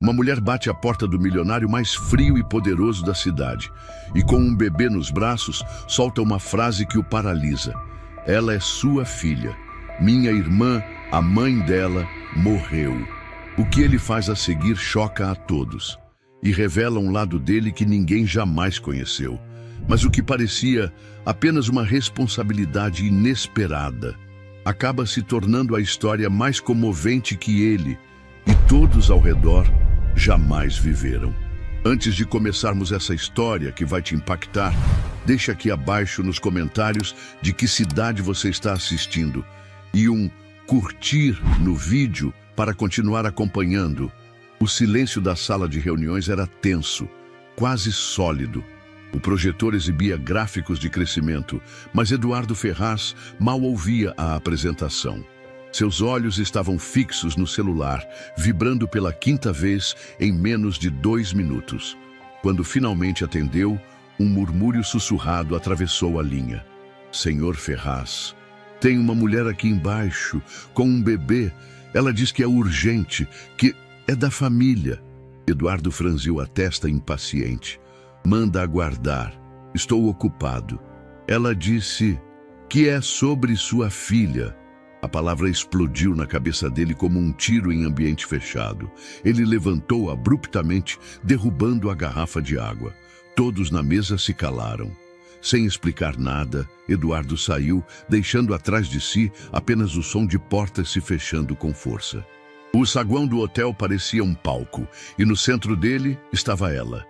Uma mulher bate à porta do milionário mais frio e poderoso da cidade e, com um bebê nos braços, solta uma frase que o paralisa. Ela é sua filha. Minha irmã, a mãe dela, morreu. O que ele faz a seguir choca a todos e revela um lado dele que ninguém jamais conheceu. Mas o que parecia apenas uma responsabilidade inesperada acaba se tornando a história mais comovente que ele e todos ao redor jamais viveram. Antes de começarmos essa história que vai te impactar, deixa aqui abaixo nos comentários de que cidade você está assistindo e um curtir no vídeo para continuar acompanhando. O silêncio da sala de reuniões era tenso, quase sólido. O projetor exibia gráficos de crescimento, mas Eduardo Ferraz mal ouvia a apresentação. Seus olhos estavam fixos no celular, vibrando pela quinta vez em menos de 2 minutos. Quando finalmente atendeu, um murmúrio sussurrado atravessou a linha. Senhor Ferraz, tem uma mulher aqui embaixo, com um bebê. Ela diz que é urgente, que é da família. Eduardo franziu a testa impaciente. Manda aguardar. Estou ocupado. Ela disse que é sobre sua filha. A palavra explodiu na cabeça dele como um tiro em ambiente fechado. Ele levantou abruptamente, derrubando a garrafa de água. Todos na mesa se calaram. Sem explicar nada, Eduardo saiu, deixando atrás de si apenas o som de portas se fechando com força. O saguão do hotel parecia um palco, e no centro dele estava ela.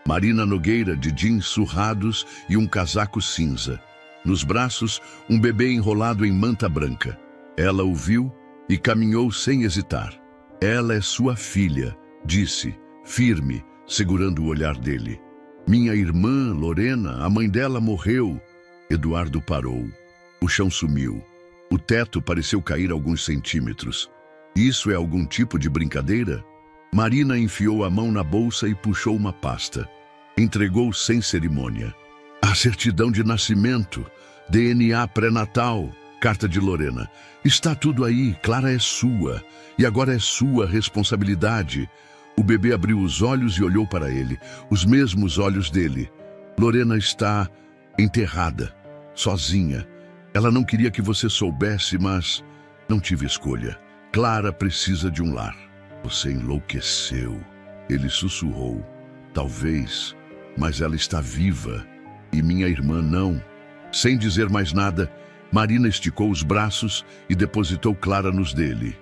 Marina Nogueira, de jeans surrados e um casaco cinza. Nos braços, um bebê enrolado em manta branca. Ela o viu e caminhou sem hesitar. Ela é sua filha, disse, firme, segurando o olhar dele. Minha irmã, Lorena, a mãe dela morreu. Eduardo parou. O chão sumiu. O teto pareceu cair alguns centímetros. Isso é algum tipo de brincadeira? Marina enfiou a mão na bolsa e puxou uma pasta. Entregou sem cerimônia. A certidão de nascimento, DNA pré-natal, carta de Lorena. Está tudo aí, Clara é sua. E agora é sua responsabilidade. O bebê abriu os olhos e olhou para ele, os mesmos olhos dele. Lorena está enterrada, sozinha. Ela não queria que você soubesse, mas não tive escolha. Clara precisa de um lar. Você enlouqueceu. Ele sussurrou. Talvez, mas ela está viva. E minha irmã não. Sem dizer mais nada, Marina esticou os braços e depositou Clara nos dele.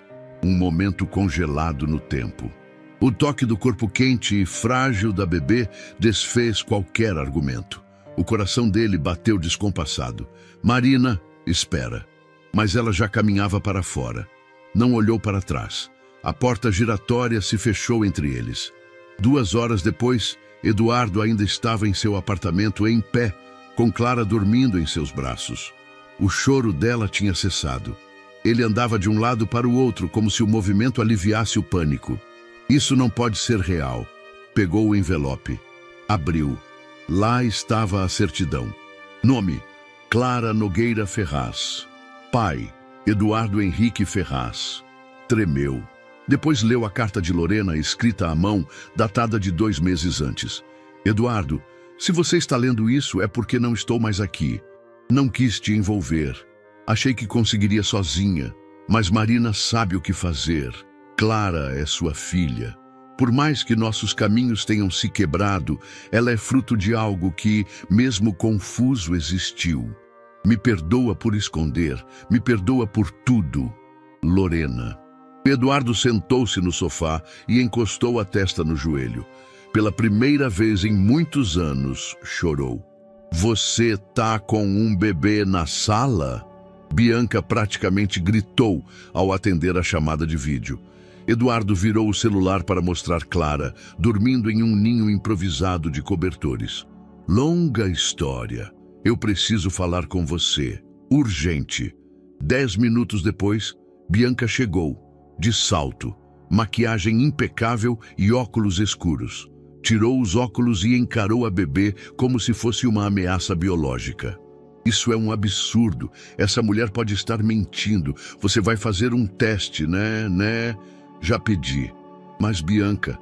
Um momento congelado no tempo. O toque do corpo quente e frágil da bebê desfez qualquer argumento. O coração dele bateu descompassado. Marina, espera. Mas ela já caminhava para fora. Não olhou para trás. A porta giratória se fechou entre eles. 2 horas depois, Eduardo ainda estava em seu apartamento em pé, com Clara dormindo em seus braços. O choro dela tinha cessado. Ele andava de um lado para o outro, como se o movimento aliviasse o pânico. Isso não pode ser real. Pegou o envelope. Abriu. Lá estava a certidão. Nome: Clara Nogueira Ferraz. Pai: Eduardo Henrique Ferraz. Tremeu. Depois leu a carta de Lorena, escrita à mão, datada de 2 meses antes. Eduardo, se você está lendo isso é porque não estou mais aqui. Não quis te envolver. Achei que conseguiria sozinha. Mas Marina sabe o que fazer. Clara é sua filha. Por mais que nossos caminhos tenham se quebrado, ela é fruto de algo que, mesmo confuso, existiu. Me perdoa por esconder, me perdoa por tudo. Lorena. Eduardo sentou-se no sofá e encostou a testa no joelho. Pela primeira vez em muitos anos, chorou. Você tá com um bebê na sala? Bianca praticamente gritou ao atender a chamada de vídeo. Eduardo virou o celular para mostrar Clara, dormindo em um ninho improvisado de cobertores. Longa história. Eu preciso falar com você. Urgente. 10 minutos depois, Bianca chegou, de salto, maquiagem impecável e óculos escuros. Tirou os óculos e encarou a bebê como se fosse uma ameaça biológica. Isso é um absurdo. Essa mulher pode estar mentindo. Você vai fazer um teste, né? Já pedi. Mas, Bianca,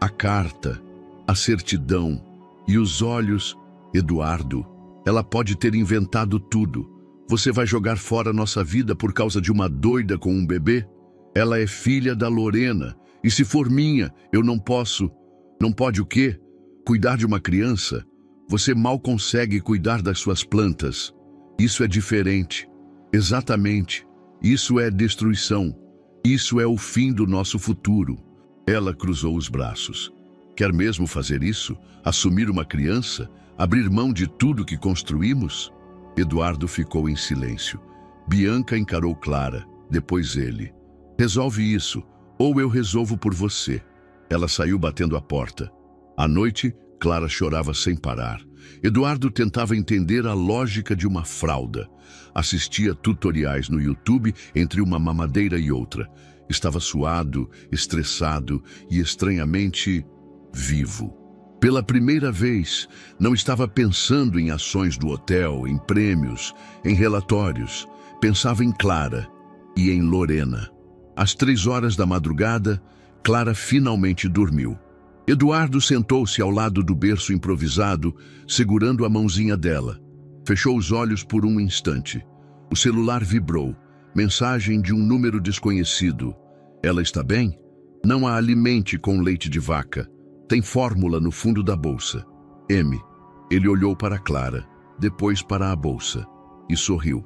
A carta, a certidão e os olhos. Eduardo, ela pode ter inventado tudo. Você vai jogar fora nossa vida por causa de uma doida com um bebê? Ela é filha da Lorena. E se for minha, eu não posso. Não pode o quê? Cuidar de uma criança? Você mal consegue cuidar das suas plantas. Isso é diferente. Exatamente. Isso é destruição. Isso é o fim do nosso futuro. Ela cruzou os braços. Quer mesmo fazer isso? Assumir uma criança? Abrir mão de tudo que construímos? Eduardo ficou em silêncio. Bianca encarou Clara, depois ele. Resolve isso, ou eu resolvo por você. Ela saiu batendo a porta. À noite, Clara chorava sem parar. Eduardo tentava entender a lógica de uma fralda. Assistia tutoriais no YouTube entre uma mamadeira e outra. Estava suado, estressado e estranhamente vivo. Pela primeira vez, não estava pensando em ações do hotel, em prêmios, em relatórios. Pensava em Clara e em Lorena. Às 3 horas da madrugada, Clara finalmente dormiu. Eduardo sentou-se ao lado do berço improvisado, segurando a mãozinha dela. Fechou os olhos por um instante. O celular vibrou. Mensagem de um número desconhecido. Ela está bem? Não a alimente com leite de vaca. Tem fórmula no fundo da bolsa. M. Ele olhou para Clara, depois para a bolsa, e sorriu.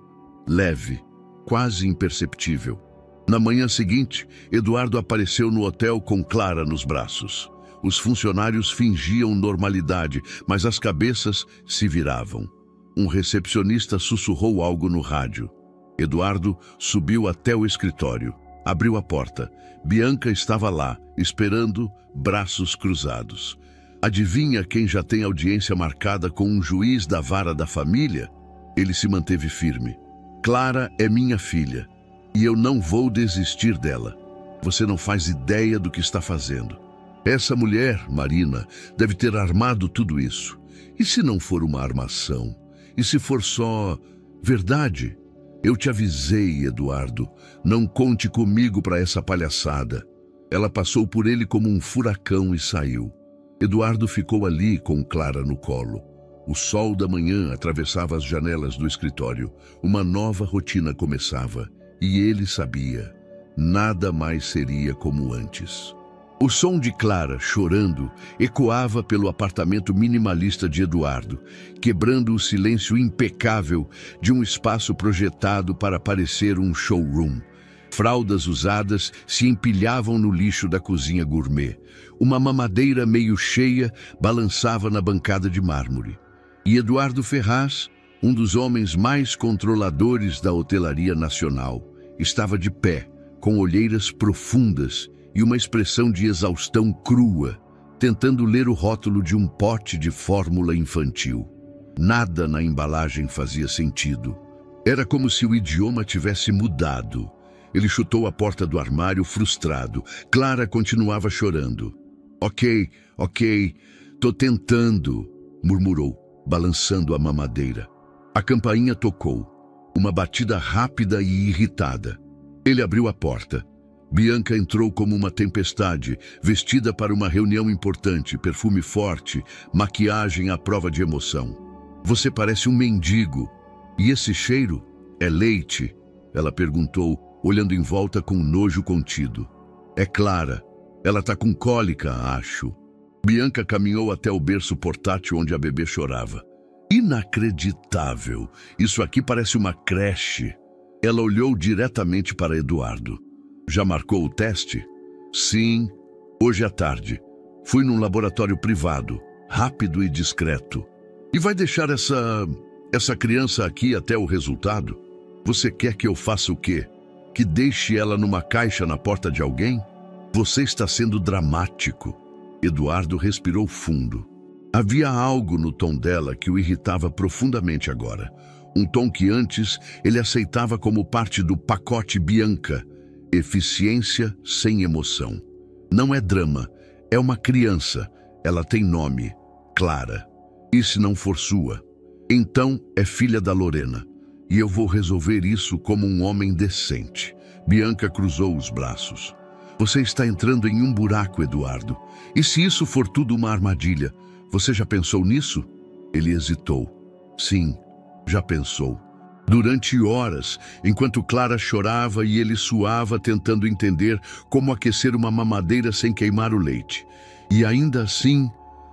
Leve, quase imperceptível. Na manhã seguinte, Eduardo apareceu no hotel com Clara nos braços. Os funcionários fingiam normalidade, mas as cabeças se viravam. Um recepcionista sussurrou algo no rádio. Eduardo subiu até o escritório. Abriu a porta. Bianca estava lá, esperando, braços cruzados. Adivinha quem já tem audiência marcada com um juiz da vara da família? Ele se manteve firme. Clara é minha filha, e eu não vou desistir dela. Você não faz ideia do que está fazendo. Essa mulher, Marina, deve ter armado tudo isso. E se não for uma armação? E se for só verdade? Eu te avisei, Eduardo. Não conte comigo para essa palhaçada. Ela passou por ele como um furacão e saiu. Eduardo ficou ali com Clara no colo. O sol da manhã atravessava as janelas do escritório. Uma nova rotina começava. E ele sabia. Nada mais seria como antes. O som de Clara, chorando, ecoava pelo apartamento minimalista de Eduardo, quebrando o silêncio impecável de um espaço projetado para parecer um showroom. Fraldas usadas se empilhavam no lixo da cozinha gourmet. Uma mamadeira meio cheia balançava na bancada de mármore. E Eduardo Ferraz, um dos homens mais controladores da hotelaria nacional, estava de pé, com olheiras profundas e uma expressão de exaustão crua, tentando ler o rótulo de um pote de fórmula infantil. Nada na embalagem fazia sentido. Era como se o idioma tivesse mudado. Ele chutou a porta do armário frustrado. Clara continuava chorando. Ok, tô tentando, murmurou, balançando a mamadeira. A campainha tocou, uma batida rápida e irritada. Ele abriu a porta. Bianca entrou como uma tempestade, vestida para uma reunião importante, perfume forte, maquiagem à prova de emoção. Você parece um mendigo. E esse cheiro? É leite? Ela perguntou, olhando em volta com nojo contido. É Clara. Ela tá com cólica, acho. Bianca caminhou até o berço portátil onde a bebê chorava. Inacreditável. Isso aqui parece uma creche. Ela olhou diretamente para Eduardo. Já marcou o teste? Sim, hoje à tarde. Fui num laboratório privado, rápido e discreto. E vai deixar essa criança aqui até o resultado? Você quer que eu faça o quê? Que deixe ela numa caixa na porta de alguém? Você está sendo dramático. Eduardo respirou fundo. Havia algo no tom dela que o irritava profundamente agora. Um tom que antes ele aceitava como parte do pacote Bianca. Eficiência sem emoção. Não é drama, é uma criança. Ela tem nome, Clara. E se não for sua? Então é filha da Lorena. E eu vou resolver isso como um homem decente. Bianca cruzou os braços. Você está entrando em um buraco, Eduardo. E se isso for tudo uma armadilha? Você já pensou nisso? Ele hesitou. Sim, já pensou. Durante horas, enquanto Clara chorava e ele suava tentando entender como aquecer uma mamadeira sem queimar o leite. E ainda assim,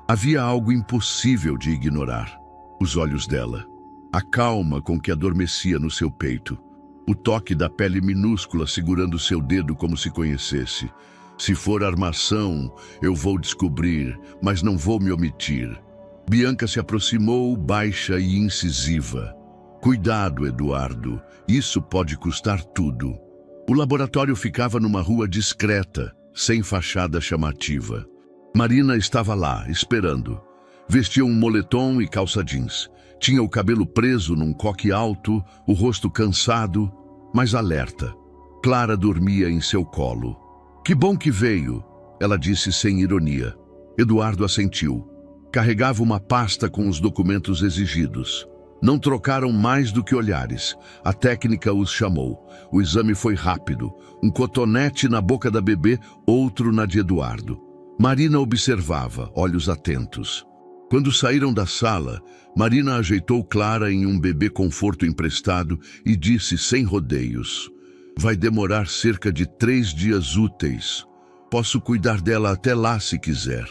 havia algo impossível de ignorar. Os olhos dela. A calma com que adormecia no seu peito. O toque da pele minúscula segurando seu dedo como se conhecesse. Se for armação, eu vou descobrir, mas não vou me omitir. Bianca se aproximou, baixa e incisiva. Cuidado, Eduardo, isso pode custar tudo. O laboratório ficava numa rua discreta, sem fachada chamativa. Marina estava lá, esperando. Vestia um moletom e calça jeans. Tinha o cabelo preso num coque alto, o rosto cansado, mas alerta. Clara dormia em seu colo. Que bom que veio, ela disse sem ironia. Eduardo assentiu. Carregava uma pasta com os documentos exigidos. Não trocaram mais do que olhares. A técnica os chamou. O exame foi rápido. Um cotonete na boca da bebê, outro na de Eduardo. Marina observava, olhos atentos. Quando saíram da sala, Marina ajeitou Clara em um bebê conforto emprestado e disse sem rodeios: vai demorar cerca de 3 dias úteis. Posso cuidar dela até lá se quiser.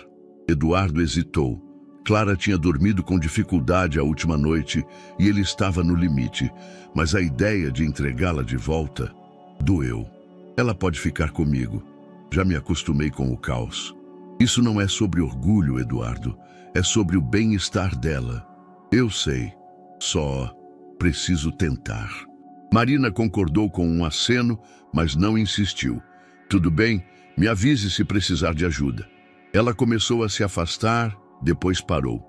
Eduardo hesitou. Clara tinha dormido com dificuldade a última noite e ele estava no limite, mas a ideia de entregá-la de volta doeu. Ela pode ficar comigo. Já me acostumei com o caos. Isso não é sobre orgulho, Eduardo. É sobre o bem-estar dela. Eu sei. Só preciso tentar. Marina concordou com um aceno, mas não insistiu. Tudo bem, me avise se precisar de ajuda. Ela começou a se afastar, depois parou.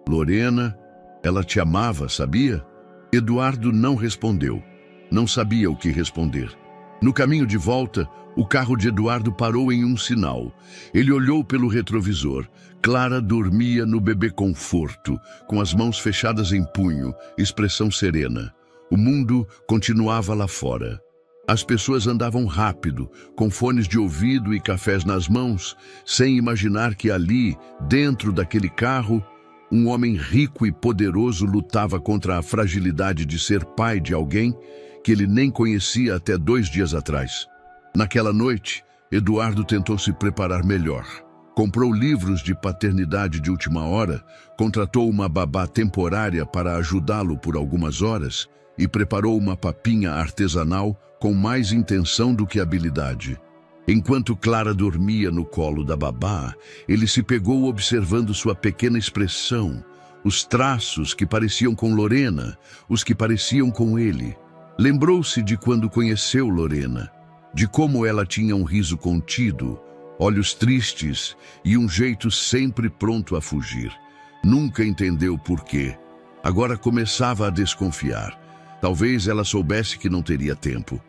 Lorena, ela te amava, sabia? Eduardo não respondeu. Não sabia o que responder. No caminho de volta, o carro de Eduardo parou em um sinal. Ele olhou pelo retrovisor. Clara dormia no bebê conforto, com as mãos fechadas em punho, expressão serena. O mundo continuava lá fora. As pessoas andavam rápido, com fones de ouvido e cafés nas mãos, sem imaginar que ali, dentro daquele carro, um homem rico e poderoso lutava contra a fragilidade de ser pai de alguém que ele nem conhecia até 2 dias atrás. Naquela noite, Eduardo tentou se preparar melhor. Comprou livros de paternidade de última hora, contratou uma babá temporária para ajudá-lo por algumas horas e preparou uma papinha artesanal com mais intenção do que habilidade. Enquanto Clara dormia no colo da babá, ele se pegou observando sua pequena expressão, os traços que pareciam com Lorena, os que pareciam com ele. Lembrou-se de quando conheceu Lorena, de como ela tinha um riso contido, olhos tristes e um jeito sempre pronto a fugir. Nunca entendeu por quê. Agora começava a desconfiar. Talvez ela soubesse que não teria tempo.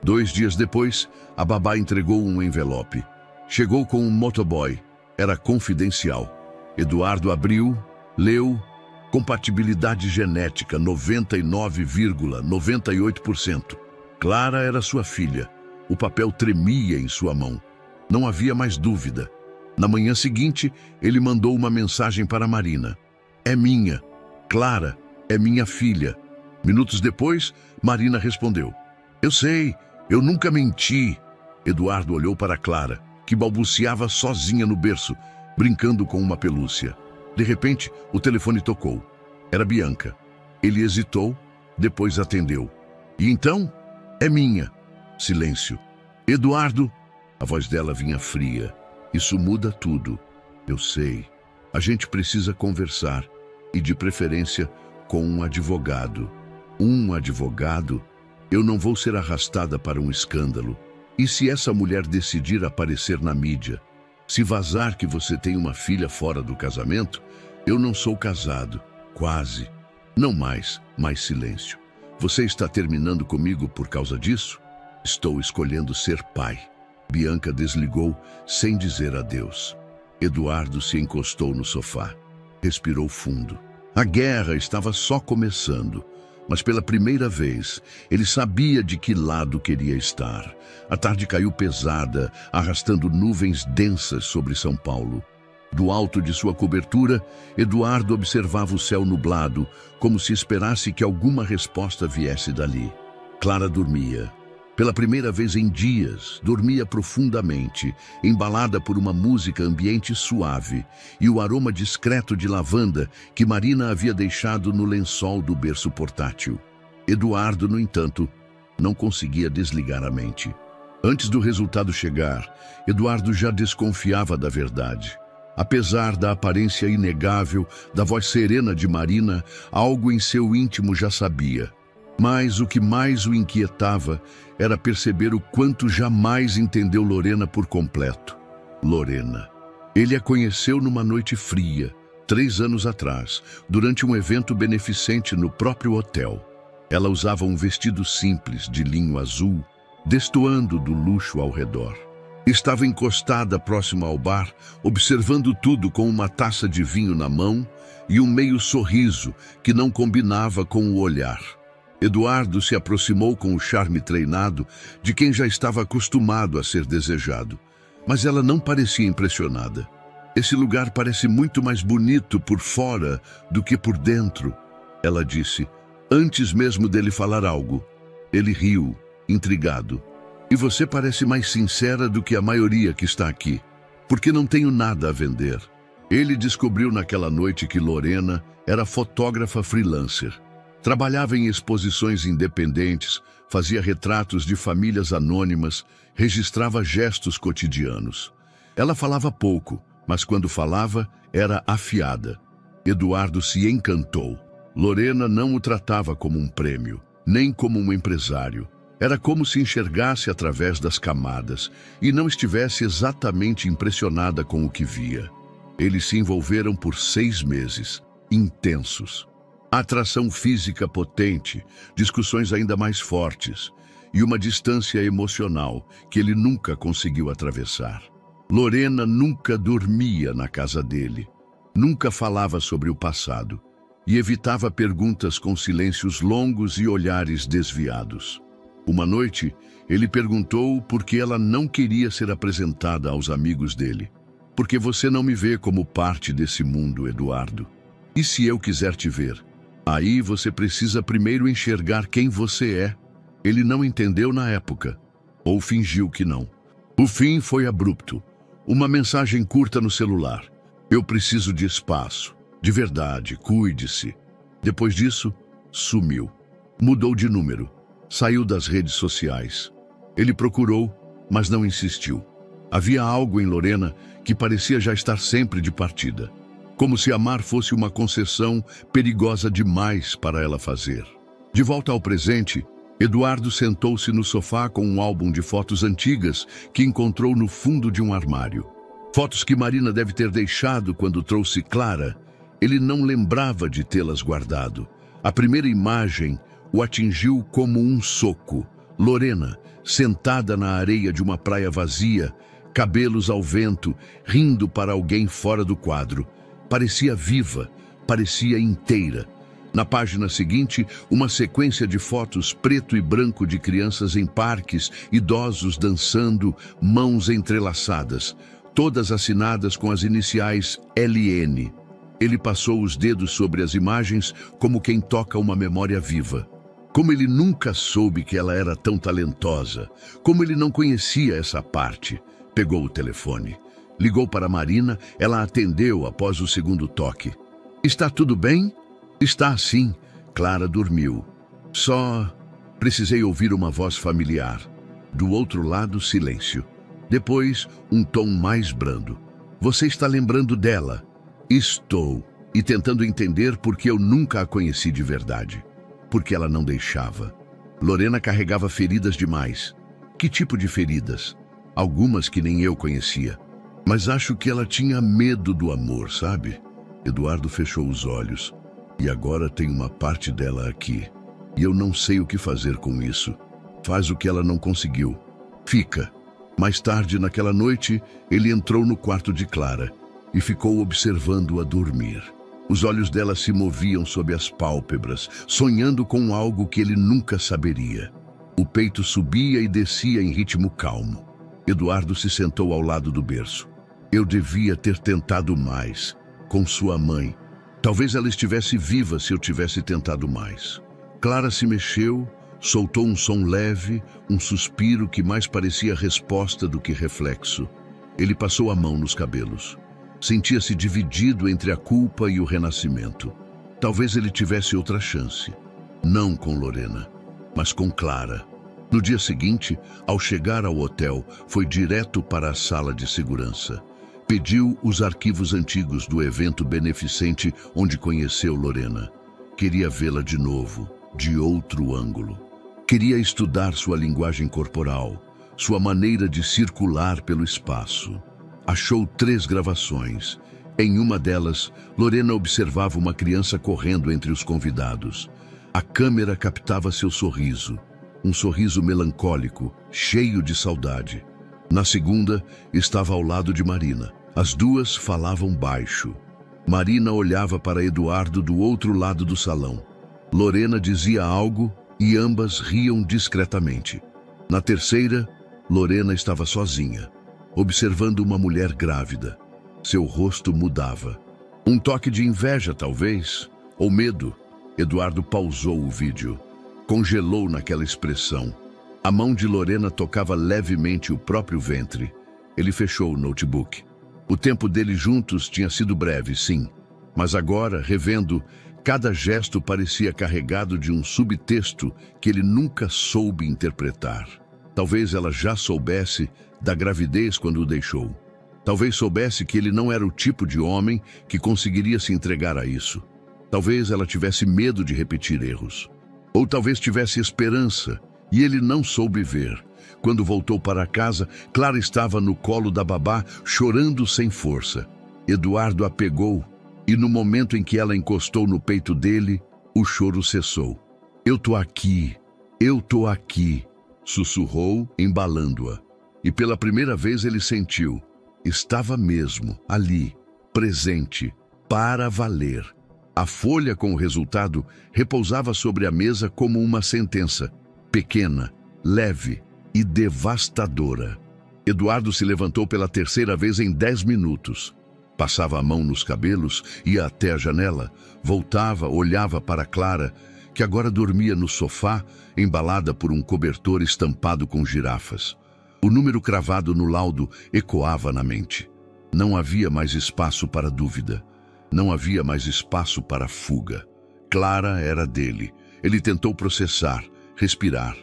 2 dias depois, a babá entregou um envelope. Chegou com um motoboy. Era confidencial. Eduardo abriu, leu. Compatibilidade genética 99,98%. Clara era sua filha. O papel tremia em sua mão. Não havia mais dúvida. Na manhã seguinte, ele mandou uma mensagem para Marina. É minha. Clara é minha filha. Minutos depois, Marina respondeu. Eu sei, eu nunca menti. Eduardo olhou para Clara, que balbuciava sozinha no berço, brincando com uma pelúcia. De repente, o telefone tocou. Era Bianca. Ele hesitou, depois atendeu. E então? É minha. Silêncio. Eduardo. A voz dela vinha fria. Isso muda tudo. Eu sei. A gente precisa conversar. E de preferência com um advogado. Um advogado? Eu não vou ser arrastada para um escândalo. E se essa mulher decidir aparecer na mídia? Se vazar que você tem uma filha fora do casamento? Eu não sou casado. Quase. Não mais silêncio. Você está terminando comigo por causa disso? Estou escolhendo ser pai. Bianca desligou sem dizer adeus. Eduardo se encostou no sofá. Respirou fundo. A guerra estava só começando, Mas pela primeira vez, ele sabia de que lado queria estar. A tarde caiu pesada, arrastando nuvens densas sobre São Paulo. Do alto de sua cobertura, Eduardo observava o céu nublado, como se esperasse que alguma resposta viesse dali. Clara dormia. Pela primeira vez em dias, dormia profundamente, embalada por uma música ambiente suave e o aroma discreto de lavanda que Marina havia deixado no lençol do berço portátil. Eduardo, no entanto, não conseguia desligar a mente. Antes do resultado chegar, Eduardo já desconfiava da verdade. Apesar da aparência inegável da voz serena de Marina, algo em seu íntimo já sabia. Mas o que mais o inquietava era perceber o quanto jamais entendeu Lorena por completo. Lorena. Ele a conheceu numa noite fria, 3 anos atrás, durante um evento beneficente no próprio hotel. Ela usava um vestido simples de linho azul, destoando do luxo ao redor. Estava encostada próxima ao bar, observando tudo com uma taça de vinho na mão e um meio sorriso que não combinava com o olhar. Eduardo se aproximou com o charme treinado de quem já estava acostumado a ser desejado. Mas ela não parecia impressionada. Esse lugar parece muito mais bonito por fora do que por dentro, ela disse, antes mesmo dele falar algo. Ele riu, intrigado. E você parece mais sincera do que a maioria que está aqui, porque não tenho nada a vender. Ele descobriu naquela noite que Lorena era fotógrafa freelancer. Trabalhava em exposições independentes, fazia retratos de famílias anônimas, registrava gestos cotidianos. Ela falava pouco, mas quando falava, era afiada. Eduardo se encantou. Lorena não o tratava como um prêmio, nem como um empresário. Era como se enxergasse através das camadas e não estivesse exatamente impressionada com o que via. Eles se envolveram por 6 meses, intensos. Atração física potente, discussões ainda mais fortes e uma distância emocional que ele nunca conseguiu atravessar. Lorena nunca dormia na casa dele, nunca falava sobre o passado e evitava perguntas com silêncios longos e olhares desviados. Uma noite, ele perguntou por que ela não queria ser apresentada aos amigos dele. Porque você não me vê como parte desse mundo, Eduardo. E se eu quiser te ver? Aí você precisa primeiro enxergar quem você é. Ele não entendeu na época, ou fingiu que não. O fim foi abrupto. Uma mensagem curta no celular. Eu preciso de espaço. De verdade, cuide-se. Depois disso, sumiu. Mudou de número. Saiu das redes sociais. Ele procurou, mas não insistiu. Havia algo em Lorena que parecia já estar sempre de partida. Como se amar fosse uma concessão perigosa demais para ela fazer. De volta ao presente, Eduardo sentou-se no sofá com um álbum de fotos antigas que encontrou no fundo de um armário. Fotos que Marina deve ter deixado quando trouxe Clara. Ele não lembrava de tê-las guardado. A primeira imagem o atingiu como um soco. Lorena, sentada na areia de uma praia vazia, cabelos ao vento, rindo para alguém fora do quadro. Parecia viva, parecia inteira. Na página seguinte, uma sequência de fotos preto e branco de crianças em parques, idosos dançando, mãos entrelaçadas, todas assinadas com as iniciais LN. Ele passou os dedos sobre as imagens como quem toca uma memória viva. Como ele nunca soube que ela era tão talentosa, como ele não conhecia essa parte. Pegou o telefone. Ligou para Marina, ela atendeu após o segundo toque. Está tudo bem? Está sim. Clara dormiu. Só precisei ouvir uma voz familiar. Do outro lado, silêncio. Depois, um tom mais brando. Você está lembrando dela? Estou. E tentando entender por que eu nunca a conheci de verdade. Porque ela não deixava. Lorena carregava feridas demais. Que tipo de feridas? Algumas que nem eu conhecia. Mas acho que ela tinha medo do amor, sabe? Eduardo fechou os olhos. E agora tem uma parte dela aqui. E eu não sei o que fazer com isso. Faz o que ela não conseguiu. Fica. Mais tarde, naquela noite, ele entrou no quarto de Clara e ficou observando-a dormir. Os olhos dela se moviam sob as pálpebras, sonhando com algo que ele nunca saberia. O peito subia e descia em ritmo calmo. Eduardo se sentou ao lado do berço. Eu devia ter tentado mais, com sua mãe. Talvez ela estivesse viva se eu tivesse tentado mais. Clara se mexeu, soltou um som leve, um suspiro que mais parecia resposta do que reflexo. Ele passou a mão nos cabelos. Sentia-se dividido entre a culpa e o renascimento. Talvez ele tivesse outra chance. Não com Lorena, mas com Clara. No dia seguinte, ao chegar ao hotel, foi direto para a sala de segurança. Pediu os arquivos antigos do evento beneficente onde conheceu Lorena. Queria vê-la de novo, de outro ângulo. Queria estudar sua linguagem corporal, sua maneira de circular pelo espaço. Achou 3 gravações. Em uma delas, Lorena observava uma criança correndo entre os convidados. A câmera captava seu sorriso, um sorriso melancólico, cheio de saudade. Na segunda, estava ao lado de Marina. As duas falavam baixo. Marina olhava para Eduardo do outro lado do salão. Lorena dizia algo e ambas riam discretamente. Na terceira, Lorena estava sozinha, observando uma mulher grávida. Seu rosto mudava. Um toque de inveja, talvez, ou medo. Eduardo pausou o vídeo. Congelou naquela expressão. A mão de Lorena tocava levemente o próprio ventre. Ele fechou o notebook. O tempo deles juntos tinha sido breve, sim. Mas agora, revendo, cada gesto parecia carregado de um subtexto que ele nunca soube interpretar. Talvez ela já soubesse da gravidez quando o deixou. Talvez soubesse que ele não era o tipo de homem que conseguiria se entregar a isso. Talvez ela tivesse medo de repetir erros. Ou talvez tivesse esperança, e ele não soube ver. Quando voltou para casa, Clara estava no colo da babá, chorando sem força. Eduardo a pegou, e no momento em que ela encostou no peito dele, o choro cessou. Eu tô aqui, sussurrou, embalando-a. E pela primeira vez ele sentiu. Estava mesmo ali, presente, para valer. A folha com o resultado repousava sobre a mesa como uma sentença, pequena, leve e devastadora. Eduardo se levantou pela terceira vez em 10 minutos. Passava a mão nos cabelos, ia até a janela, voltava, olhava para Clara, que agora dormia no sofá, embalada por um cobertor estampado com girafas. O número cravado no laudo ecoava na mente. Não havia mais espaço para dúvida. Não havia mais espaço para fuga. Clara era dele. Ele tentou processar, respirar.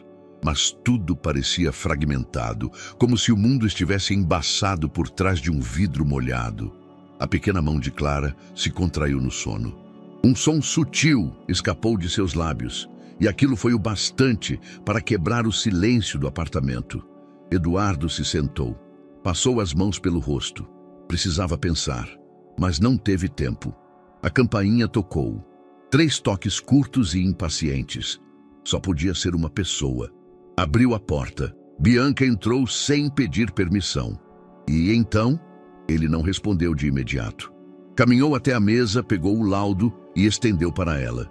Mas tudo parecia fragmentado, como se o mundo estivesse embaçado por trás de um vidro molhado. A pequena mão de Clara se contraiu no sono. Um som sutil escapou de seus lábios, e aquilo foi o bastante para quebrar o silêncio do apartamento. Eduardo se sentou. Passou as mãos pelo rosto. Precisava pensar, mas não teve tempo. A campainha tocou. 3 toques curtos e impacientes. Só podia ser uma pessoa. Abriu a porta. Bianca entrou sem pedir permissão. E então, ele não respondeu de imediato. Caminhou até a mesa, pegou o laudo e estendeu para ela.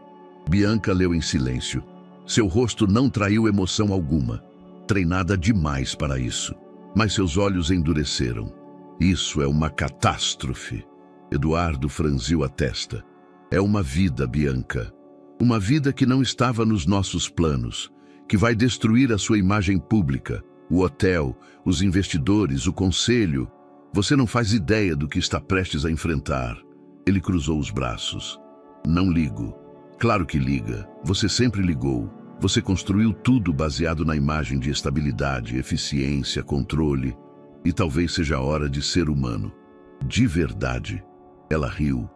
Bianca leu em silêncio. Seu rosto não traiu emoção alguma. Treinada demais para isso. Mas seus olhos endureceram. Isso é uma catástrofe. Eduardo franziu a testa. É uma vida, Bianca. Uma vida que não estava nos nossos planos, que vai destruir a sua imagem pública, o hotel, os investidores, o conselho. Você não faz ideia do que está prestes a enfrentar. Ele cruzou os braços. Não ligo. Claro que liga. Você sempre ligou. Você construiu tudo baseado na imagem de estabilidade, eficiência, controle. E talvez seja a hora de ser humano. De verdade. Ela riu.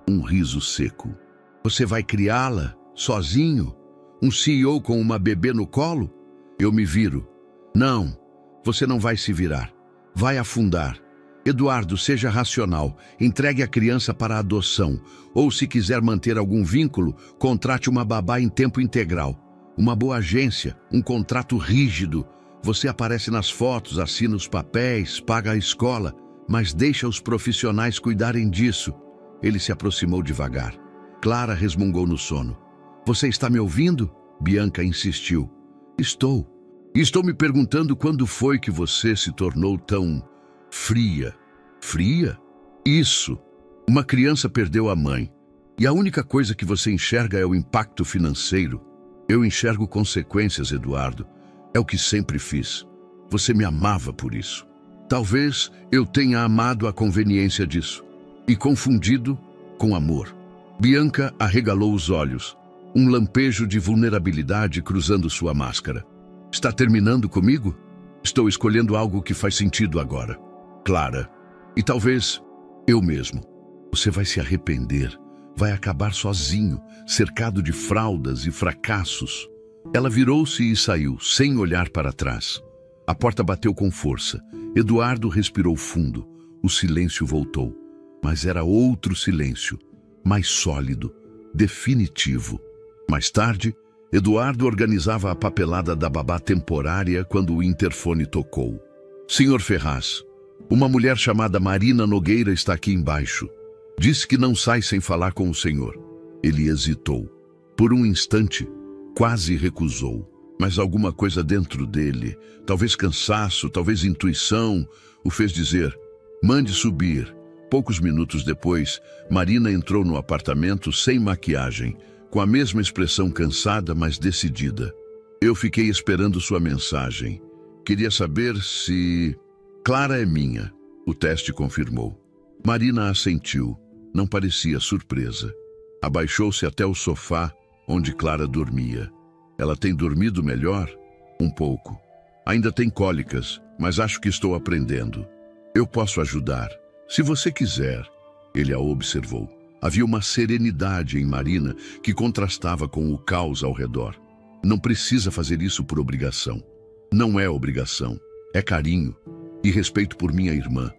Um riso seco. Você vai criá-la? Sozinho? Um CEO com uma bebê no colo? Eu me viro. Não. Você não vai se virar. Vai afundar. Eduardo, seja racional. Entregue a criança para a adoção. Ou, se quiser manter algum vínculo, contrate uma babá em tempo integral. Uma boa agência, um contrato rígido. Você aparece nas fotos, assina os papéis, paga a escola, mas deixa os profissionais cuidarem disso. Ele se aproximou devagar. Clara resmungou no sono. Você está me ouvindo? Bianca insistiu. Estou. E estou me perguntando quando foi que você se tornou tão fria. Fria? Isso. Uma criança perdeu a mãe. E a única coisa que você enxerga é o impacto financeiro. Eu enxergo consequências, Eduardo. É o que sempre fiz. Você me amava por isso. Talvez eu tenha amado a conveniência disso e confundido com amor. Bianca arregalou os olhos, um lampejo de vulnerabilidade cruzando sua máscara. Está terminando comigo? Estou escolhendo algo que faz sentido agora. Clara. E talvez eu mesmo. Você vai se arrepender. Vai acabar sozinho, cercado de fraldas e fracassos. Ela virou-se e saiu, sem olhar para trás. A porta bateu com força. Eduardo respirou fundo. O silêncio voltou. Mas era outro silêncio, mais sólido, definitivo. Mais tarde, Eduardo organizava a papelada da babá temporária quando o interfone tocou. Senhor Ferraz, uma mulher chamada Marina Nogueira está aqui embaixo. Disse que não sai sem falar com o senhor. Ele hesitou. Por um instante, quase recusou. Mas alguma coisa dentro dele, talvez cansaço, talvez intuição, o fez dizer, mande subir. Poucos minutos depois, Marina entrou no apartamento sem maquiagem, com a mesma expressão cansada, mas decidida. Eu fiquei esperando sua mensagem. Queria saber se... Clara é minha, o teste confirmou. Marina assentiu. Não parecia surpresa. Abaixou-se até o sofá, onde Clara dormia. Ela tem dormido melhor? Um pouco. Ainda tem cólicas, mas acho que estou aprendendo. Eu posso ajudar. Se você quiser, ele a observou. Havia uma serenidade em Marina que contrastava com o caos ao redor. Não precisa fazer isso por obrigação. Não é obrigação. É carinho e respeito por minha irmã.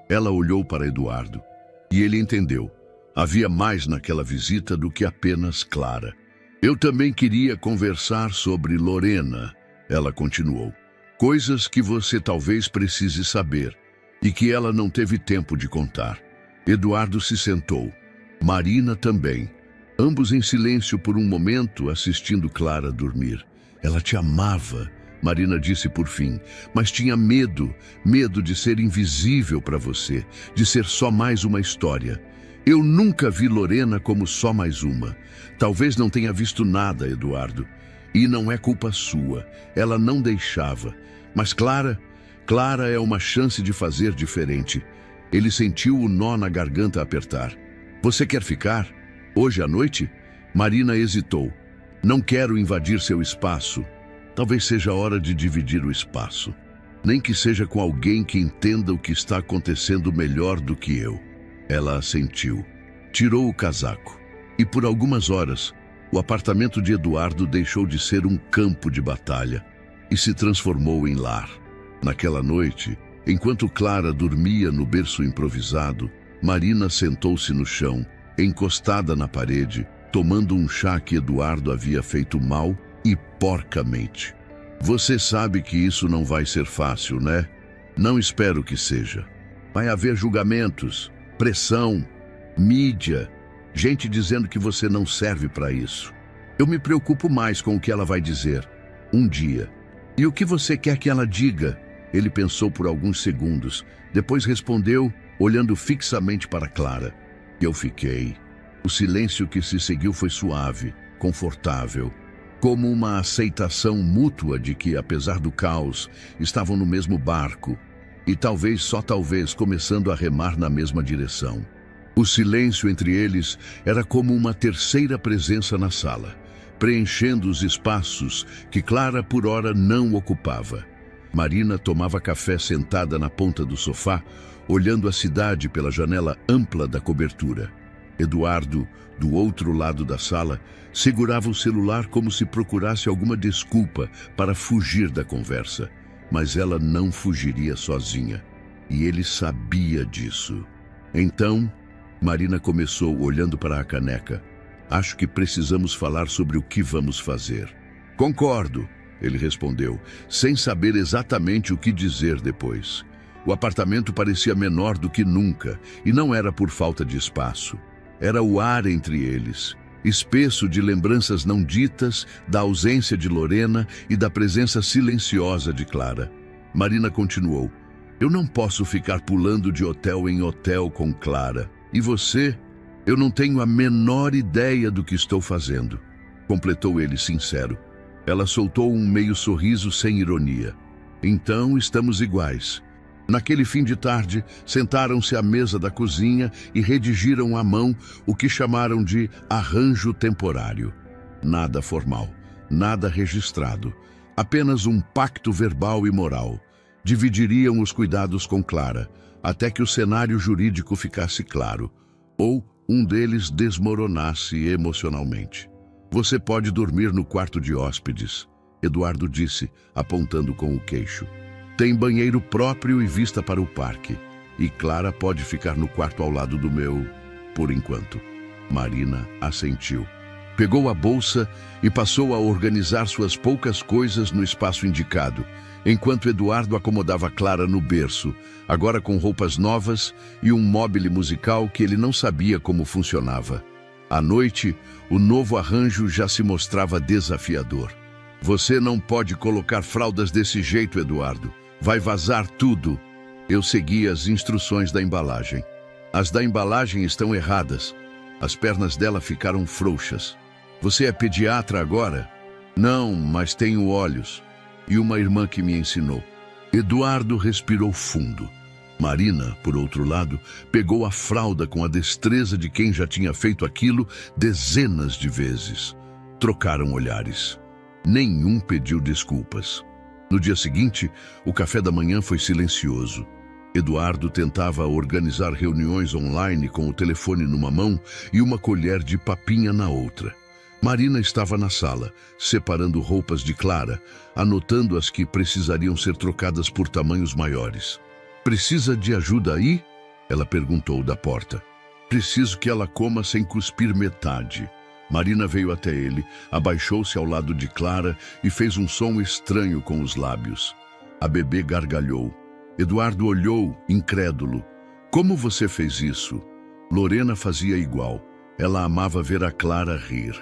Ela olhou para Eduardo. E ele entendeu. Havia mais naquela visita do que apenas Clara. Eu também queria conversar sobre Lorena, ela continuou. Coisas que você talvez precise saber e que ela não teve tempo de contar. Eduardo se sentou. Marina também. Ambos em silêncio por um momento, assistindo Clara dormir. Ela te amava, Marina disse por fim, mas tinha medo de ser invisível para você, de ser só mais uma história. Eu nunca vi Lorena como só mais uma. Talvez não tenha visto nada, Eduardo. E não é culpa sua. Ela não deixava. Mas Clara é uma chance de fazer diferente. Ele sentiu o nó na garganta apertar. Você quer ficar? Hoje à noite? Marina hesitou. Não quero invadir seu espaço. Talvez seja a hora de dividir o espaço. Nem que seja com alguém que entenda o que está acontecendo melhor do que eu. Ela assentiu. Tirou o casaco. E por algumas horas, o apartamento de Eduardo deixou de ser um campo de batalha e se transformou em lar. Naquela noite, enquanto Clara dormia no berço improvisado, Marina sentou-se no chão, encostada na parede, tomando um chá que Eduardo havia feito mal e porcamente. Você sabe que isso não vai ser fácil, né? Não espero que seja. Vai haver julgamentos, pressão, mídia, gente dizendo que você não serve para isso. Eu me preocupo mais com o que ela vai dizer, um dia. E o que você quer que ela diga? Ele pensou por alguns segundos, depois respondeu, olhando fixamente para Clara. Eu fiquei. O silêncio que se seguiu foi suave, confortável, como uma aceitação mútua de que, apesar do caos, estavam no mesmo barco e talvez, só talvez, começando a remar na mesma direção. O silêncio entre eles era como uma terceira presença na sala, preenchendo os espaços que Clara por ora não ocupava. Marina tomava café sentada na ponta do sofá, olhando a cidade pela janela ampla da cobertura. Eduardo, do outro lado da sala, segurava o celular como se procurasse alguma desculpa para fugir da conversa. Mas ela não fugiria sozinha, e ele sabia disso. Então, Marina começou olhando para a caneca. Acho que precisamos falar sobre o que vamos fazer. Concordo, ele respondeu, sem saber exatamente o que dizer depois. O apartamento parecia menor do que nunca, e não era por falta de espaço. Era o ar entre eles, espesso de lembranças não ditas, da ausência de Lorena e da presença silenciosa de Clara. Marina continuou: eu não posso ficar pulando de hotel em hotel com Clara. E você? Eu não tenho a menor ideia do que estou fazendo, completou ele sincero. Ela soltou um meio sorriso sem ironia. Então estamos iguais. Naquele fim de tarde, sentaram-se à mesa da cozinha e redigiram à mão o que chamaram de arranjo temporário. Nada formal, nada registrado, apenas um pacto verbal e moral. Dividiriam os cuidados com Clara, até que o cenário jurídico ficasse claro, ou um deles desmoronasse emocionalmente. Você pode dormir no quarto de hóspedes, Eduardo disse, apontando com o queixo. Tem banheiro próprio e vista para o parque. E Clara pode ficar no quarto ao lado do meu, por enquanto. Marina assentiu. Pegou a bolsa e passou a organizar suas poucas coisas no espaço indicado, enquanto Eduardo acomodava Clara no berço, agora com roupas novas e um mobile musical que ele não sabia como funcionava. À noite, o novo arranjo já se mostrava desafiador. Você não pode colocar fraldas desse jeito, Eduardo. Vai vazar tudo. Eu segui as instruções da embalagem. As da embalagem estão erradas. As pernas dela ficaram frouxas. Você é pediatra agora? Não, mas tenho olhos. E uma irmã que me ensinou. Eduardo respirou fundo. Marina, por outro lado, pegou a fralda com a destreza de quem já tinha feito aquilo dezenas de vezes. Trocaram olhares. Nenhum pediu desculpas. No dia seguinte, o café da manhã foi silencioso. Eduardo tentava organizar reuniões online com o telefone numa mão e uma colher de papinha na outra. Marina estava na sala, separando roupas de Clara, anotando as que precisariam ser trocadas por tamanhos maiores. Precisa de ajuda aí? Ela perguntou da porta. Preciso que ela coma sem cuspir metade. Marina veio até ele, abaixou-se ao lado de Clara e fez um som estranho com os lábios. A bebê gargalhou. Eduardo olhou, incrédulo. Como você fez isso? Lorena fazia igual. Ela amava ver a Clara rir.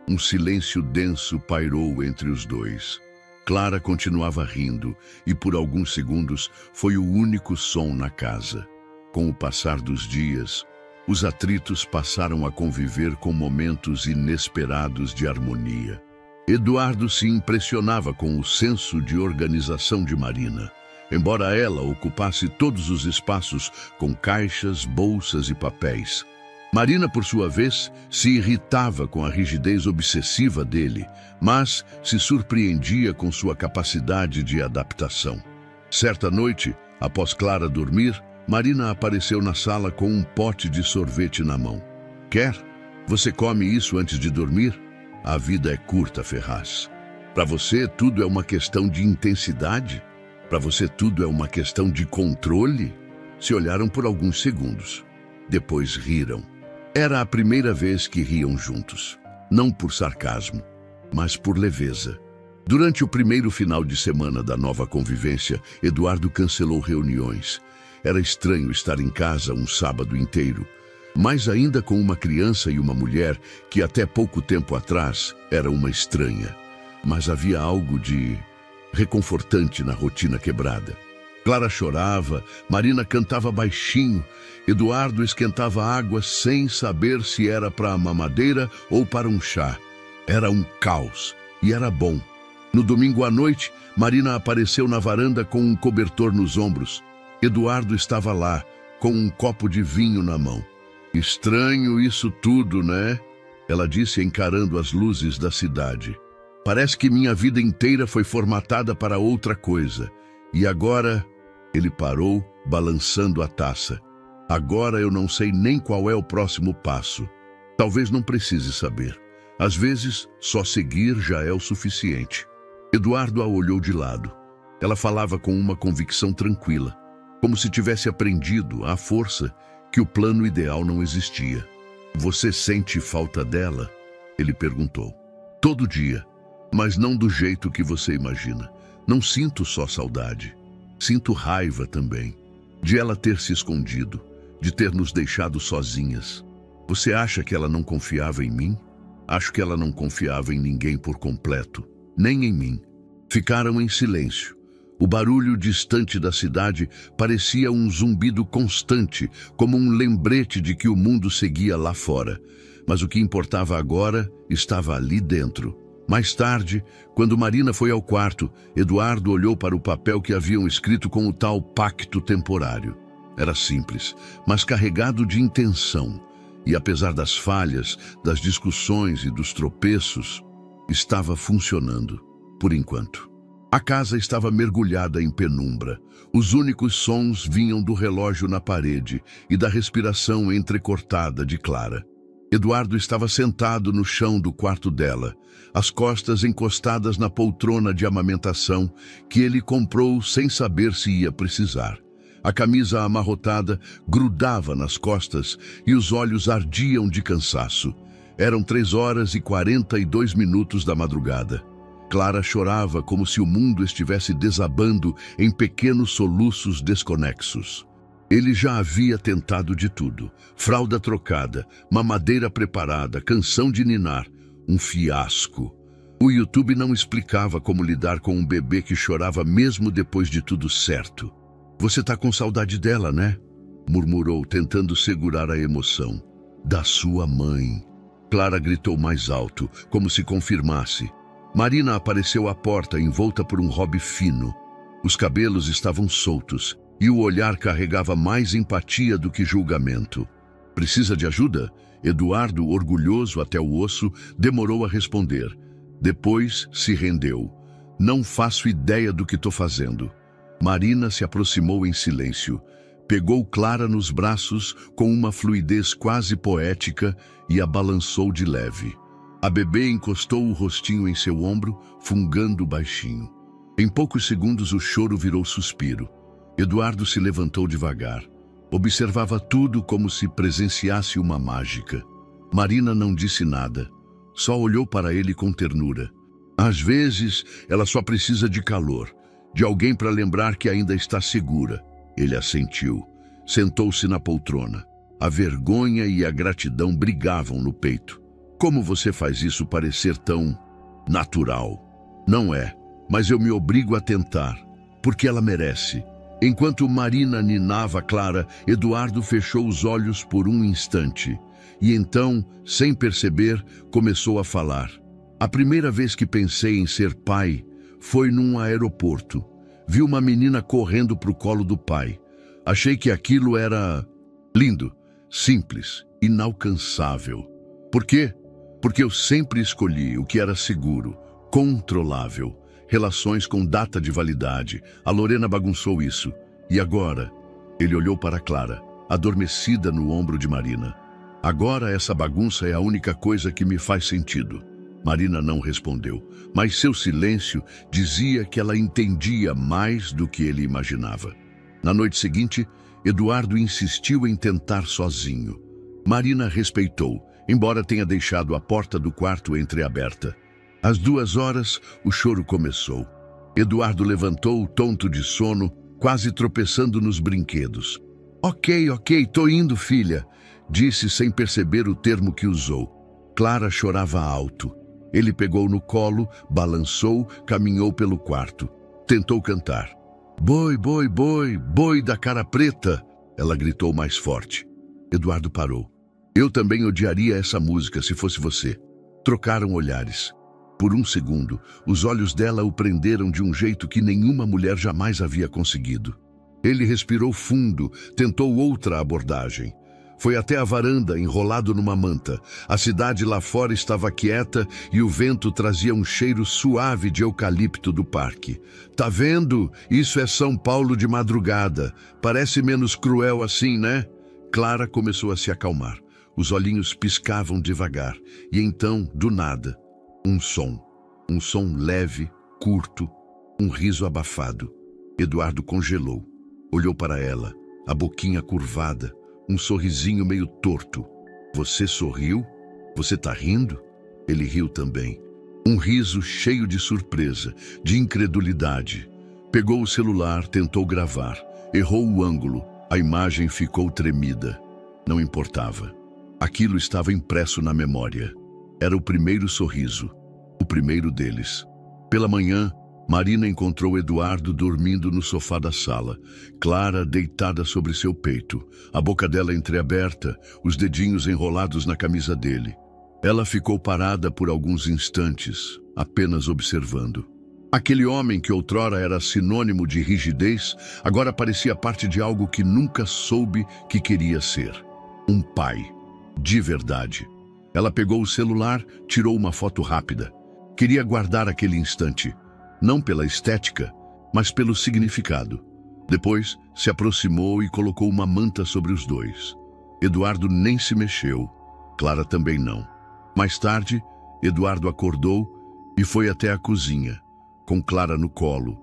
Um silêncio denso pairou entre os dois. Clara continuava rindo e por alguns segundos foi o único som na casa. Com o passar dos dias, os atritos passaram a conviver com momentos inesperados de harmonia. Eduardo se impressionava com o senso de organização de Marina. Embora ela ocupasse todos os espaços com caixas, bolsas e papéis, Marina, por sua vez, se irritava com a rigidez obsessiva dele, mas se surpreendia com sua capacidade de adaptação. Certa noite, após Clara dormir, Marina apareceu na sala com um pote de sorvete na mão. Quer? Você come isso antes de dormir? A vida é curta, Ferraz. Para você, tudo é uma questão de intensidade? Para você, tudo é uma questão de controle? Se olharam por alguns segundos. Depois riram. Era a primeira vez que riam juntos. Não por sarcasmo, mas por leveza. Durante o primeiro final de semana da nova convivência, Eduardo cancelou reuniões. Era estranho estar em casa um sábado inteiro, mais ainda com uma criança e uma mulher que até pouco tempo atrás era uma estranha. Mas havia algo de reconfortante na rotina quebrada. Clara chorava, Marina cantava baixinho, Eduardo esquentava água sem saber se era para a mamadeira ou para um chá. Era um caos e era bom. No domingo à noite, Marina apareceu na varanda com um cobertor nos ombros. Eduardo estava lá, com um copo de vinho na mão. Estranho isso tudo, né? Ela disse encarando as luzes da cidade. Parece que minha vida inteira foi formatada para outra coisa. E agora... Ele parou, balançando a taça. Agora eu não sei nem qual é o próximo passo. Talvez não precise saber. Às vezes, só seguir já é o suficiente. Eduardo a olhou de lado. Ela falava com uma convicção tranquila, como se tivesse aprendido, à força, que o plano ideal não existia. Você sente falta dela? Ele perguntou. Todo dia, mas não do jeito que você imagina. Não sinto só saudade. Sinto raiva também, de ela ter se escondido, de ter nos deixado sozinhas. Você acha que ela não confiava em mim? Acho que ela não confiava em ninguém por completo, nem em mim. Ficaram em silêncio. O barulho distante da cidade parecia um zumbido constante, como um lembrete de que o mundo seguia lá fora. Mas o que importava agora estava ali dentro. Mais tarde, quando Marina foi ao quarto, Eduardo olhou para o papel que haviam escrito com o tal pacto temporário. Era simples, mas carregado de intenção. E apesar das falhas, das discussões e dos tropeços, estava funcionando, por enquanto. A casa estava mergulhada em penumbra. Os únicos sons vinham do relógio na parede e da respiração entrecortada de Clara. Eduardo estava sentado no chão do quarto dela, as costas encostadas na poltrona de amamentação que ele comprou sem saber se ia precisar. A camisa amarrotada grudava nas costas e os olhos ardiam de cansaço. Eram 3h42 da madrugada. Clara chorava como se o mundo estivesse desabando em pequenos soluços desconexos. Ele já havia tentado de tudo. Fralda trocada, mamadeira preparada, canção de ninar. Um fiasco. O YouTube não explicava como lidar com um bebê que chorava mesmo depois de tudo certo. Você tá com saudade dela, né? Murmurou, tentando segurar a emoção. Da sua mãe. Clara gritou mais alto, como se confirmasse. Marina apareceu à porta, envolta por um robe fino. Os cabelos estavam soltos e o olhar carregava mais empatia do que julgamento. Precisa de ajuda? Eduardo, orgulhoso até o osso, demorou a responder. Depois se rendeu. Não faço ideia do que estou fazendo. Marina se aproximou em silêncio. Pegou Clara nos braços com uma fluidez quase poética e a balançou de leve. A bebê encostou o rostinho em seu ombro, fungando baixinho. Em poucos segundos o choro virou suspiro. Eduardo se levantou devagar. Observava tudo como se presenciasse uma mágica. Marina não disse nada. Só olhou para ele com ternura. Às vezes, ela só precisa de calor, de alguém para lembrar que ainda está segura. Ele assentiu. Sentou-se na poltrona. A vergonha e a gratidão brigavam no peito. Como você faz isso parecer tão natural? Não é, mas eu me obrigo a tentar, porque ela merece. Enquanto Marina ninava Clara, Eduardo fechou os olhos por um instante. E então, sem perceber, começou a falar. A primeira vez que pensei em ser pai foi num aeroporto. Vi uma menina correndo para o colo do pai. Achei que aquilo era lindo, simples, inalcançável. Por quê? Porque eu sempre escolhi o que era seguro, controlável. Relações com data de validade. A Lorena bagunçou isso. E agora? Ele olhou para Clara, adormecida no ombro de Marina. Agora essa bagunça é a única coisa que me faz sentido. Marina não respondeu, mas seu silêncio dizia que ela entendia mais do que ele imaginava. Na noite seguinte, Eduardo insistiu em tentar sozinho. Marina respeitou, embora tenha deixado a porta do quarto entreaberta. Às 2h, o choro começou. Eduardo levantou, tonto de sono, quase tropeçando nos brinquedos. Ok, tô indo, filha, disse sem perceber o termo que usou. Clara chorava alto. Ele pegou no colo, balançou, caminhou pelo quarto. Tentou cantar. Boi, boi, boi, boi da cara preta, ela gritou mais forte. Eduardo parou. Eu também odiaria essa música se fosse você. Trocaram olhares. Por um segundo, os olhos dela o prenderam de um jeito que nenhuma mulher jamais havia conseguido. Ele respirou fundo, tentou outra abordagem. Foi até a varanda, enrolado numa manta. A cidade lá fora estava quieta e o vento trazia um cheiro suave de eucalipto do parque. Tá vendo? Isso é São Paulo de madrugada. Parece menos cruel assim, né? Clara começou a se acalmar. Os olhinhos piscavam devagar. E então, do nada, um som. Um som leve, curto, um riso abafado. Eduardo congelou. Olhou para ela, a boquinha curvada, um sorrisinho meio torto. Você sorriu? Você tá rindo? Ele riu também. Um riso cheio de surpresa, de incredulidade. Pegou o celular, tentou gravar. Errou o ângulo. A imagem ficou tremida. Não importava. Aquilo estava impresso na memória. Era o primeiro sorriso, o primeiro deles. Pela manhã, Marina encontrou Eduardo dormindo no sofá da sala, Clara deitada sobre seu peito, a boca dela entreaberta, os dedinhos enrolados na camisa dele. Ela ficou parada por alguns instantes, apenas observando. Aquele homem que outrora era sinônimo de rigidez, agora parecia parte de algo que nunca soube que queria ser. Um pai, de verdade. Ela pegou o celular, tirou uma foto rápida. Queria guardar aquele instante, não pela estética, mas pelo significado. Depois, se aproximou e colocou uma manta sobre os dois. Eduardo nem se mexeu, Clara também não. Mais tarde, Eduardo acordou e foi até a cozinha, com Clara no colo,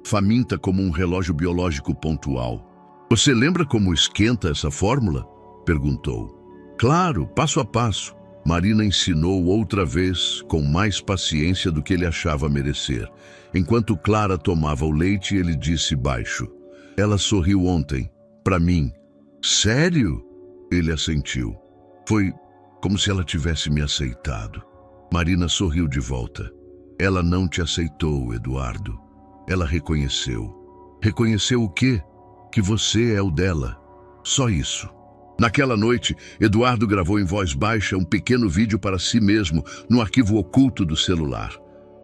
faminta como um relógio biológico pontual. "Você lembra como esquenta essa fórmula?" perguntou. "Claro, passo a passo." Marina ensinou outra vez, com mais paciência do que ele achava merecer. Enquanto Clara tomava o leite, ele disse baixo: "Ela sorriu ontem, para mim." "Sério?" Ele assentiu. "Foi como se ela tivesse me aceitado." Marina sorriu de volta. "Ela não te aceitou, Eduardo. Ela reconheceu." "Reconheceu o quê?" "Que você é o dela. Só isso." Naquela noite, Eduardo gravou em voz baixa um pequeno vídeo para si mesmo no arquivo oculto do celular.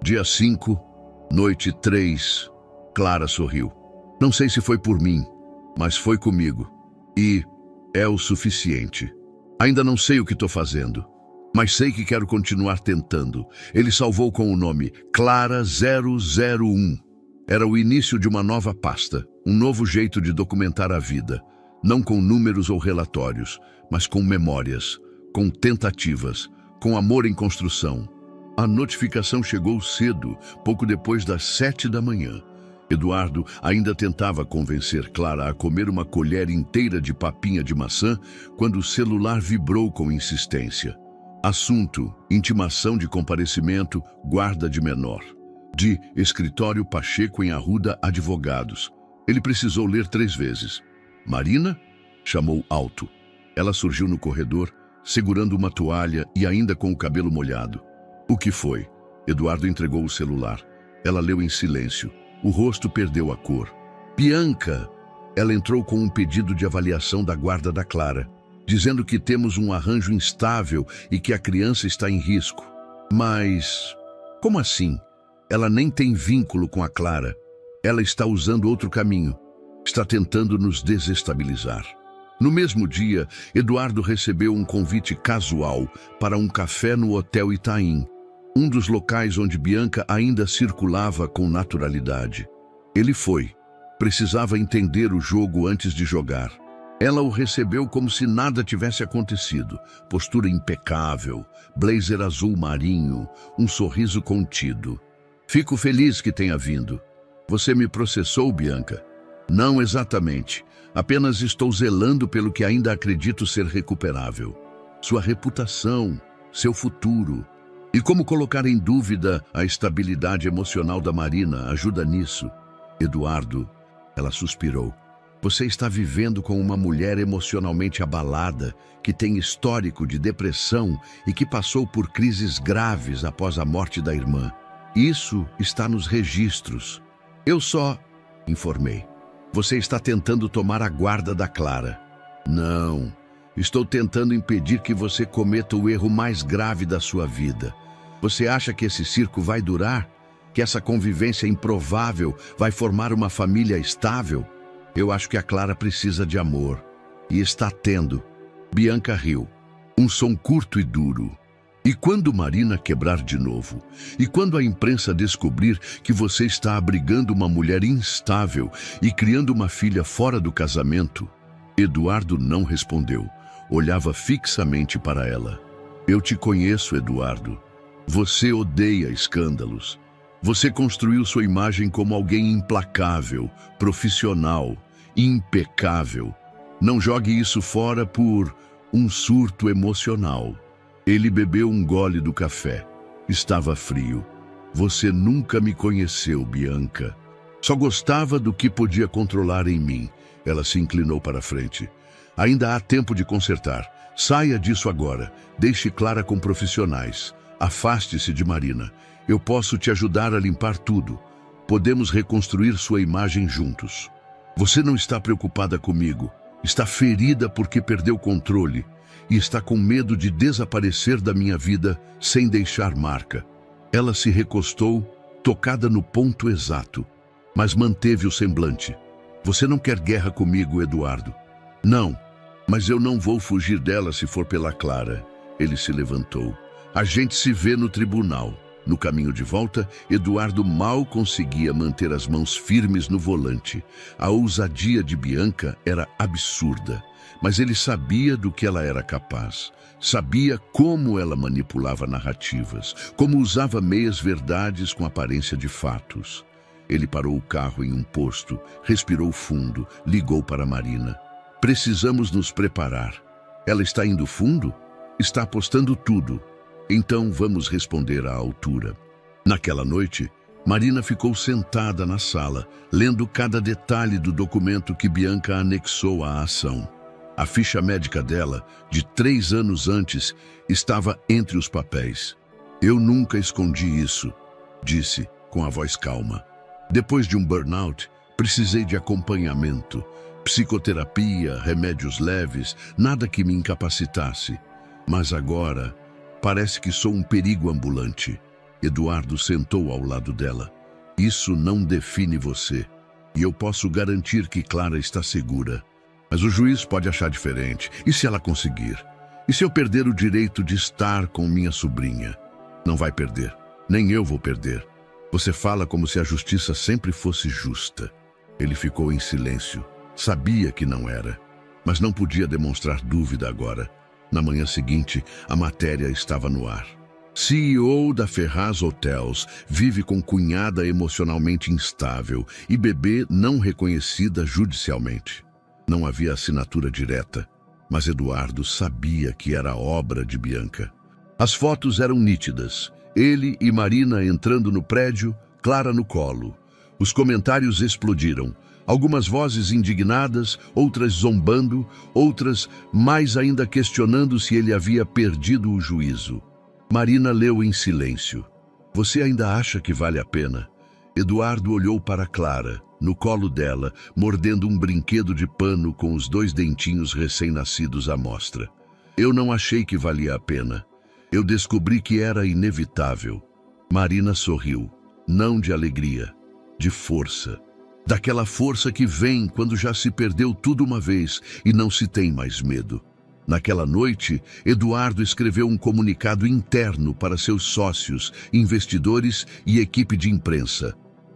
Dia 5, noite 3, Clara sorriu. "Não sei se foi por mim, mas foi comigo. E é o suficiente. Ainda não sei o que estou fazendo, mas sei que quero continuar tentando." Ele salvou com o nome Clara 001. Era o início de uma nova pasta, um novo jeito de documentar a vida. Não com números ou relatórios, mas com memórias, com tentativas, com amor em construção. A notificação chegou cedo, pouco depois das 7 da manhã. Eduardo ainda tentava convencer Clara a comer uma colher inteira de papinha de maçã quando o celular vibrou com insistência. Assunto: intimação de comparecimento, guarda de menor. De Escritório Pacheco em Arruda Advogados. Ele precisou ler 3 vezes. "Marina?" chamou alto. Ela surgiu no corredor, segurando uma toalha e ainda com o cabelo molhado. "O que foi?" Eduardo entregou o celular. Ela leu em silêncio. O rosto perdeu a cor. "Bianca!" Ela entrou com um pedido de avaliação da guarda da Clara, dizendo que temos um arranjo instável e que a criança está em risco. "Mas como assim? Ela nem tem vínculo com a Clara. Ela está usando outro caminho. Está tentando nos desestabilizar." No mesmo dia, Eduardo recebeu um convite casual para um café no Hotel Itaim, um dos locais onde Bianca ainda circulava com naturalidade. Ele foi. Precisava entender o jogo antes de jogar. Ela o recebeu como se nada tivesse acontecido. Postura impecável, blazer azul marinho, um sorriso contido. "Fico feliz que tenha vindo. Você me processou, Bianca?" "Não exatamente. Apenas estou zelando pelo que ainda acredito ser recuperável. Sua reputação, seu futuro. E como colocar em dúvida a estabilidade emocional da Marina ajuda nisso." "Eduardo," ela suspirou, "você está vivendo com uma mulher emocionalmente abalada, que tem histórico de depressão e que passou por crises graves após a morte da irmã. Isso está nos registros. Eu só informei. Você está tentando tomar a guarda da Clara." "Não. Estou tentando impedir que você cometa o erro mais grave da sua vida. Você acha que esse circo vai durar? Que essa convivência improvável vai formar uma família estável? Eu acho que a Clara precisa de amor. E está tendo." Bianca riu. Um som curto e duro. "E quando Marina quebrar de novo? E quando a imprensa descobrir que você está abrigando uma mulher instável e criando uma filha fora do casamento?" Eduardo não respondeu. Olhava fixamente para ela. "Eu te conheço, Eduardo. Você odeia escândalos. Você construiu sua imagem como alguém implacável, profissional, impecável. Não jogue isso fora por um surto emocional." Ele bebeu um gole do café. Estava frio. "Você nunca me conheceu, Bianca. Só gostava do que podia controlar em mim." Ela se inclinou para a frente. "Ainda há tempo de consertar. Saia disso agora. Deixe Clara com profissionais. Afaste-se de Marina. Eu posso te ajudar a limpar tudo. Podemos reconstruir sua imagem juntos. Você não está preocupada comigo. Está ferida porque perdeu o controle e está com medo de desaparecer da minha vida sem deixar marca. Ela se recostou, tocada no ponto exato, mas manteve o semblante. Você não quer guerra comigo, Eduardo? Não, mas eu não vou fugir dela se for pela Clara. Ele se levantou. A gente se vê no tribunal. No caminho de volta, Eduardo mal conseguia manter as mãos firmes no volante. A ousadia de Bianca era absurda, mas ele sabia do que ela era capaz. Sabia como ela manipulava narrativas, como usava meias-verdades com aparência de fatos. Ele parou o carro em um posto, respirou fundo, ligou para Marina. Precisamos nos preparar. Ela está indo fundo? Está apostando tudo. Então vamos responder à altura. Naquela noite, Marina ficou sentada na sala, lendo cada detalhe do documento que Bianca anexou à ação. A ficha médica dela, de 3 anos antes, estava entre os papéis. Eu nunca escondi isso, disse, com a voz calma. Depois de um burnout, precisei de acompanhamento, psicoterapia, remédios leves, nada que me incapacitasse. Mas agora, parece que sou um perigo ambulante. Eduardo sentou ao lado dela. Isso não define você. E eu posso garantir que Clara está segura. Mas o juiz pode achar diferente. E se ela conseguir? E se eu perder o direito de estar com minha sobrinha? Não vai perder. Nem eu vou perder. Você fala como se a justiça sempre fosse justa. Ele ficou em silêncio. Sabia que não era. Mas não podia demonstrar dúvida agora. Na manhã seguinte, a matéria estava no ar. CEO da Ferraz Hotels vive com cunhada emocionalmente instável e bebê não reconhecida judicialmente. Não havia assinatura direta, mas Eduardo sabia que era obra de Bianca. As fotos eram nítidas. Ele e Marina entrando no prédio, Clara no colo. Os comentários explodiram. Algumas vozes indignadas, outras zombando, outras mais ainda questionando se ele havia perdido o juízo. Marina leu em silêncio. Você ainda acha que vale a pena? Eduardo olhou para Clara, no colo dela, mordendo um brinquedo de pano com os 2 dentinhos recém-nascidos à mostra. Eu não achei que valia a pena. Eu descobri que era inevitável. Marina sorriu, não de alegria, de força. Daquela força que vem quando já se perdeu tudo uma vez e não se tem mais medo. Naquela noite, Eduardo escreveu um comunicado interno para seus sócios, investidores e equipe de imprensa.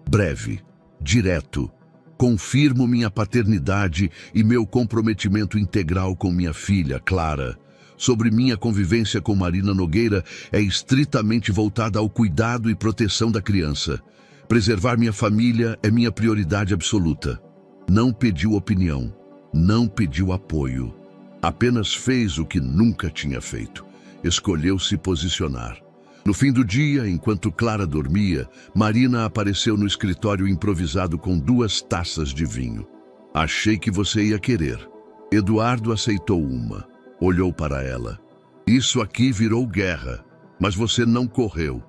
Breve, direto. Confirmo minha paternidade e meu comprometimento integral com minha filha, Clara. Sobre minha convivência com Marina Nogueira é estritamente voltada ao cuidado e proteção da criança. Preservar minha família é minha prioridade absoluta. Não pediu opinião, não pediu apoio. Apenas fez o que nunca tinha feito. Escolheu se posicionar. No fim do dia, enquanto Clara dormia, Marina apareceu no escritório improvisado com 2 taças de vinho. Achei que você ia querer. Eduardo aceitou uma. Olhou para ela. Isso aqui virou guerra, mas você não correu.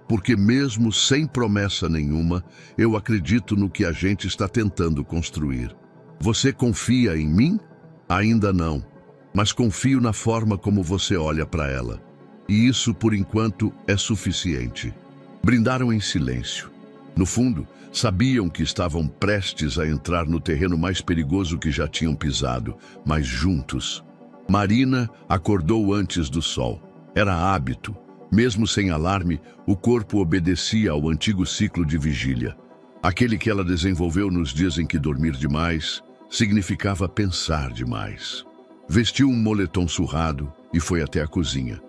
Porque mesmo sem promessa nenhuma, eu acredito no que a gente está tentando construir. Você confia em mim? Ainda não, mas confio na forma como você olha para ela. E isso, por enquanto, é suficiente. Brindaram em silêncio. No fundo, sabiam que estavam prestes a entrar no terreno mais perigoso que já tinham pisado, mas juntos. Marina acordou antes do sol. Era hábito. Mesmo sem alarme, o corpo obedecia ao antigo ciclo de vigília. Aquele que ela desenvolveu nos dias em que dormir demais significava pensar demais. Vestiu um moletom surrado e foi até a cozinha.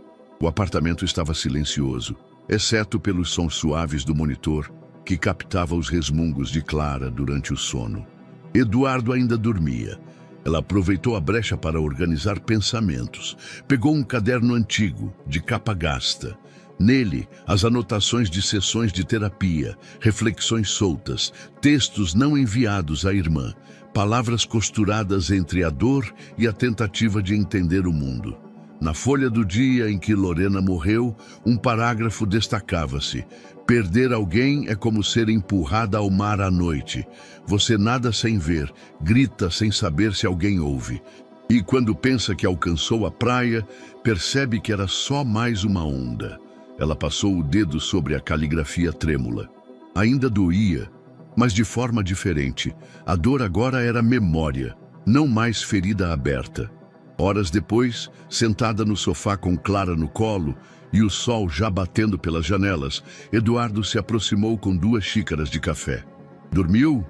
O apartamento estava silencioso, exceto pelos sons suaves do monitor que captava os resmungos de Clara durante o sono. Eduardo ainda dormia. Ela aproveitou a brecha para organizar pensamentos. Pegou um caderno antigo, de capa gasta. Nele, as anotações de sessões de terapia, reflexões soltas, textos não enviados à irmã, palavras costuradas entre a dor e a tentativa de entender o mundo. Na folha do dia em que Lorena morreu, um parágrafo destacava-se: perder alguém é como ser empurrada ao mar à noite. Você nada sem ver, grita sem saber se alguém ouve. E quando pensa que alcançou a praia, percebe que era só mais uma onda. Ela passou o dedo sobre a caligrafia trêmula. Ainda doía, mas de forma diferente. A dor agora era memória, não mais ferida aberta. Horas depois, sentada no sofá com Clara no colo e o sol já batendo pelas janelas, Eduardo se aproximou com 2 xícaras de café. Dormiu?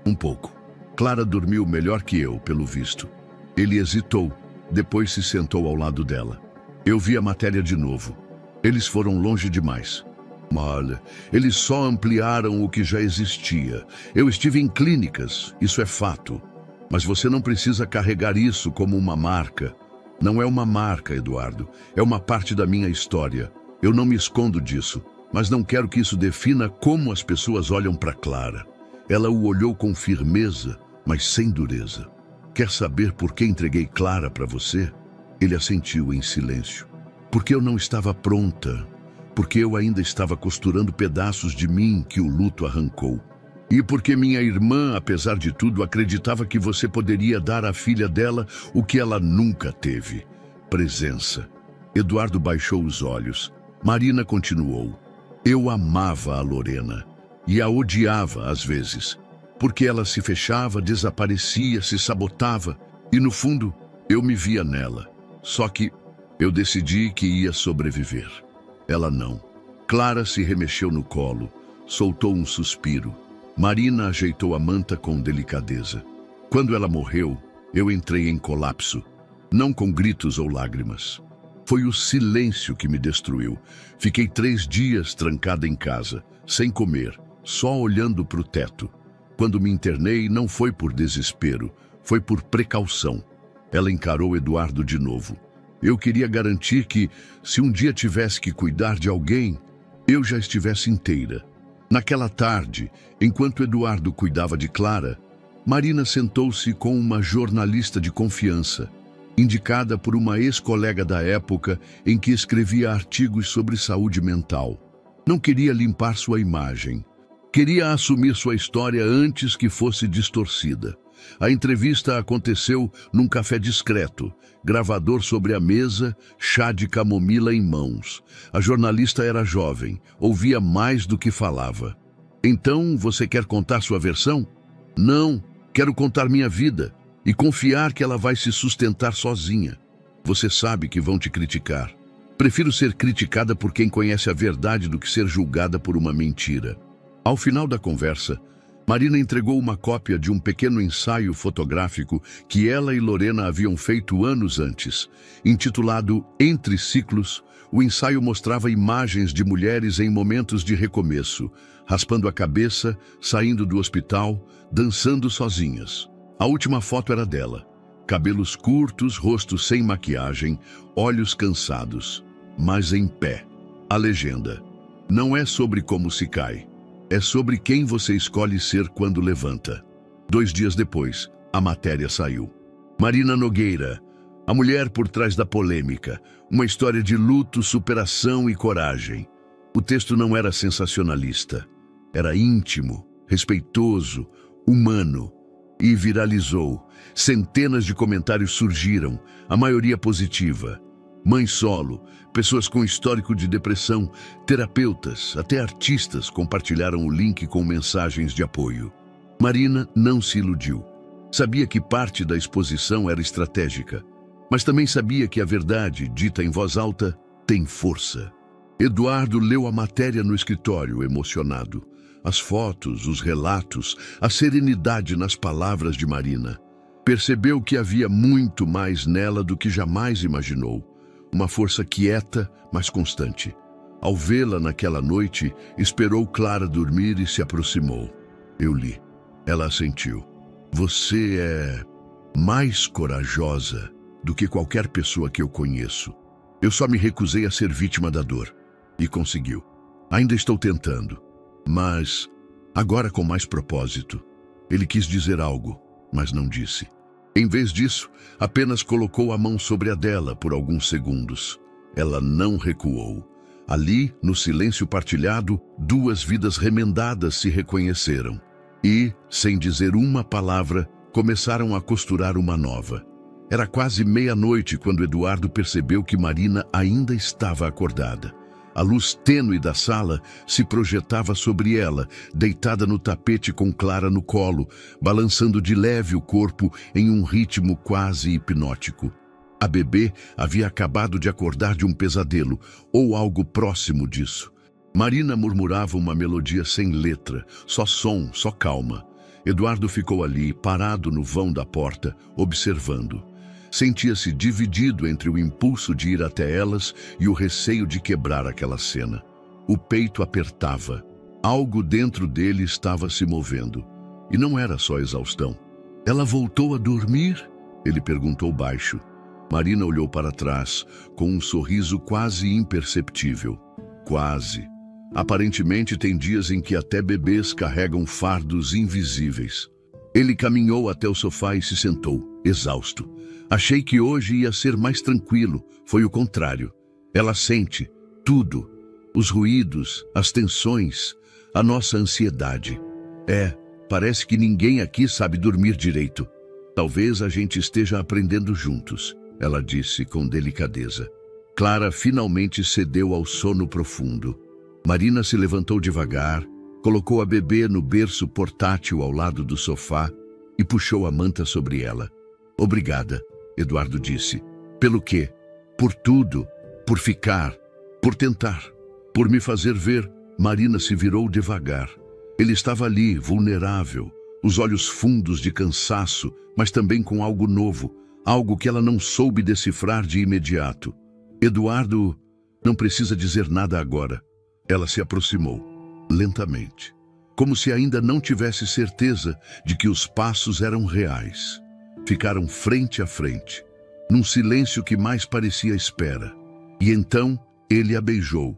Um pouco. Clara dormiu melhor que eu, pelo visto. Ele hesitou, depois se sentou ao lado dela. Eu vi a matéria de novo. Eles foram longe demais. Olha, eles só ampliaram o que já existia. Eu estive em clínicas, isso é fato. Mas você não precisa carregar isso como uma marca. Não é uma marca, Eduardo. É uma parte da minha história. Eu não me escondo disso, mas não quero que isso defina como as pessoas olham para Clara. Ela o olhou com firmeza, mas sem dureza. Quer saber por que entreguei Clara para você? Ele assentiu em silêncio. Porque eu não estava pronta. Porque eu ainda estava costurando pedaços de mim que o luto arrancou. E porque minha irmã, apesar de tudo, acreditava que você poderia dar à filha dela o que ela nunca teve: presença. Eduardo baixou os olhos. Marina continuou. Eu amava a Lorena. E a odiava às vezes. Porque ela se fechava, desaparecia, se sabotava. E no fundo, eu me via nela. Só que eu decidi que ia sobreviver. Ela não. Clara se remexeu no colo, soltou um suspiro. Marina ajeitou a manta com delicadeza. Quando ela morreu, eu entrei em colapso. Não com gritos ou lágrimas. Foi o silêncio que me destruiu. Fiquei 3 dias trancada em casa, sem comer, só olhando para o teto. Quando me internei, não foi por desespero, foi por precaução. Ela encarou Eduardo de novo. Eu queria garantir que, se um dia tivesse que cuidar de alguém, eu já estivesse inteira. Naquela tarde, enquanto Eduardo cuidava de Clara, Marina sentou-se com uma jornalista de confiança, indicada por uma ex-colega da época em que escrevia artigos sobre saúde mental. Não queria limpar sua imagem. Queria assumir sua história antes que fosse distorcida. A entrevista aconteceu num café discreto, gravador sobre a mesa, chá de camomila em mãos. A jornalista era jovem, ouvia mais do que falava. Então, você quer contar sua versão? Não, quero contar minha vida e confiar que ela vai se sustentar sozinha. Você sabe que vão te criticar. Prefiro ser criticada por quem conhece a verdade do que ser julgada por uma mentira. Ao final da conversa, Marina entregou uma cópia de um pequeno ensaio fotográfico que ela e Lorena haviam feito anos antes. Intitulado Entre Ciclos, o ensaio mostrava imagens de mulheres em momentos de recomeço, raspando a cabeça, saindo do hospital, dançando sozinhas. A última foto era dela. Cabelos curtos, rosto sem maquiagem, olhos cansados, mas em pé. A legenda: não é sobre como se cai. É sobre quem você escolhe ser quando levanta. 2 dias depois, a matéria saiu. Marina Nogueira, a mulher por trás da polêmica. Uma história de luto, superação e coragem. O texto não era sensacionalista. Era íntimo, respeitoso, humano. E viralizou. Centenas de comentários surgiram, a maioria positiva. Mãe solo, pessoas com histórico de depressão, terapeutas, até artistas compartilharam o link com mensagens de apoio. Marina não se iludiu. Sabia que parte da exposição era estratégica, mas também sabia que a verdade, dita em voz alta, tem força. Eduardo leu a matéria no escritório, emocionado. As fotos, os relatos, a serenidade nas palavras de Marina. Percebeu que havia muito mais nela do que jamais imaginou. Uma força quieta, mas constante. Ao vê-la naquela noite, esperou Clara dormir e se aproximou. Eu li. Ela assentiu. Você é mais corajosa do que qualquer pessoa que eu conheço. Eu só me recusei a ser vítima da dor. E conseguiu. Ainda estou tentando. Mas agora com mais propósito. Ele quis dizer algo, mas não disse. Em vez disso, apenas colocou a mão sobre a dela por alguns segundos. Ela não recuou. Ali, no silêncio partilhado, duas vidas remendadas se reconheceram. E, sem dizer uma palavra, começaram a costurar uma nova. Era quase meia-noite quando Eduardo percebeu que Marina ainda estava acordada. A luz tênue da sala se projetava sobre ela, deitada no tapete com Clara no colo, balançando de leve o corpo em um ritmo quase hipnótico. A bebê havia acabado de acordar de um pesadelo, ou algo próximo disso. Marina murmurava uma melodia sem letra, só som, só calma. Eduardo ficou ali, parado no vão da porta, observando. Sentia-se dividido entre o impulso de ir até elas e o receio de quebrar aquela cena. O peito apertava. Algo dentro dele estava se movendo. E não era só exaustão. "Ela voltou a dormir?" Ele perguntou baixo. Marina olhou para trás, com um sorriso quase imperceptível. Quase. Aparentemente tem dias em que até bebês carregam fardos invisíveis. Ele caminhou até o sofá e se sentou, exausto. Achei que hoje ia ser mais tranquilo. Foi o contrário. Ela sente tudo. Os ruídos, as tensões, a nossa ansiedade. Parece que ninguém aqui sabe dormir direito. Talvez a gente esteja aprendendo juntos, ela disse com delicadeza. Clara finalmente cedeu ao sono profundo. Marina se levantou devagar, colocou a bebê no berço portátil ao lado do sofá e puxou a manta sobre ela. "Obrigada", Eduardo disse. "Pelo quê?" "Por tudo. Por ficar. Por tentar. Por me fazer ver." Marina se virou devagar. Ele estava ali, vulnerável, os olhos fundos de cansaço, mas também com algo novo, algo que ela não soube decifrar de imediato. "Eduardo, não precisa dizer nada agora." Ela se aproximou, lentamente, como se ainda não tivesse certeza de que os passos eram reais. Ficaram frente a frente, num silêncio que mais parecia espera. E então ele a beijou.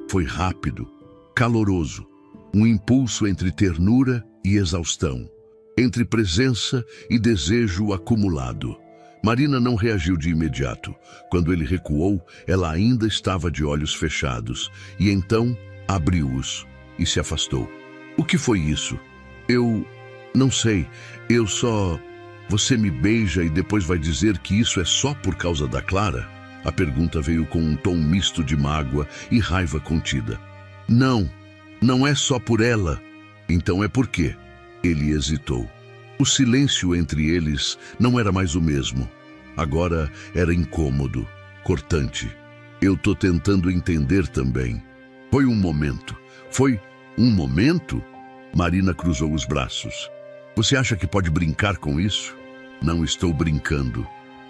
Foi rápido, caloroso, um impulso entre ternura e exaustão, entre presença e desejo acumulado. Marina não reagiu de imediato. Quando ele recuou, ela ainda estava de olhos fechados, e então abriu-os e se afastou. "O que foi isso?" "Eu não sei, eu só... Você me beija e depois vai dizer que isso é só por causa da Clara?" A pergunta veio com um tom misto de mágoa e raiva contida. "Não, não é só por ela." "Então é por quê?" Ele hesitou. O silêncio entre eles não era mais o mesmo. Agora era incômodo, cortante. "Eu tô tentando entender também." Foi um momento. Foi um momento? Marina cruzou os braços. "Você acha que pode brincar com isso?" "Não estou brincando.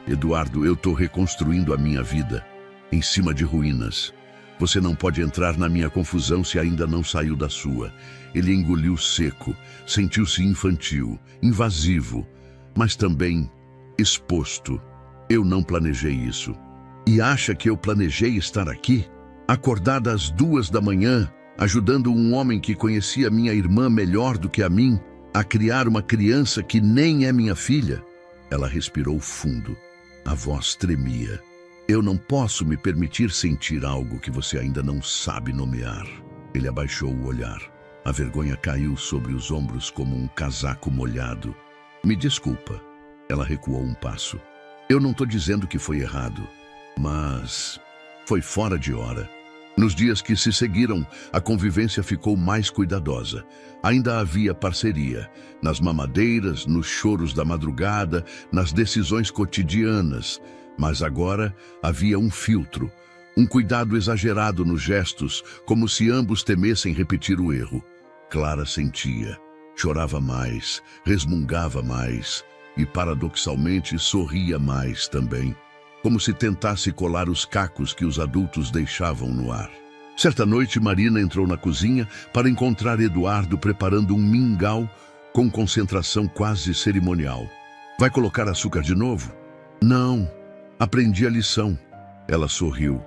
Eduardo, eu estou reconstruindo a minha vida, em cima de ruínas. Você não pode entrar na minha confusão se ainda não saiu da sua." Ele engoliu seco, sentiu-se infantil, invasivo, mas também exposto. "Eu não planejei isso." "E acha que eu planejei estar aqui? Acordada às 2 da manhã, ajudando um homem que conhecia minha irmã melhor do que a mim, a criar uma criança que nem é minha filha?" Ela respirou fundo. A voz tremia. "Eu não posso me permitir sentir algo que você ainda não sabe nomear." Ele abaixou o olhar. A vergonha caiu sobre os ombros como um casaco molhado. "Me desculpa." Ela recuou um passo. "Eu não estou dizendo que foi errado, mas foi fora de hora." Nos dias que se seguiram, a convivência ficou mais cuidadosa. Ainda havia parceria, nas mamadeiras, nos choros da madrugada, nas decisões cotidianas, mas agora havia um filtro, um cuidado exagerado nos gestos, como se ambos temessem repetir o erro. Clara sentia, chorava mais, resmungava mais e, paradoxalmente, sorria mais também, como se tentasse colar os cacos que os adultos deixavam no ar. Certa noite, Marina entrou na cozinha para encontrar Eduardo preparando um mingau com concentração quase cerimonial. "Vai colocar açúcar de novo?" "Não, aprendi a lição." Ela sorriu,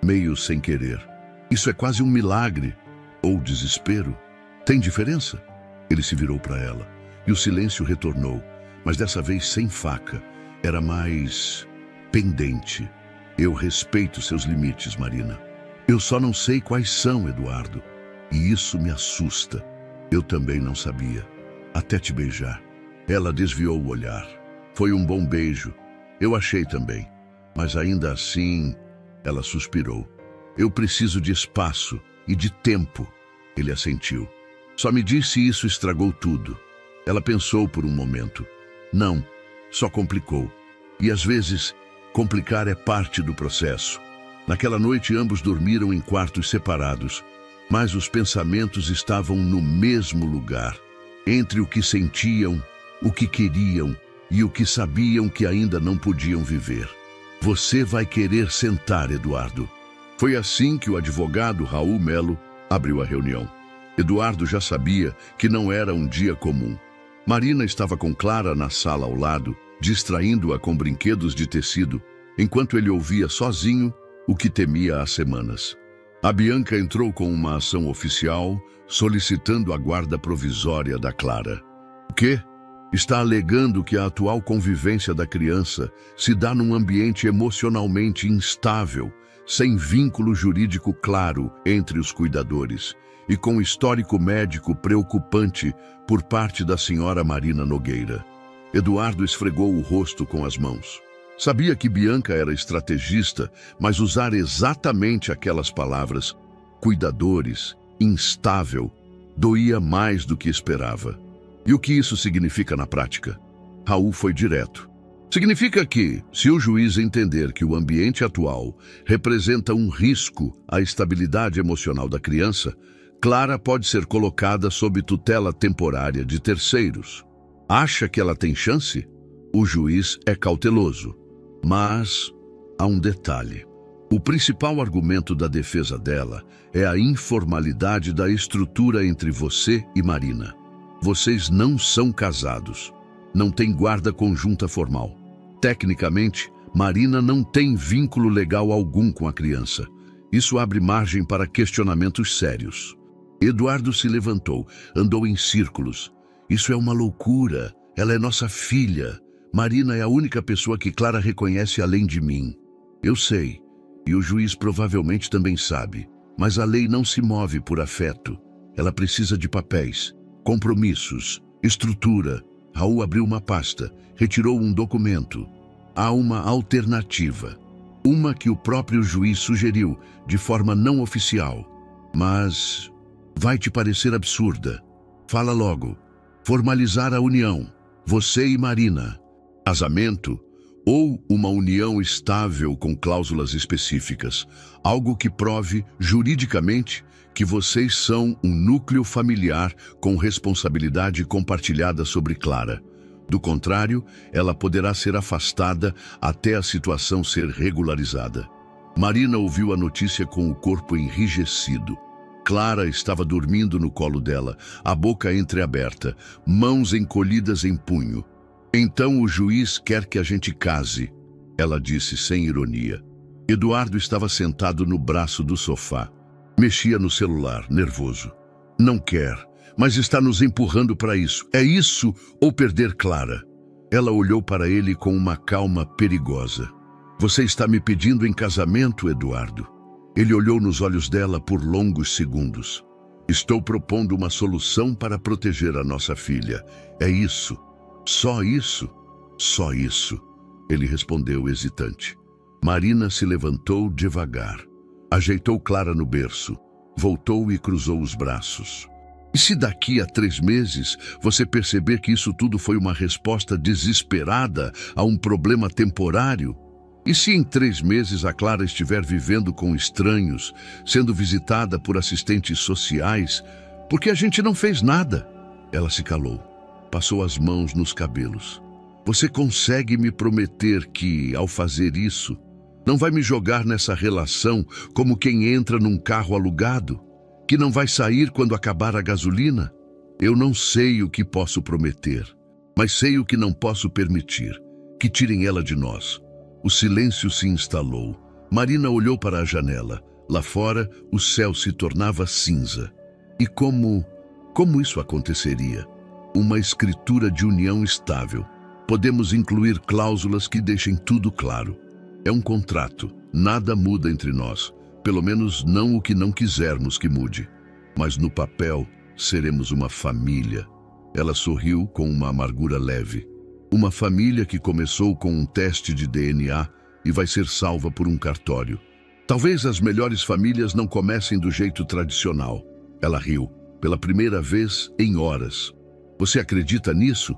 meio sem querer. "Isso é quase um milagre, ou desespero. Tem diferença?" Ele se virou para ela, e o silêncio retornou, mas dessa vez sem faca, era mais pendente. Eu respeito seus limites, Marina. Eu só não sei quais são, Eduardo. E isso me assusta. Eu também não sabia. Até te beijar. Ela desviou o olhar. Foi um bom beijo. Eu achei também. Mas ainda assim, ela suspirou. Eu preciso de espaço e de tempo. Ele assentiu. Só me diz se isso estragou tudo. Ela pensou por um momento. Não, só complicou. E às vezes, complicar é parte do processo. Naquela noite, ambos dormiram em quartos separados, mas os pensamentos estavam no mesmo lugar, entre o que sentiam, o que queriam e o que sabiam que ainda não podiam viver. Você vai querer sentar, Eduardo. Foi assim que o advogado Raul Melo abriu a reunião. Eduardo já sabia que não era um dia comum. Marina estava com Clara na sala ao lado, distraindo-a com brinquedos de tecido, enquanto ele ouvia sozinho o que temia há semanas. A Bianca entrou com uma ação oficial, solicitando a guarda provisória da Clara. O quê? Está alegando que a atual convivência da criança se dá num ambiente emocionalmente instável, sem vínculo jurídico claro entre os cuidadores e com histórico médico preocupante por parte da senhora Marina Nogueira. Eduardo esfregou o rosto com as mãos. Sabia que Bianca era estrategista, mas usar exatamente aquelas palavras, cuidadores, instável, doía mais do que esperava. E o que isso significa na prática? Raul foi direto. Significa que, se o juiz entender que o ambiente atual representa um risco à estabilidade emocional da criança, Clara pode ser colocada sob tutela temporária de terceiros. Acha que ela tem chance? O juiz é cauteloso. Mas há um detalhe. O principal argumento da defesa dela é a informalidade da estrutura entre você e Marina. Vocês não são casados. Não tem guarda conjunta formal. Tecnicamente, Marina não tem vínculo legal algum com a criança. Isso abre margem para questionamentos sérios. Eduardo se levantou, andou em círculos. Isso é uma loucura. Ela é nossa filha. Marina é a única pessoa que Clara reconhece além de mim. Eu sei, e o juiz provavelmente também sabe, mas a lei não se move por afeto. Ela precisa de papéis, compromissos, estrutura. Raul abriu uma pasta, retirou um documento. Há uma alternativa, uma que o próprio juiz sugeriu, de forma não oficial. Mas vai te parecer absurda. Fala logo. Formalizar a união, você e Marina. Casamento ou uma união estável com cláusulas específicas, algo que prove juridicamente que vocês são um núcleo familiar com responsabilidade compartilhada sobre Clara. Do contrário, ela poderá ser afastada até a situação ser regularizada. Marina ouviu a notícia com o corpo enrijecido. Clara estava dormindo no colo dela, a boca entreaberta, mãos encolhidas em punho. Então o juiz quer que a gente case, ela disse sem ironia. Eduardo estava sentado no braço do sofá. Mexia no celular, nervoso. Não quer, mas está nos empurrando para isso. É isso ou perder Clara? Ela olhou para ele com uma calma perigosa. Você está me pedindo em casamento, Eduardo? Ele olhou nos olhos dela por longos segundos. Estou propondo uma solução para proteger a nossa filha. É isso. Só isso? Só isso, ele respondeu hesitante. Marina se levantou devagar, ajeitou Clara no berço, voltou e cruzou os braços. E se daqui a 3 meses você perceber que isso tudo foi uma resposta desesperada a um problema temporário? E se em 3 meses a Clara estiver vivendo com estranhos, sendo visitada por assistentes sociais, porque a gente não fez nada? Ela se calou. Passou as mãos nos cabelos. Você consegue me prometer que, ao fazer isso, não vai me jogar nessa relação como quem entra num carro alugado? Que não vai sair quando acabar a gasolina? Eu não sei o que posso prometer, mas sei o que não posso permitir. Que tirem ela de nós. O silêncio se instalou. Marina olhou para a janela. Lá fora, o céu se tornava cinza. E como isso aconteceria? Uma escritura de união estável, Podemos incluir cláusulas que deixem tudo claro. É um contrato, nada muda entre nós, pelo menos não o que não quisermos que mude. Mas no papel, seremos uma família. Ela sorriu com uma amargura leve. Uma família que começou com um teste de DNA e vai ser salva por um cartório. Talvez as melhores famílias não comecem do jeito tradicional. Ela riu, pela primeira vez em horas. Você acredita nisso?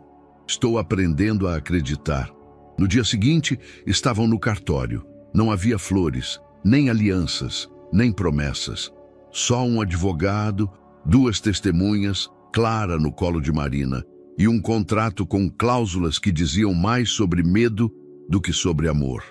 Estou aprendendo a acreditar. No dia seguinte, estavam no cartório. Não havia flores, nem alianças, nem promessas. Só um advogado, 2 testemunhas, Clara no colo de Marina, e um contrato com cláusulas que diziam mais sobre medo do que sobre amor.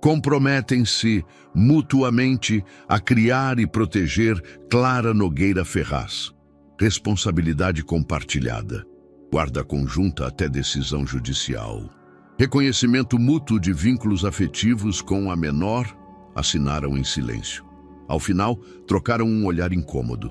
Comprometem-se mutuamente a criar e proteger Clara Nogueira Ferraz. Responsabilidade compartilhada. Guarda conjunta até decisão judicial. Reconhecimento mútuo de vínculos afetivos com a menor, assinaram em silêncio. Ao final, trocaram um olhar incômodo.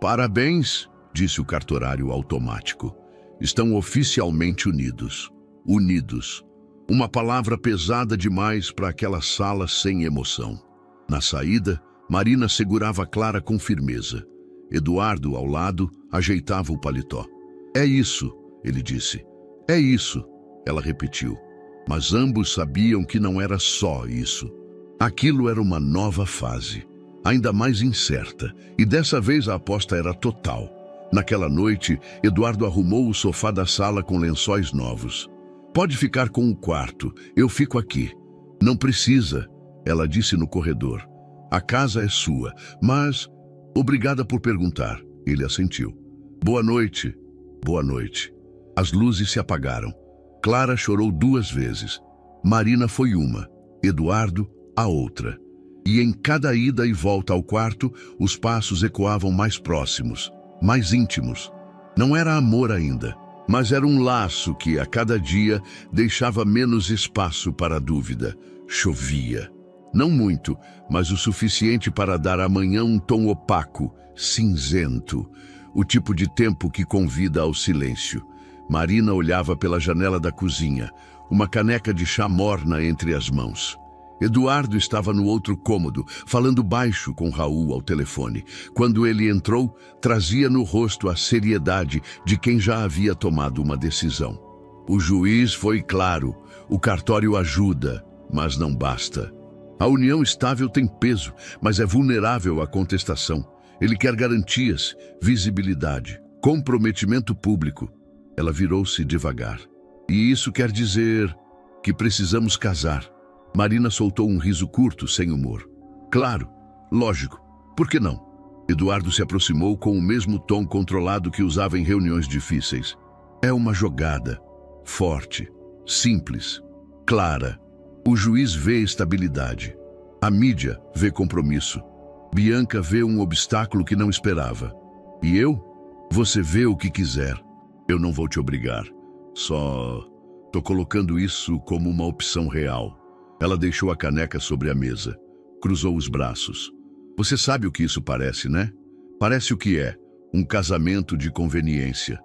Parabéns, disse o cartorário automático. Estão oficialmente unidos. Unidos. Uma palavra pesada demais para aquela sala sem emoção. Na saída, Marina segurava Clara com firmeza. Eduardo, ao lado, ajeitava o paletó. É isso, ele disse. É isso, ela repetiu. Mas ambos sabiam que não era só isso. Aquilo era uma nova fase, ainda mais incerta, e dessa vez a aposta era total. Naquela noite, Eduardo arrumou o sofá da sala com lençóis novos. Pode ficar com o quarto, eu fico aqui. Não precisa, ela disse no corredor. A casa é sua, mas... Obrigada por perguntar, ele assentiu. Boa noite. Boa noite. As luzes se apagaram. Clara chorou 2 vezes. Marina foi uma, Eduardo a outra. E em cada ida e volta ao quarto, os passos ecoavam mais próximos, mais íntimos. Não era amor ainda, mas era um laço que, a cada dia, deixava menos espaço para a dúvida. Chovia. Não muito, mas o suficiente para dar amanhã um tom opaco, cinzento. O tipo de tempo que convida ao silêncio. Marina olhava pela janela da cozinha, uma caneca de chá morna entre as mãos. Eduardo estava no outro cômodo, falando baixo com Raul ao telefone. Quando ele entrou, trazia no rosto a seriedade de quem já havia tomado uma decisão. O juiz foi claro, o cartório ajuda, mas não basta. A união estável tem peso, mas é vulnerável à contestação. Ele quer garantias, visibilidade, comprometimento público. Ela virou-se devagar. E isso quer dizer que precisamos casar. Marina soltou um riso curto, sem humor. Claro, lógico, por que não? Eduardo se aproximou com o mesmo tom controlado que usava em reuniões difíceis. É uma jogada, forte, simples, clara. O juiz vê estabilidade. A mídia vê compromisso. Bianca vê um obstáculo que não esperava. E eu? Você vê o que quiser. Eu não vou te obrigar. Só tô colocando isso como uma opção real. Ela deixou a caneca sobre a mesa. Cruzou os braços. Você sabe o que isso parece, né? Parece o que é. Um casamento de conveniência.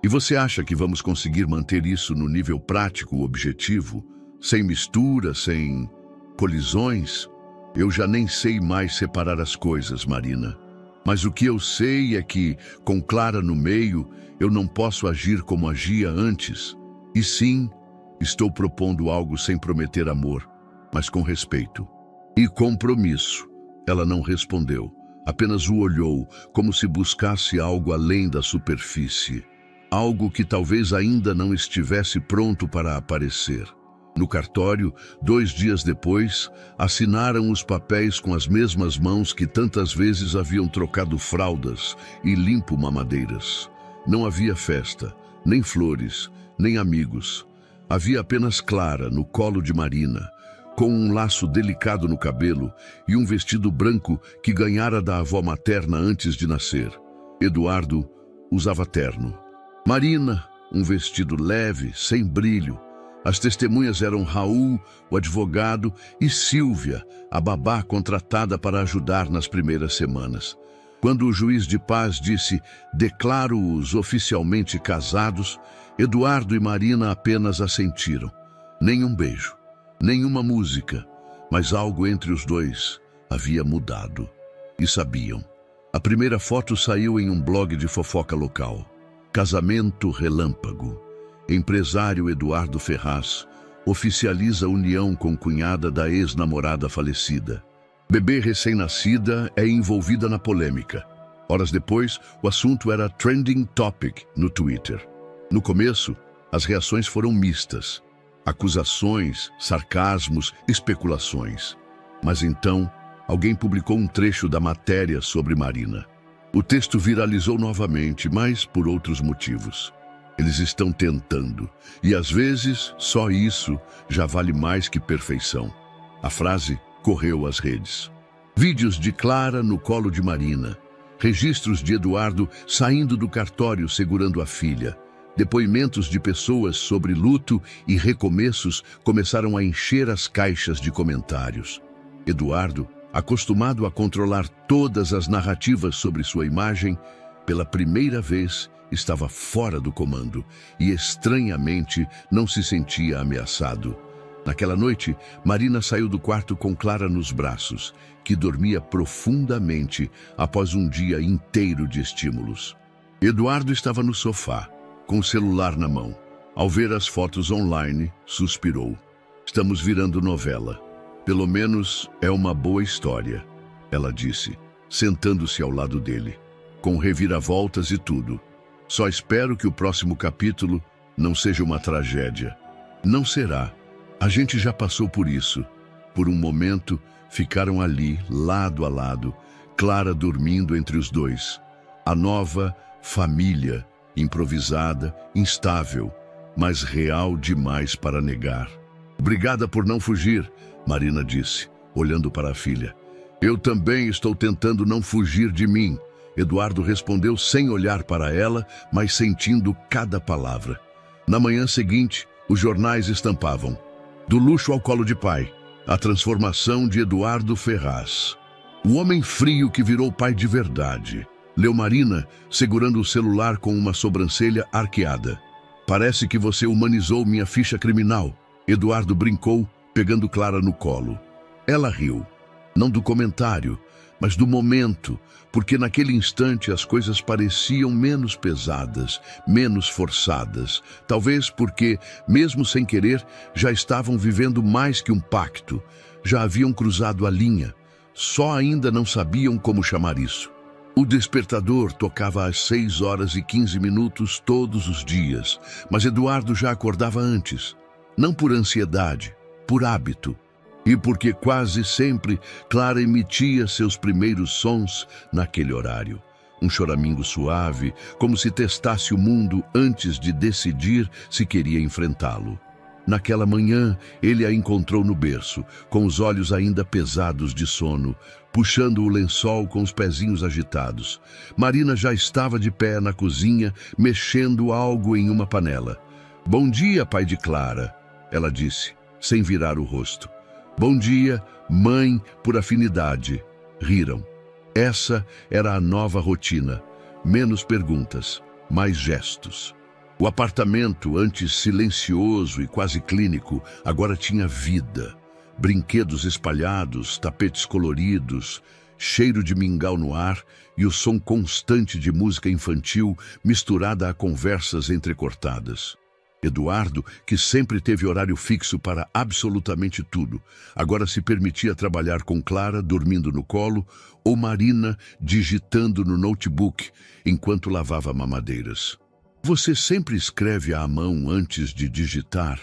E você acha que vamos conseguir manter isso no nível prático, objetivo? Sem mistura, sem colisões? Eu já nem sei mais separar as coisas, Marina. Mas o que eu sei é que, com Clara no meio, eu não posso agir como agia antes. E sim, estou propondo algo sem prometer amor, mas com respeito. E compromisso. Ela não respondeu, apenas o olhou, como se buscasse algo além da superfície. Algo que talvez ainda não estivesse pronto para aparecer. No cartório, 2 dias depois, assinaram os papéis com as mesmas mãos que tantas vezes haviam trocado fraldas e limpo mamadeiras. Não havia festa, nem flores, nem amigos. Havia apenas Clara no colo de Marina, com um laço delicado no cabelo e um vestido branco que ganhara da avó materna antes de nascer. Eduardo usava terno. Marina, um vestido leve, sem brilho. As testemunhas eram Raul, o advogado, e Sílvia, a babá contratada para ajudar nas primeiras semanas. Quando o juiz de paz disse: "Declaro-os oficialmente casados", Eduardo e Marina apenas assentiram. Nenhum beijo, nenhuma música, mas algo entre os dois havia mudado. E sabiam. A primeira foto saiu em um blog de fofoca local. Casamento relâmpago. Empresário Eduardo Ferraz oficializa a união com cunhada da ex-namorada falecida. Bebê recém-nascida é envolvida na polêmica. Horas depois, o assunto era trending topic no Twitter. No começo, as reações foram mistas. Acusações, sarcasmos, especulações. Mas então, alguém publicou um trecho da matéria sobre Marina. O texto viralizou novamente, mas por outros motivos. Eles estão tentando, e às vezes só isso já vale mais que perfeição. A frase correu às redes. Vídeos de Clara no colo de Marina. Registros de Eduardo saindo do cartório segurando a filha. Depoimentos de pessoas sobre luto e recomeços começaram a encher as caixas de comentários. Eduardo, acostumado a controlar todas as narrativas sobre sua imagem, pela primeira vez estava fora do comando e, estranhamente, não se sentia ameaçado. Naquela noite, Marina saiu do quarto com Clara nos braços, que dormia profundamente após um dia inteiro de estímulos. Eduardo estava no sofá, com o celular na mão. Ao ver as fotos online, suspirou. "Estamos virando novela. Pelo menos é uma boa história", ela disse, sentando-se ao lado dele, com reviravoltas e tudo. "Só espero que o próximo capítulo não seja uma tragédia." "Não será. A gente já passou por isso." Por um momento, ficaram ali, lado a lado, Clara dormindo entre os dois. A nova família, improvisada, instável, mas real demais para negar. "Obrigada por não fugir", Marina disse, olhando para a filha. "Eu também estou tentando não fugir de mim", Eduardo respondeu sem olhar para ela, mas sentindo cada palavra. Na manhã seguinte, os jornais estampavam: "Do luxo ao colo de pai, a transformação de Eduardo Ferraz. O homem frio que virou pai de verdade", leu Marina, segurando o celular com uma sobrancelha arqueada. "Parece que você humanizou minha ficha criminal", Eduardo brincou, pegando Clara no colo. Ela riu, não do comentário, mas do momento, porque naquele instante as coisas pareciam menos pesadas, menos forçadas. Talvez porque, mesmo sem querer, já estavam vivendo mais que um pacto. Já haviam cruzado a linha. Só ainda não sabiam como chamar isso. O despertador tocava às 6h15 todos os dias, mas Eduardo já acordava antes. Não por ansiedade, por hábito. E porque quase sempre Clara emitia seus primeiros sons naquele horário. Um choramingo suave, como se testasse o mundo antes de decidir se queria enfrentá-lo. Naquela manhã, ele a encontrou no berço, com os olhos ainda pesados de sono, puxando o lençol com os pezinhos agitados. Marina já estava de pé na cozinha, mexendo algo em uma panela. "Bom dia, pai de Clara", ela disse, sem virar o rosto. "Bom dia, mãe, por afinidade", riram. Essa era a nova rotina. Menos perguntas, mais gestos. O apartamento, antes silencioso e quase clínico, agora tinha vida. Brinquedos espalhados, tapetes coloridos, cheiro de mingau no ar e o som constante de música infantil misturada a conversas entrecortadas. Eduardo, que sempre teve horário fixo para absolutamente tudo, agora se permitia trabalhar com Clara dormindo no colo ou Marina digitando no notebook enquanto lavava mamadeiras. "Você sempre escreve à mão antes de digitar?",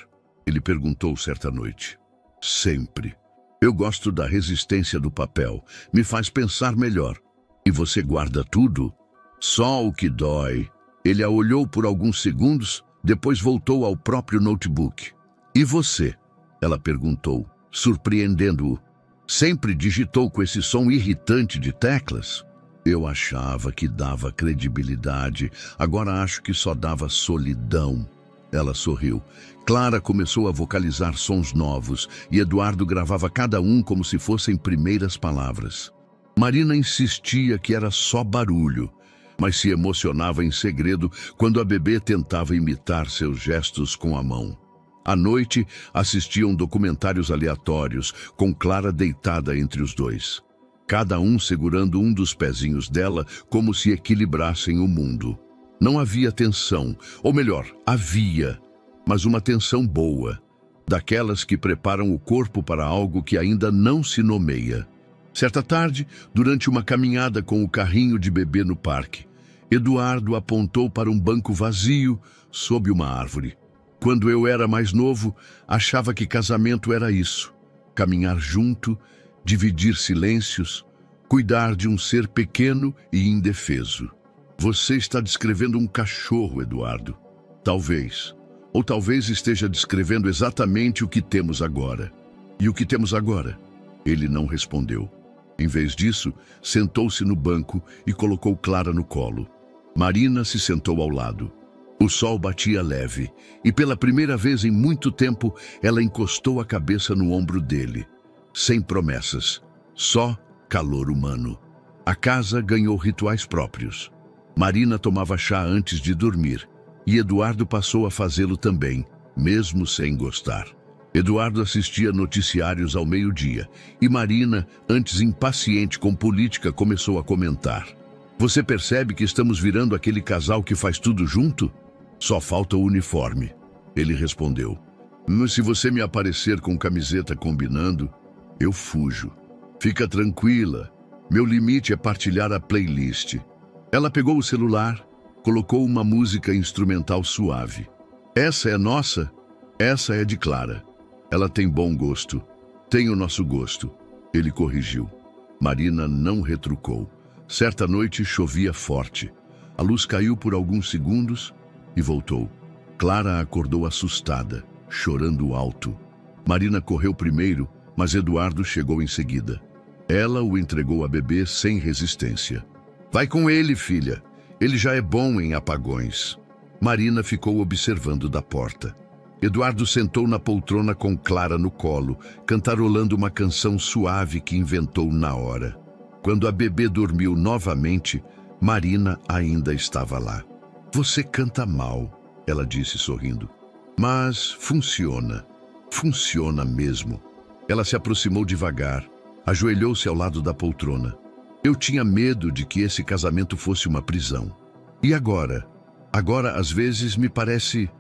ele perguntou certa noite. "Sempre. Eu gosto da resistência do papel. Me faz pensar melhor." "E você guarda tudo?" "Só o que dói." Ele a olhou por alguns segundos, depois voltou ao próprio notebook. "E você?", ela perguntou, surpreendendo-o. "Sempre digitou com esse som irritante de teclas?" "Eu achava que dava credibilidade, agora acho que só dava solidão." Ela sorriu. Clara começou a vocalizar sons novos e Eduardo gravava cada um como se fossem primeiras palavras. Marina insistia que era só barulho, mas se emocionava em segredo quando a bebê tentava imitar seus gestos com a mão. À noite, assistiam documentários aleatórios, com Clara deitada entre os dois. Cada um segurando um dos pezinhos dela como se equilibrassem o mundo. Não havia tensão, ou melhor, havia, mas uma tensão boa, daquelas que preparam o corpo para algo que ainda não se nomeia. Certa tarde, durante uma caminhada com o carrinho de bebê no parque, Eduardo apontou para um banco vazio sob uma árvore. Quando eu era mais novo, achava que casamento era isso: caminhar junto, dividir silêncios, cuidar de um ser pequeno e indefeso. Você está descrevendo um cachorro, Eduardo. Talvez. Ou talvez esteja descrevendo exatamente o que temos agora. E o que temos agora? Ele não respondeu. Em vez disso, sentou-se no banco e colocou Clara no colo. Marina se sentou ao lado. O sol batia leve, e pela primeira vez em muito tempo, ela encostou a cabeça no ombro dele. Sem promessas, só calor humano. A casa ganhou rituais próprios. Marina tomava chá antes de dormir, e Eduardo passou a fazê-lo também, mesmo sem gostar. Eduardo assistia noticiários ao meio-dia, e Marina, antes impaciente com política, começou a comentar. Você percebe que estamos virando aquele casal que faz tudo junto? Só falta o uniforme. Ele respondeu. Mas se você me aparecer com camiseta combinando, eu fujo. Fica tranquila, meu limite é partilhar a playlist. Ela pegou o celular, colocou uma música instrumental suave. Essa é nossa? Essa é de Clara. Ela tem bom gosto. Tem o nosso gosto. Ele corrigiu. Marina não retrucou. Certa noite chovia forte. A luz caiu por alguns segundos e voltou. Clara acordou assustada, chorando alto. Marina correu primeiro, mas Eduardo chegou em seguida. Ela o entregou a bebê sem resistência. Vai com ele, filha. Ele já é bom em apagões. Marina ficou observando da porta. Eduardo sentou na poltrona com Clara no colo, cantarolando uma canção suave que inventou na hora. Quando a bebê dormiu novamente, Marina ainda estava lá. Você canta mal, ela disse sorrindo. Mas funciona. Funciona mesmo. Ela se aproximou devagar, ajoelhou-se ao lado da poltrona. Eu tinha medo de que esse casamento fosse uma prisão. E agora? Agora, às vezes, me parece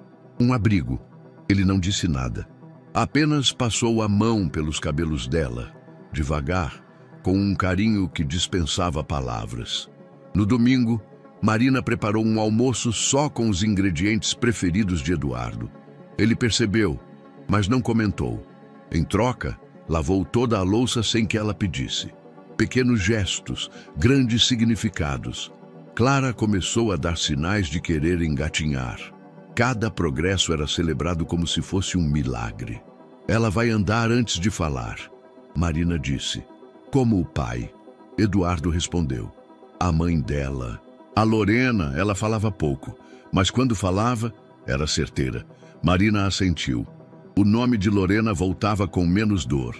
um abrigo. Ele não disse nada. Apenas passou a mão pelos cabelos dela, devagar, com um carinho que dispensava palavras. No domingo, Marina preparou um almoço só com os ingredientes preferidos de Eduardo. Ele percebeu, mas não comentou. Em troca, lavou toda a louça sem que ela pedisse. Pequenos gestos, grandes significados. Clara começou a dar sinais de querer engatinhar. Cada progresso era celebrado como se fosse um milagre. Ela vai andar antes de falar, Marina disse. Como o pai? Eduardo respondeu. A mãe dela. A Lorena, ela falava pouco, mas quando falava, era certeira. Marina assentiu. O nome de Lorena voltava com menos dor,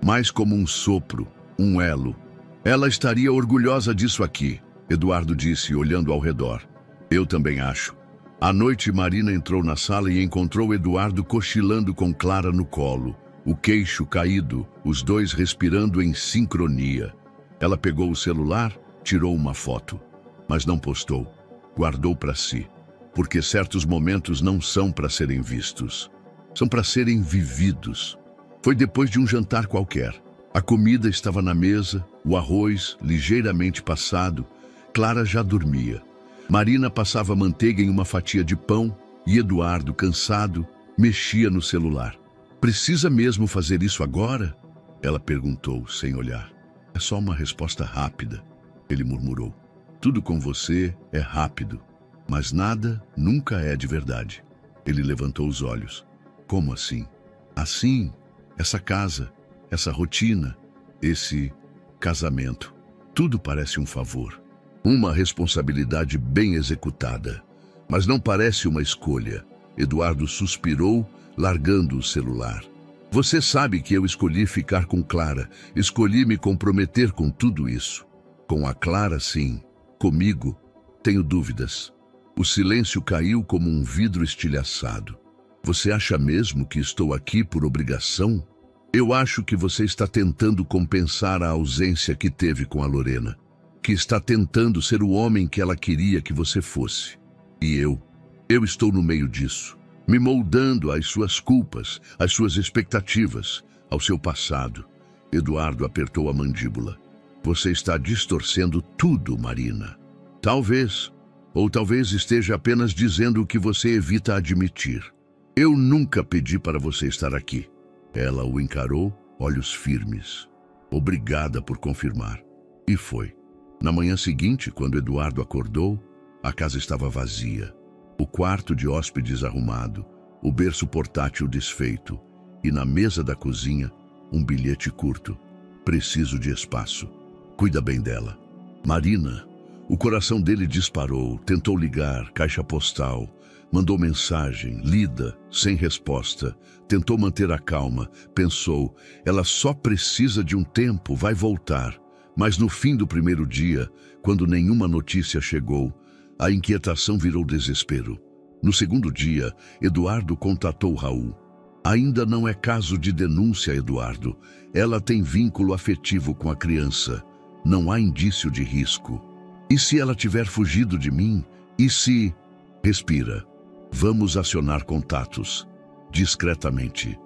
mais como um sopro, um elo. Ela estaria orgulhosa disso aqui, Eduardo disse, olhando ao redor. Eu também acho. À noite, Marina entrou na sala e encontrou Eduardo cochilando com Clara no colo, o queixo caído, os dois respirando em sincronia. Ela pegou o celular, tirou uma foto, mas não postou. Guardou para si, porque certos momentos não são para serem vistos. São para serem vividos. Foi depois de um jantar qualquer. A comida estava na mesa, o arroz ligeiramente passado. Clara já dormia. Marina passava manteiga em uma fatia de pão e Eduardo, cansado, mexia no celular. Precisa mesmo fazer isso agora? Ela perguntou, sem olhar. É só uma resposta rápida, ele murmurou. Tudo com você é rápido, mas nada nunca é de verdade. Ele levantou os olhos. Como assim? Assim, essa casa, essa rotina, esse casamento. Tudo parece um favor. Uma responsabilidade bem executada, mas não parece uma escolha. Eduardo suspirou, largando o celular. Você sabe que eu escolhi ficar com Clara, escolhi me comprometer com tudo isso. Com a Clara, sim. Comigo, tenho dúvidas. O silêncio caiu como um vidro estilhaçado. Você acha mesmo que estou aqui por obrigação? Eu acho que você está tentando compensar a ausência que teve com a Lorena, que está tentando ser o homem que ela queria que você fosse. E eu estou no meio disso, me moldando às suas culpas, às suas expectativas, ao seu passado. Eduardo apertou a mandíbula. Você está distorcendo tudo, Marina. Talvez, ou talvez esteja apenas dizendo o que você evita admitir. Eu nunca pedi para você estar aqui. Ela o encarou, olhos firmes. Obrigada por confirmar. E foi. Na manhã seguinte, quando Eduardo acordou, a casa estava vazia. O quarto de hóspedes arrumado, o berço portátil desfeito e na mesa da cozinha, um bilhete curto. Preciso de espaço. Cuida bem dela. Marina. O coração dele disparou, tentou ligar, caixa postal, mandou mensagem, lida, sem resposta. Tentou manter a calma, pensou, ela só precisa de um tempo, vai voltar. Mas no fim do primeiro dia, quando nenhuma notícia chegou, a inquietação virou desespero. No segundo dia, Eduardo contatou Raul. Ainda não é caso de denúncia, Eduardo. Ela tem vínculo afetivo com a criança. Não há indício de risco. E se ela tiver fugido de mim? E se... Respira. Vamos acionar contatos. Discretamente.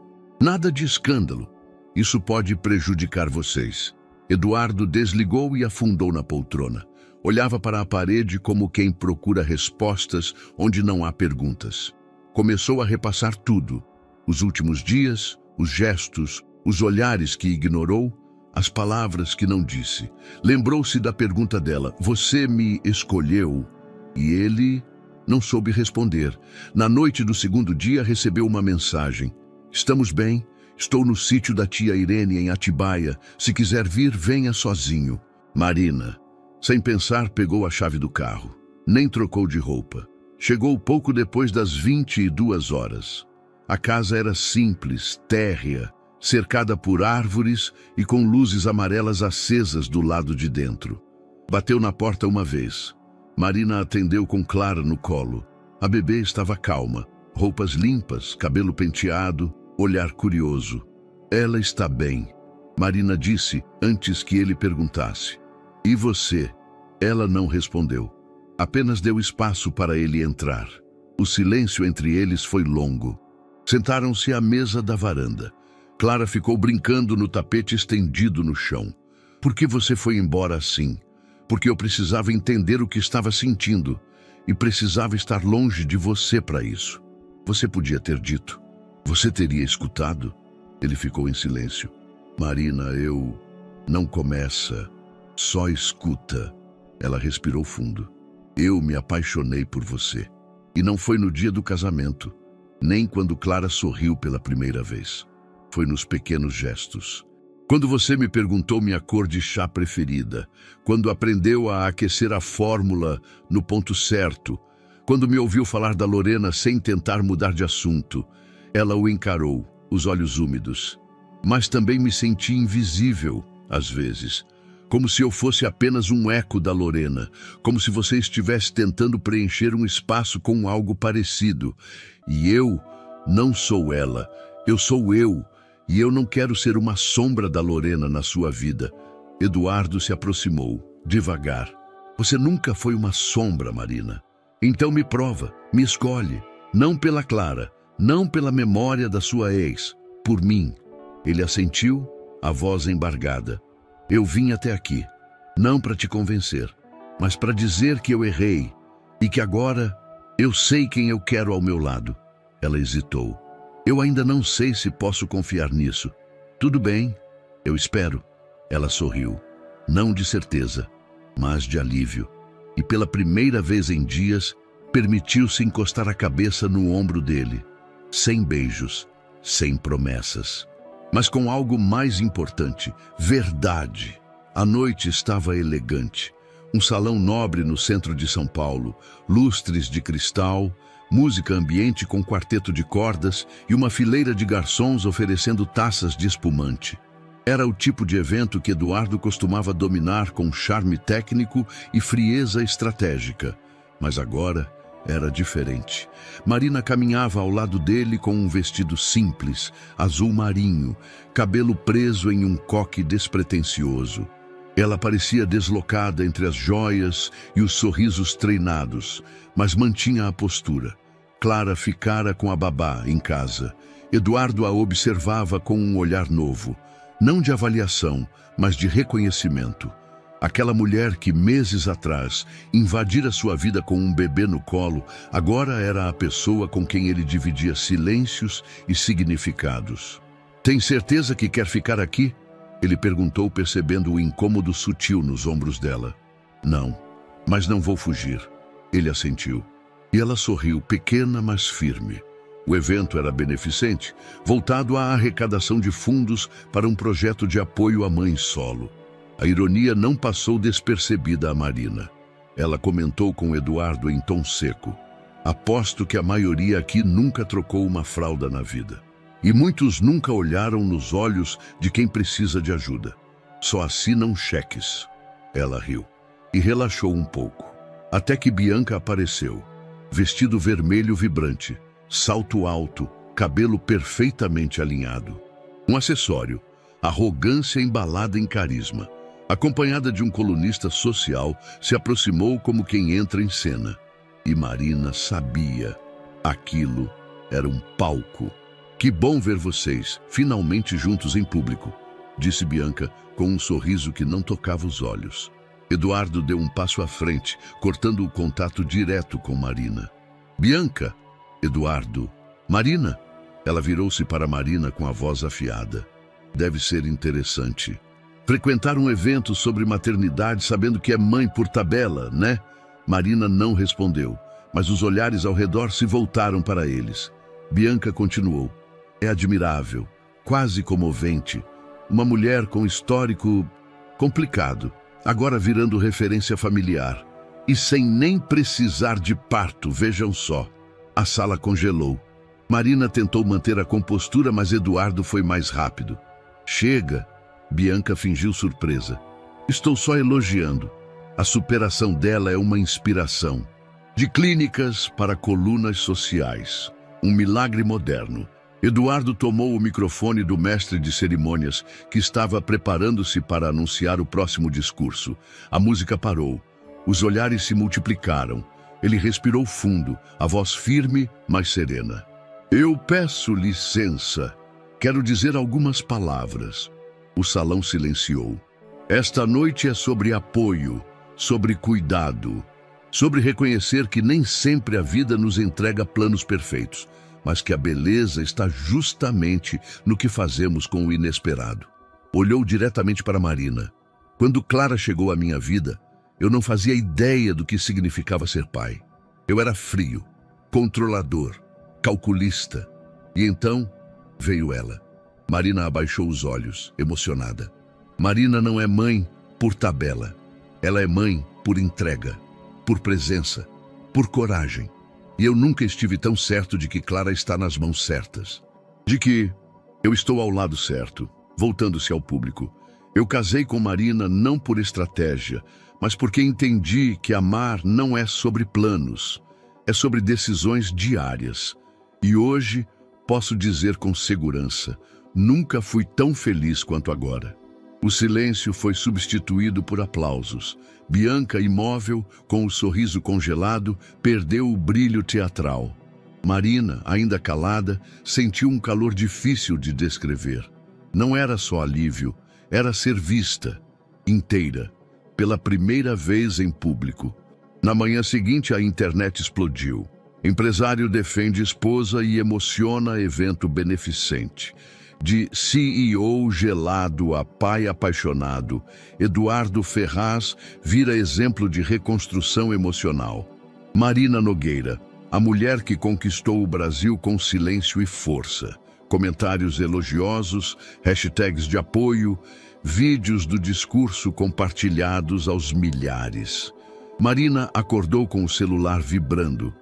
Nada de escândalo. Isso pode prejudicar vocês. Eduardo desligou e afundou na poltrona. Olhava para a parede como quem procura respostas onde não há perguntas. Começou a repassar tudo. Os últimos dias, os gestos, os olhares que ignorou, as palavras que não disse. Lembrou-se da pergunta dela, você me escolheu? E ele não soube responder. Na noite do segundo dia recebeu uma mensagem. Estamos bem, estou no sítio da tia Irene em Atibaia. Se quiser vir, venha sozinho. Marina, sem pensar, pegou a chave do carro. Nem trocou de roupa. Chegou pouco depois das 22 horas. A casa era simples, térrea, cercada por árvores e com luzes amarelas acesas do lado de dentro. Bateu na porta uma vez. Marina atendeu com Clara no colo. A bebê estava calma, roupas limpas, cabelo penteado, olhar curioso. Ela está bem, Marina disse antes que ele perguntasse. E você? Ela não respondeu. Apenas deu espaço para ele entrar. O silêncio entre eles foi longo. Sentaram-se à mesa da varanda. Clara ficou brincando no tapete estendido no chão. Por que você foi embora assim? Porque eu precisava entender o que estava sentindo e precisava estar longe de você para isso. Você podia ter dito. Você teria escutado? Ele ficou em silêncio. Marina, eu... Não começa. Só escuta. Ela respirou fundo. Eu me apaixonei por você. E não foi no dia do casamento, nem quando Clara sorriu pela primeira vez. Foi nos pequenos gestos. Quando você me perguntou minha cor de chá preferida, quando aprendeu a aquecer a fórmula no ponto certo, quando me ouviu falar da Lorena sem tentar mudar de assunto, ela o encarou, os olhos úmidos. Mas também me senti invisível, às vezes, como se eu fosse apenas um eco da Lorena, como se você estivesse tentando preencher um espaço com algo parecido. E eu não sou ela, eu sou eu. E eu não quero ser uma sombra da Lorena na sua vida. Eduardo se aproximou, devagar. Você nunca foi uma sombra, Marina. Então me prova, me escolhe. Não pela Clara, não pela memória da sua ex, por mim. Ele assentiu, a voz embargada. Eu vim até aqui, não para te convencer, mas para dizer que eu errei e que agora eu sei quem eu quero ao meu lado. Ela hesitou. Eu ainda não sei se posso confiar nisso. Tudo bem, eu espero. Ela sorriu, não de certeza, mas de alívio. E pela primeira vez em dias, permitiu-se encostar a cabeça no ombro dele. Sem beijos, sem promessas. Mas com algo mais importante, verdade. A noite estava elegante. Um salão nobre no centro de São Paulo, lustres de cristal, música ambiente com quarteto de cordas e uma fileira de garçons oferecendo taças de espumante. Era o tipo de evento que Eduardo costumava dominar com charme técnico e frieza estratégica. Mas agora era diferente. Marina caminhava ao lado dele com um vestido simples, azul marinho, cabelo preso em um coque despretensioso. Ela parecia deslocada entre as joias e os sorrisos treinados, mas mantinha a postura. Clara ficara com a babá em casa. Eduardo a observava com um olhar novo, não de avaliação, mas de reconhecimento. Aquela mulher que meses atrás invadira sua vida com um bebê no colo, agora era a pessoa com quem ele dividia silêncios e significados. "Tem certeza que quer ficar aqui?" Ele perguntou, percebendo o incômodo sutil nos ombros dela. "Não, mas não vou fugir." Ele assentiu. E ela sorriu, pequena, mas firme. O evento era beneficente, voltado à arrecadação de fundos para um projeto de apoio à mãe solo. A ironia não passou despercebida a Marina. Ela comentou com Eduardo em tom seco: "Aposto que a maioria aqui nunca trocou uma fralda na vida. E muitos nunca olharam nos olhos de quem precisa de ajuda. Só assinam cheques." Ela riu e relaxou um pouco, até que Bianca apareceu. Vestido vermelho vibrante, salto alto, cabelo perfeitamente alinhado. Um acessório, arrogância embalada em carisma. Acompanhada de um colunista social, se aproximou como quem entra em cena. E Marina sabia. Aquilo era um palco. "Que bom ver vocês, finalmente juntos em público", disse Bianca com um sorriso que não tocava os olhos. Eduardo deu um passo à frente, cortando o contato direto com Marina. "Bianca!" "Eduardo!" "Marina!" Ela virou-se para Marina com a voz afiada. "Deve ser interessante. Frequentar um evento sobre maternidade sabendo que é mãe por tabela, né?" Marina não respondeu, mas os olhares ao redor se voltaram para eles. Bianca continuou. "É admirável, quase comovente. Uma mulher com histórico complicado, agora virando referência familiar. E sem nem precisar de parto, vejam só." A sala congelou. Marina tentou manter a compostura, mas Eduardo foi mais rápido. "Chega." Bianca fingiu surpresa. "Estou só elogiando. A superação dela é uma inspiração. De clínicas para colunas sociais. Um milagre moderno." Eduardo tomou o microfone do mestre de cerimônias, que estava preparando-se para anunciar o próximo discurso. A música parou. Os olhares se multiplicaram. Ele respirou fundo, a voz firme, mas serena. "Eu peço licença. Quero dizer algumas palavras." O salão silenciou. "Esta noite é sobre apoio, sobre cuidado, sobre reconhecer que nem sempre a vida nos entrega planos perfeitos, mas que a beleza está justamente no que fazemos com o inesperado." Olhou diretamente para Marina. "Quando Clara chegou à minha vida, eu não fazia ideia do que significava ser pai. Eu era frio, controlador, calculista. E então veio ela." Marina abaixou os olhos, emocionada. Marina não é mãe por tabela. Ela é mãe por entrega, por presença, por coragem. E eu nunca estive tão certo de que Clara está nas mãos certas. De que eu estou ao lado certo. Voltando-se ao público. Eu casei com Marina não por estratégia, mas porque entendi que amar não é sobre planos, é sobre decisões diárias. E hoje posso dizer com segurança, nunca fui tão feliz quanto agora. O silêncio foi substituído por aplausos. Bianca, imóvel, com o sorriso congelado, perdeu o brilho teatral. Marina, ainda calada, sentiu um calor difícil de descrever. Não era só alívio, era ser vista, inteira, pela primeira vez em público. Na manhã seguinte, a internet explodiu. Empresário defende esposa e emociona evento beneficente. De CEO gelado a pai apaixonado, Eduardo Ferraz vira exemplo de reconstrução emocional. Marina Nogueira, a mulher que conquistou o Brasil com silêncio e força. Comentários elogiosos, hashtags de apoio, vídeos do discurso compartilhados aos milhares. Marina acordou com o celular vibrando.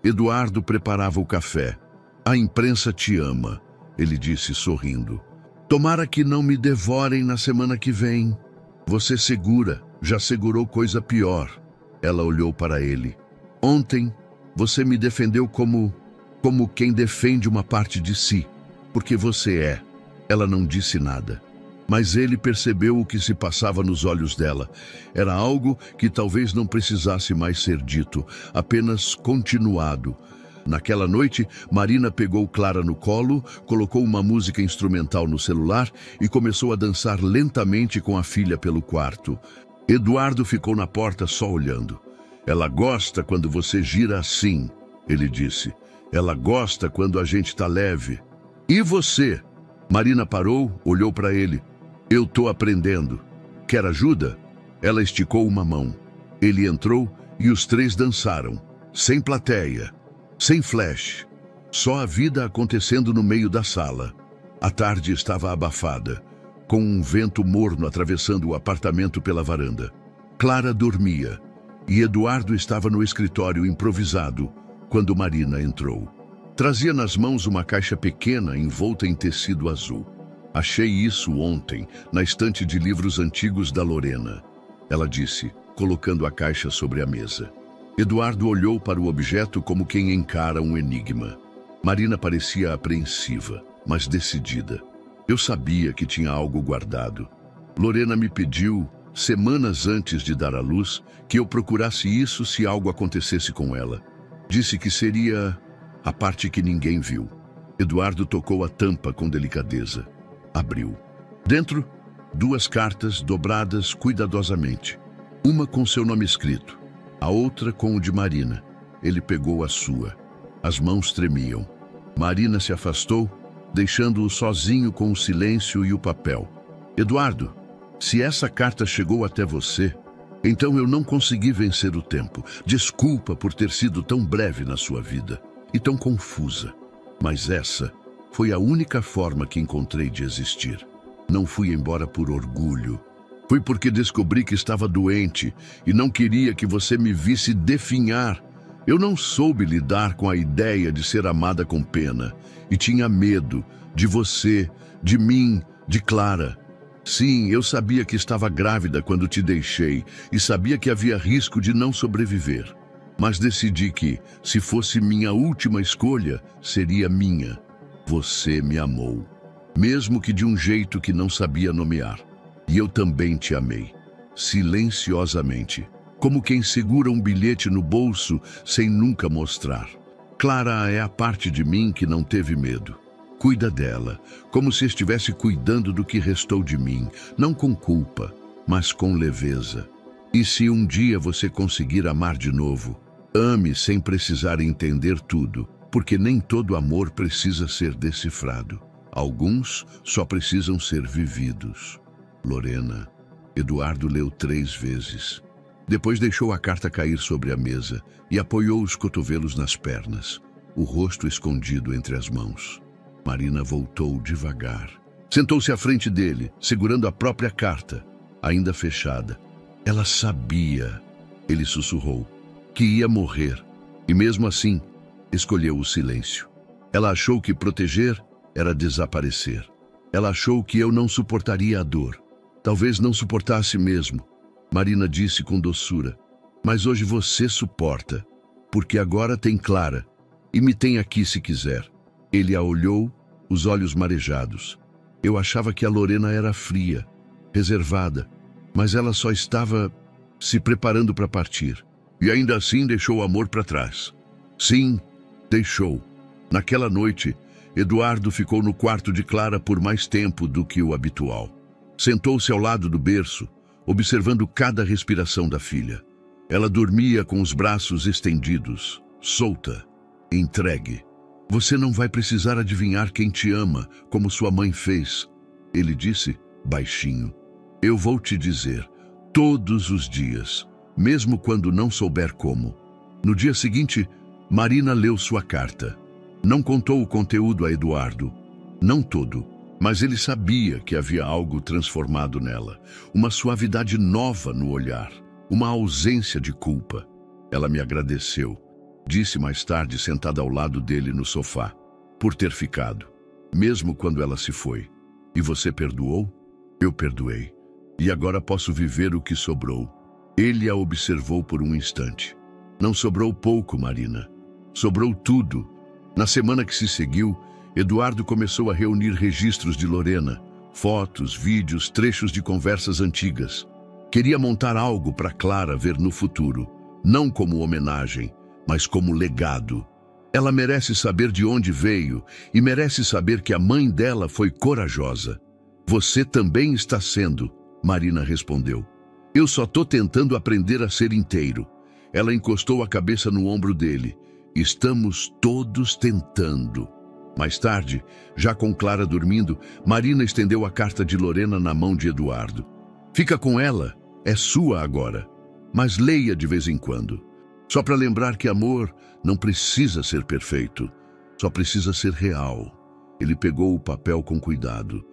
Eduardo preparava o café. A imprensa te ama, ele disse sorrindo. Tomara que não me devorem na semana que vem. Você segura, já segurou coisa pior. Ela olhou para ele. Ontem, você me defendeu como quem defende uma parte de si. Porque você é. Ela não disse nada. Mas ele percebeu o que se passava nos olhos dela. Era algo que talvez não precisasse mais ser dito, apenas continuado. Naquela noite, Marina pegou Clara no colo, colocou uma música instrumental no celular e começou a dançar lentamente com a filha pelo quarto. Eduardo ficou na porta só olhando. Ela gosta quando você gira assim, ele disse. Ela gosta quando a gente tá leve. E você? Marina parou, olhou para ele. Eu tô aprendendo. Quer ajuda? Ela esticou uma mão. Ele entrou e os três dançaram. Sem plateia, sem flash. Só a vida acontecendo no meio da sala. A tarde estava abafada, com um vento morno atravessando o apartamento pela varanda. Clara dormia e Eduardo estava no escritório improvisado quando Marina entrou. Trazia nas mãos uma caixa pequena envolta em tecido azul. Achei isso ontem, na estante de livros antigos da Lorena, ela disse, colocando a caixa sobre a mesa. Eduardo olhou para o objeto como quem encara um enigma. Marina parecia apreensiva, mas decidida. Eu sabia que tinha algo guardado. Lorena me pediu, semanas antes de dar à luz, que eu procurasse isso se algo acontecesse com ela. Disse que seria a parte que ninguém viu. Eduardo tocou a tampa com delicadeza. Abriu. Dentro, 2 cartas dobradas cuidadosamente. Uma com seu nome escrito, a outra com o de Marina. Ele pegou a sua. As mãos tremiam. Marina se afastou, deixando-o sozinho com o silêncio e o papel. Eduardo, se essa carta chegou até você, então eu não consegui vencer o tempo. Desculpa por ter sido tão breve na sua vida e tão confusa. Mas essa foi a única forma que encontrei de existir. Não fui embora por orgulho. Foi porque descobri que estava doente e não queria que você me visse definhar. Eu não soube lidar com a ideia de ser amada com pena e tinha medo de você, de mim, de Clara. Sim, eu sabia que estava grávida quando te deixei e sabia que havia risco de não sobreviver. Mas decidi que, se fosse minha última escolha, seria minha. Você me amou, mesmo que de um jeito que não sabia nomear. E eu também te amei, silenciosamente, como quem segura um bilhete no bolso sem nunca mostrar. Clara é a parte de mim que não teve medo. Cuida dela, como se estivesse cuidando do que restou de mim, não com culpa, mas com leveza. E se um dia você conseguir amar de novo, ame sem precisar entender tudo, porque nem todo amor precisa ser decifrado. Alguns só precisam ser vividos. Lorena. Eduardo leu 3 vezes. Depois deixou a carta cair sobre a mesa e apoiou os cotovelos nas pernas, o rosto escondido entre as mãos. Marina voltou devagar. Sentou-se à frente dele, segurando a própria carta, ainda fechada. Ela sabia, ele sussurrou, que ia morrer, e mesmo assim, escolheu o silêncio. Ela achou que proteger era desaparecer. Ela achou que eu não suportaria a dor. Talvez não suportasse mesmo. Marina disse com doçura. Mas hoje você suporta, porque agora tem Clara, e me tem aqui se quiser. Ele a olhou, os olhos marejados. Eu achava que a Lorena era fria, reservada, mas ela só estava se preparando para partir. E ainda assim deixou o amor para trás. Sim, deixou. Naquela noite, Eduardo ficou no quarto de Clara por mais tempo do que o habitual. Sentou-se ao lado do berço, observando cada respiração da filha. Ela dormia com os braços estendidos, solta, entregue. Você não vai precisar adivinhar quem te ama, como sua mãe fez, ele disse, baixinho. Eu vou te dizer, todos os dias, mesmo quando não souber como. No dia seguinte, Marina leu sua carta. Não contou o conteúdo a Eduardo, não todo, mas ele sabia que havia algo transformado nela, uma suavidade nova no olhar, uma ausência de culpa. Ela me agradeceu. disse mais tarde, sentada ao lado dele no sofá. Por ter ficado, mesmo quando ela se foi. E você perdoou? Eu perdoei. E agora posso viver o que sobrou. Ele a observou por um instante. Não sobrou pouco, Marina. Sobrou tudo. Na semana que se seguiu, Eduardo começou a reunir registros de Lorena, fotos, vídeos, trechos de conversas antigas. Queria montar algo para Clara ver no futuro, não como homenagem, mas como legado. Ela merece saber de onde veio e merece saber que a mãe dela foi corajosa. Você também está sendo, Marina respondeu. Eu só tô tentando aprender a ser inteiro. Ela encostou a cabeça no ombro dele. Estamos todos tentando. Mais tarde, já com Clara dormindo, Marina estendeu a carta de Lorena na mão de Eduardo. Fica com ela, é sua agora. Mas leia de vez em quando. Só para lembrar que amor não precisa ser perfeito, só precisa ser real. Ele pegou o papel com cuidado,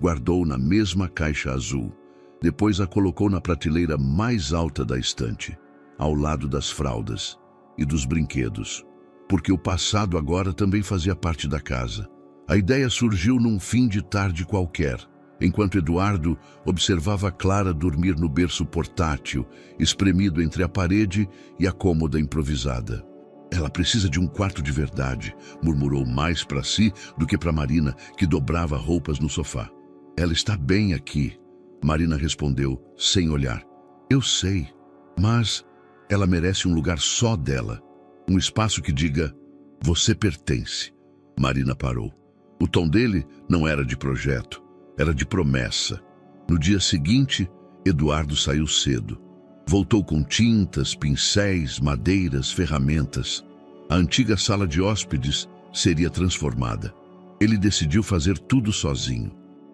guardou na mesma caixa azul. Depois a colocou na prateleira mais alta da estante, ao lado das fraldas e dos brinquedos, porque o passado agora também fazia parte da casa. A ideia surgiu num fim de tarde qualquer, enquanto Eduardo observava Clara dormir no berço portátil, espremido entre a parede e a cômoda improvisada. Ela precisa de um quarto de verdade, murmurou mais para si do que para Marina, que dobrava roupas no sofá. Ela está bem aqui, Marina respondeu, sem olhar. Eu sei, mas ela merece um lugar só dela. Um espaço que diga, você pertence. Marina parou. O tom dele não era de projeto, era de promessa. No dia seguinte, Eduardo saiu cedo. Voltou com tintas, pincéis, madeiras, ferramentas. A antiga sala de hóspedes seria transformada. Ele decidiu fazer tudo sozinho.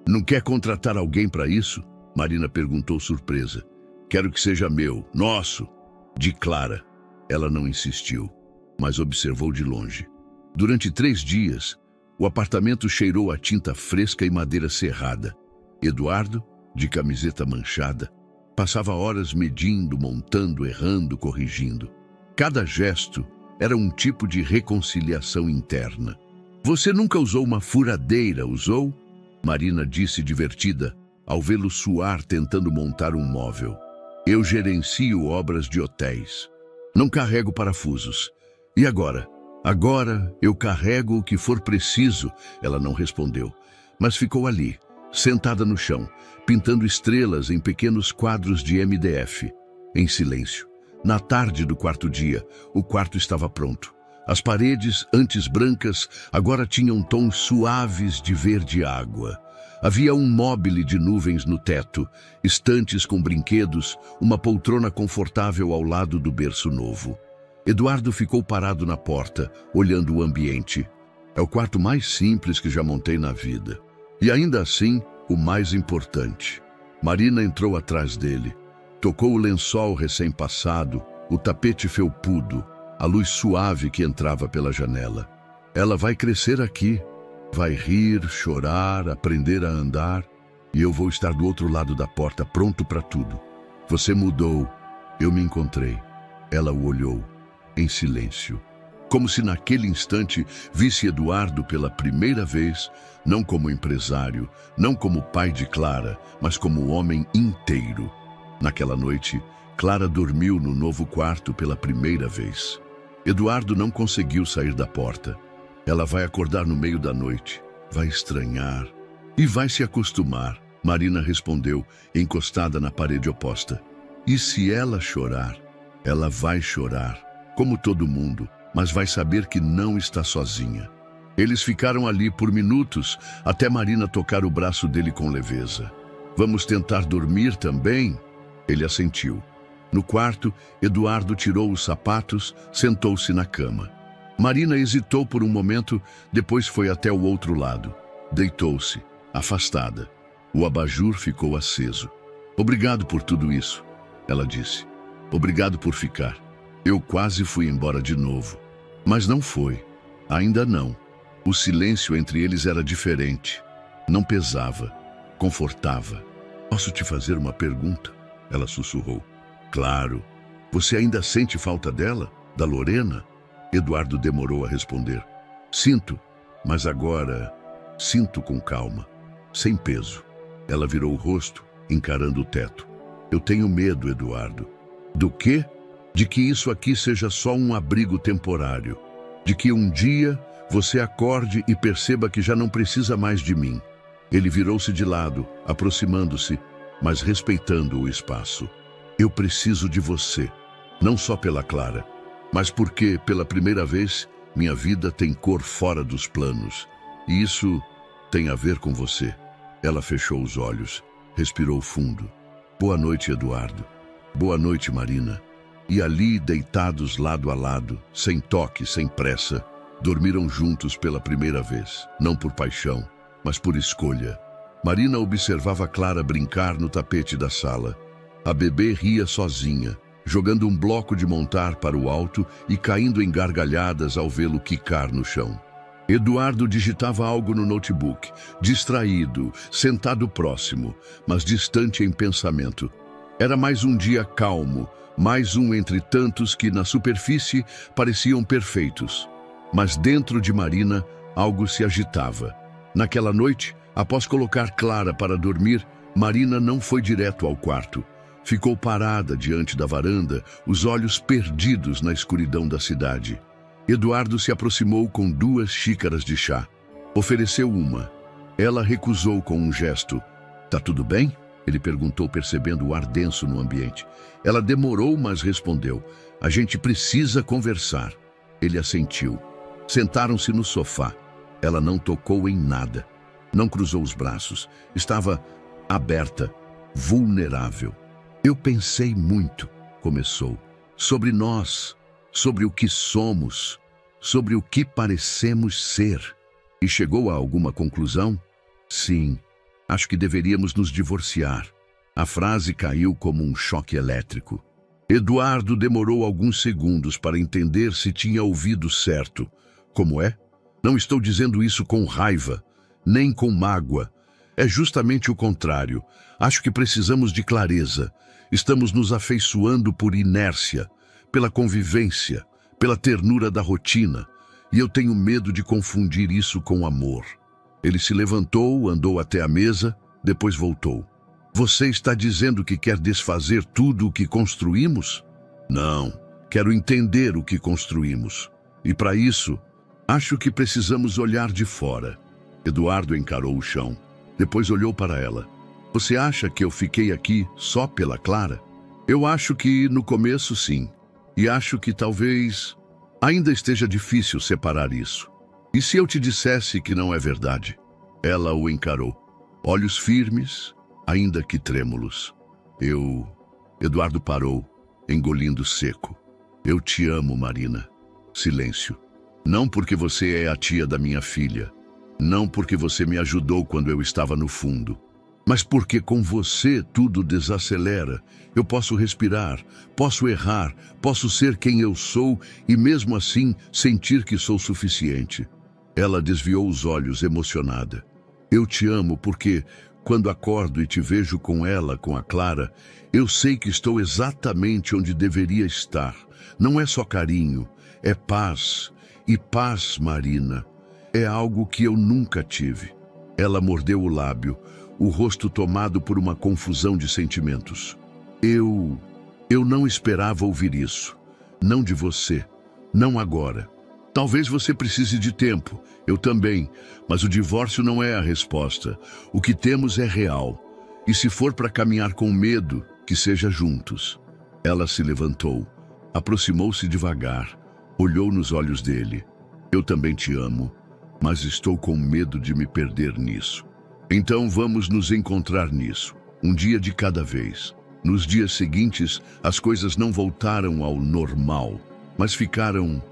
Não quer contratar alguém para isso? Marina perguntou surpresa. Quero que seja meu, nosso, de Clara. Ela não insistiu, mas observou de longe. Durante 3 dias, o apartamento cheirou a tinta fresca e madeira serrada. Eduardo, de camiseta manchada, passava horas medindo, montando, errando, corrigindo. Cada gesto era um tipo de reconciliação interna. Você nunca usou uma furadeira, usou? Marina disse divertida, ao vê-lo suar tentando montar um móvel. Eu gerencio obras de hotéis. Não carrego parafusos. E agora? Agora eu carrego o que for preciso, ela não respondeu, mas ficou ali, sentada no chão, pintando estrelas em pequenos quadros de MDF, em silêncio. Na tarde do 4º dia, o quarto estava pronto. As paredes, antes brancas, agora tinham tons suaves de verde água. Havia um móbile de nuvens no teto, estantes com brinquedos, uma poltrona confortável ao lado do berço novo. Eduardo ficou parado na porta, olhando o ambiente. É o quarto mais simples que já montei na vida. E ainda assim, o mais importante. Marina entrou atrás dele. Tocou o lençol recém-passado, o tapete felpudo, a luz suave que entrava pela janela. Ela vai crescer aqui. Vai rir, chorar, aprender a andar. E eu vou estar do outro lado da porta, pronto para tudo. Você mudou. Eu me encontrei. Ela o olhou, em silêncio. Como se naquele instante visse Eduardo pela primeira vez, não como empresário, não como pai de Clara, mas como homem inteiro. Naquela noite, Clara dormiu no novo quarto pela primeira vez. Eduardo não conseguiu sair da porta. Ela vai acordar no meio da noite, vai estranhar e vai se acostumar, Marina respondeu, encostada na parede oposta. E se ela chorar? Ela vai chorar, como todo mundo, mas vai saber que não está sozinha. Eles ficaram ali por minutos, até Marina tocar o braço dele com leveza. Vamos tentar dormir também? Ele assentiu. No quarto, Eduardo tirou os sapatos, sentou-se na cama. Marina hesitou por um momento, depois foi até o outro lado. Deitou-se, afastada. O abajur ficou aceso. Obrigado por tudo isso, ela disse. Obrigado por ficar. Eu quase fui embora de novo. Mas não foi. Ainda não. O silêncio entre eles era diferente. Não pesava. Confortava. Posso te fazer uma pergunta? Ela sussurrou. Claro. Você ainda sente falta dela? Da Lorena? Eduardo demorou a responder. Sinto, mas agora sinto com calma, sem peso. Ela virou o rosto, encarando o teto. Eu tenho medo, Eduardo. Do quê? De que isso aqui seja só um abrigo temporário. De que um dia você acorde e perceba que já não precisa mais de mim. Ele virou-se de lado, aproximando-se, mas respeitando o espaço. Eu preciso de você, não só pela Clara, mas porque, pela primeira vez, minha vida tem cor fora dos planos. E isso tem a ver com você. Ela fechou os olhos, respirou fundo. Boa noite, Eduardo. Boa noite, Marina. E ali, deitados lado a lado, sem toque, sem pressa, dormiram juntos pela primeira vez, não por paixão, mas por escolha. Marina observava Clara brincar no tapete da sala. A bebê ria sozinha, jogando um bloco de montar para o alto e caindo em gargalhadas ao vê-lo quicar no chão. Eduardo digitava algo no notebook, distraído, sentado próximo, mas distante em pensamento. Era mais um dia calmo, mais um entre tantos que, na superfície, pareciam perfeitos. Mas dentro de Marina, algo se agitava. Naquela noite, após colocar Clara para dormir, Marina não foi direto ao quarto. Ficou parada diante da varanda, os olhos perdidos na escuridão da cidade. Eduardo se aproximou com 2 xícaras de chá. Ofereceu uma. Ela recusou com um gesto. Tá tudo bem? Ele perguntou, percebendo o ar denso no ambiente. Ela demorou, mas respondeu. A gente precisa conversar. Ele assentiu. Sentaram-se no sofá. Ela não tocou em nada. Não cruzou os braços. Estava aberta, vulnerável. Eu pensei muito, começou, sobre nós, sobre o que somos, sobre o que parecemos ser. E chegou a alguma conclusão? Sim, acho que deveríamos nos divorciar. A frase caiu como um choque elétrico. Eduardo demorou alguns segundos para entender se tinha ouvido certo. Como é? Não estou dizendo isso com raiva, nem com mágoa. É justamente o contrário. Acho que precisamos de clareza. Estamos nos afeiçoando por inércia, pela convivência, pela ternura da rotina. E eu tenho medo de confundir isso com amor. Ele se levantou, andou até a mesa, depois voltou. Você está dizendo que quer desfazer tudo o que construímos? Não, quero entender o que construímos. E para isso, acho que precisamos olhar de fora. Eduardo encarou o chão. Depois olhou para ela. Você acha que eu fiquei aqui só pela Clara? Eu acho que no começo sim. E acho que talvez ainda esteja difícil separar isso. E se eu te dissesse que não é verdade? Ela o encarou. Olhos firmes, ainda que trêmulos. Eduardo parou, engolindo seco. Eu te amo, Marina. Silêncio. Não porque você é a tia da minha filha. Não porque você me ajudou quando eu estava no fundo. Mas porque com você tudo desacelera. Eu posso respirar, posso errar, posso ser quem eu sou e mesmo assim sentir que sou suficiente. Ela desviou os olhos, emocionada. Eu te amo porque, quando acordo e te vejo com ela, com a Clara, eu sei que estou exatamente onde deveria estar. Não é só carinho, é paz. E paz, Marina, é algo que eu nunca tive. Ela mordeu o lábio, o rosto tomado por uma confusão de sentimentos. Eu não esperava ouvir isso. Não de você. Não agora. Talvez você precise de tempo. Eu também. Mas o divórcio não é a resposta. O que temos é real. E se for para caminhar com medo, que seja juntos. Ela se levantou. Aproximou-se devagar. Olhou nos olhos dele. Eu também te amo. Mas estou com medo de me perder nisso. Então vamos nos encontrar nisso, um dia de cada vez. Nos dias seguintes, as coisas não voltaram ao normal, mas ficaram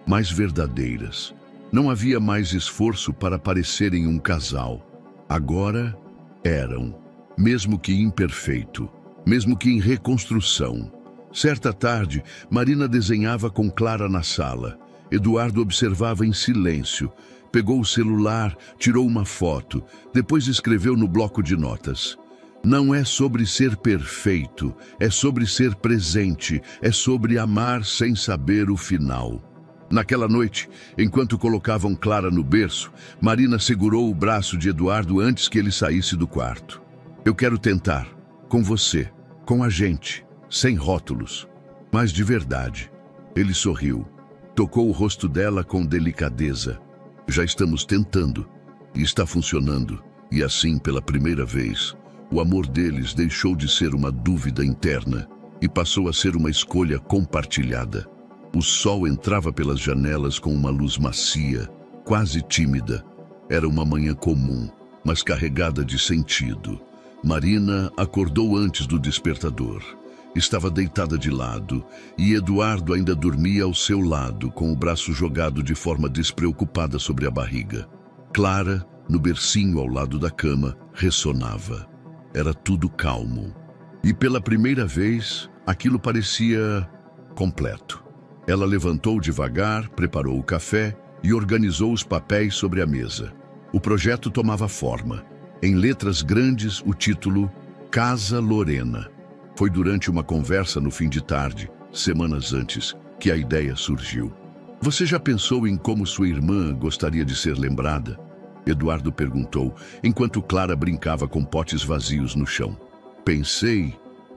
mais verdadeiras. Não havia mais esforço para parecerem um casal. Agora eram, mesmo que imperfeito, mesmo que em reconstrução. Certa tarde, Marina desenhava com Clara na sala. Eduardo observava em silêncio. Pegou o celular, tirou uma foto, depois escreveu no bloco de notas. Não é sobre ser perfeito, é sobre ser presente, é sobre amar sem saber o final. Naquela noite, enquanto colocavam Clara no berço, Marina segurou o braço de Eduardo antes que ele saísse do quarto. Eu quero tentar, com você, com a gente, sem rótulos, mas de verdade. Ele sorriu, tocou o rosto dela com delicadeza. Já estamos tentando, e está funcionando, e assim, pela primeira vez, o amor deles deixou de ser uma dúvida interna e passou a ser uma escolha compartilhada. O sol entrava pelas janelas com uma luz macia, quase tímida. Era uma manhã comum, mas carregada de sentido. Marina acordou antes do despertador. Estava deitada de lado e Eduardo ainda dormia ao seu lado, com o braço jogado de forma despreocupada sobre a barriga. Clara, no bercinho ao lado da cama, ressonava. Era tudo calmo. E pela primeira vez, aquilo parecia completo. Ela levantou devagar, preparou o café e organizou os papéis sobre a mesa. O projeto tomava forma. Em letras grandes, o título Casa Lorena. Foi durante uma conversa no fim de tarde, semanas antes, que a ideia surgiu. Você já pensou em como sua irmã gostaria de ser lembrada? Eduardo perguntou, enquanto Clara brincava com potes vazios no chão. Pensei,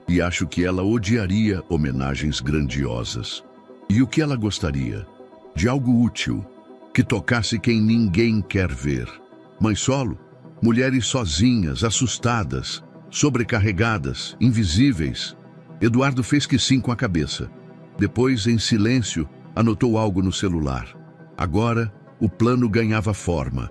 e acho que ela odiaria homenagens grandiosas. E o que ela gostaria? De algo útil, que tocasse quem ninguém quer ver. Mãe solo? Mulheres sozinhas, assustadas, sobrecarregadas, invisíveis. Eduardo fez que sim com a cabeça. Depois, em silêncio, anotou algo no celular. Agora, o plano ganhava forma.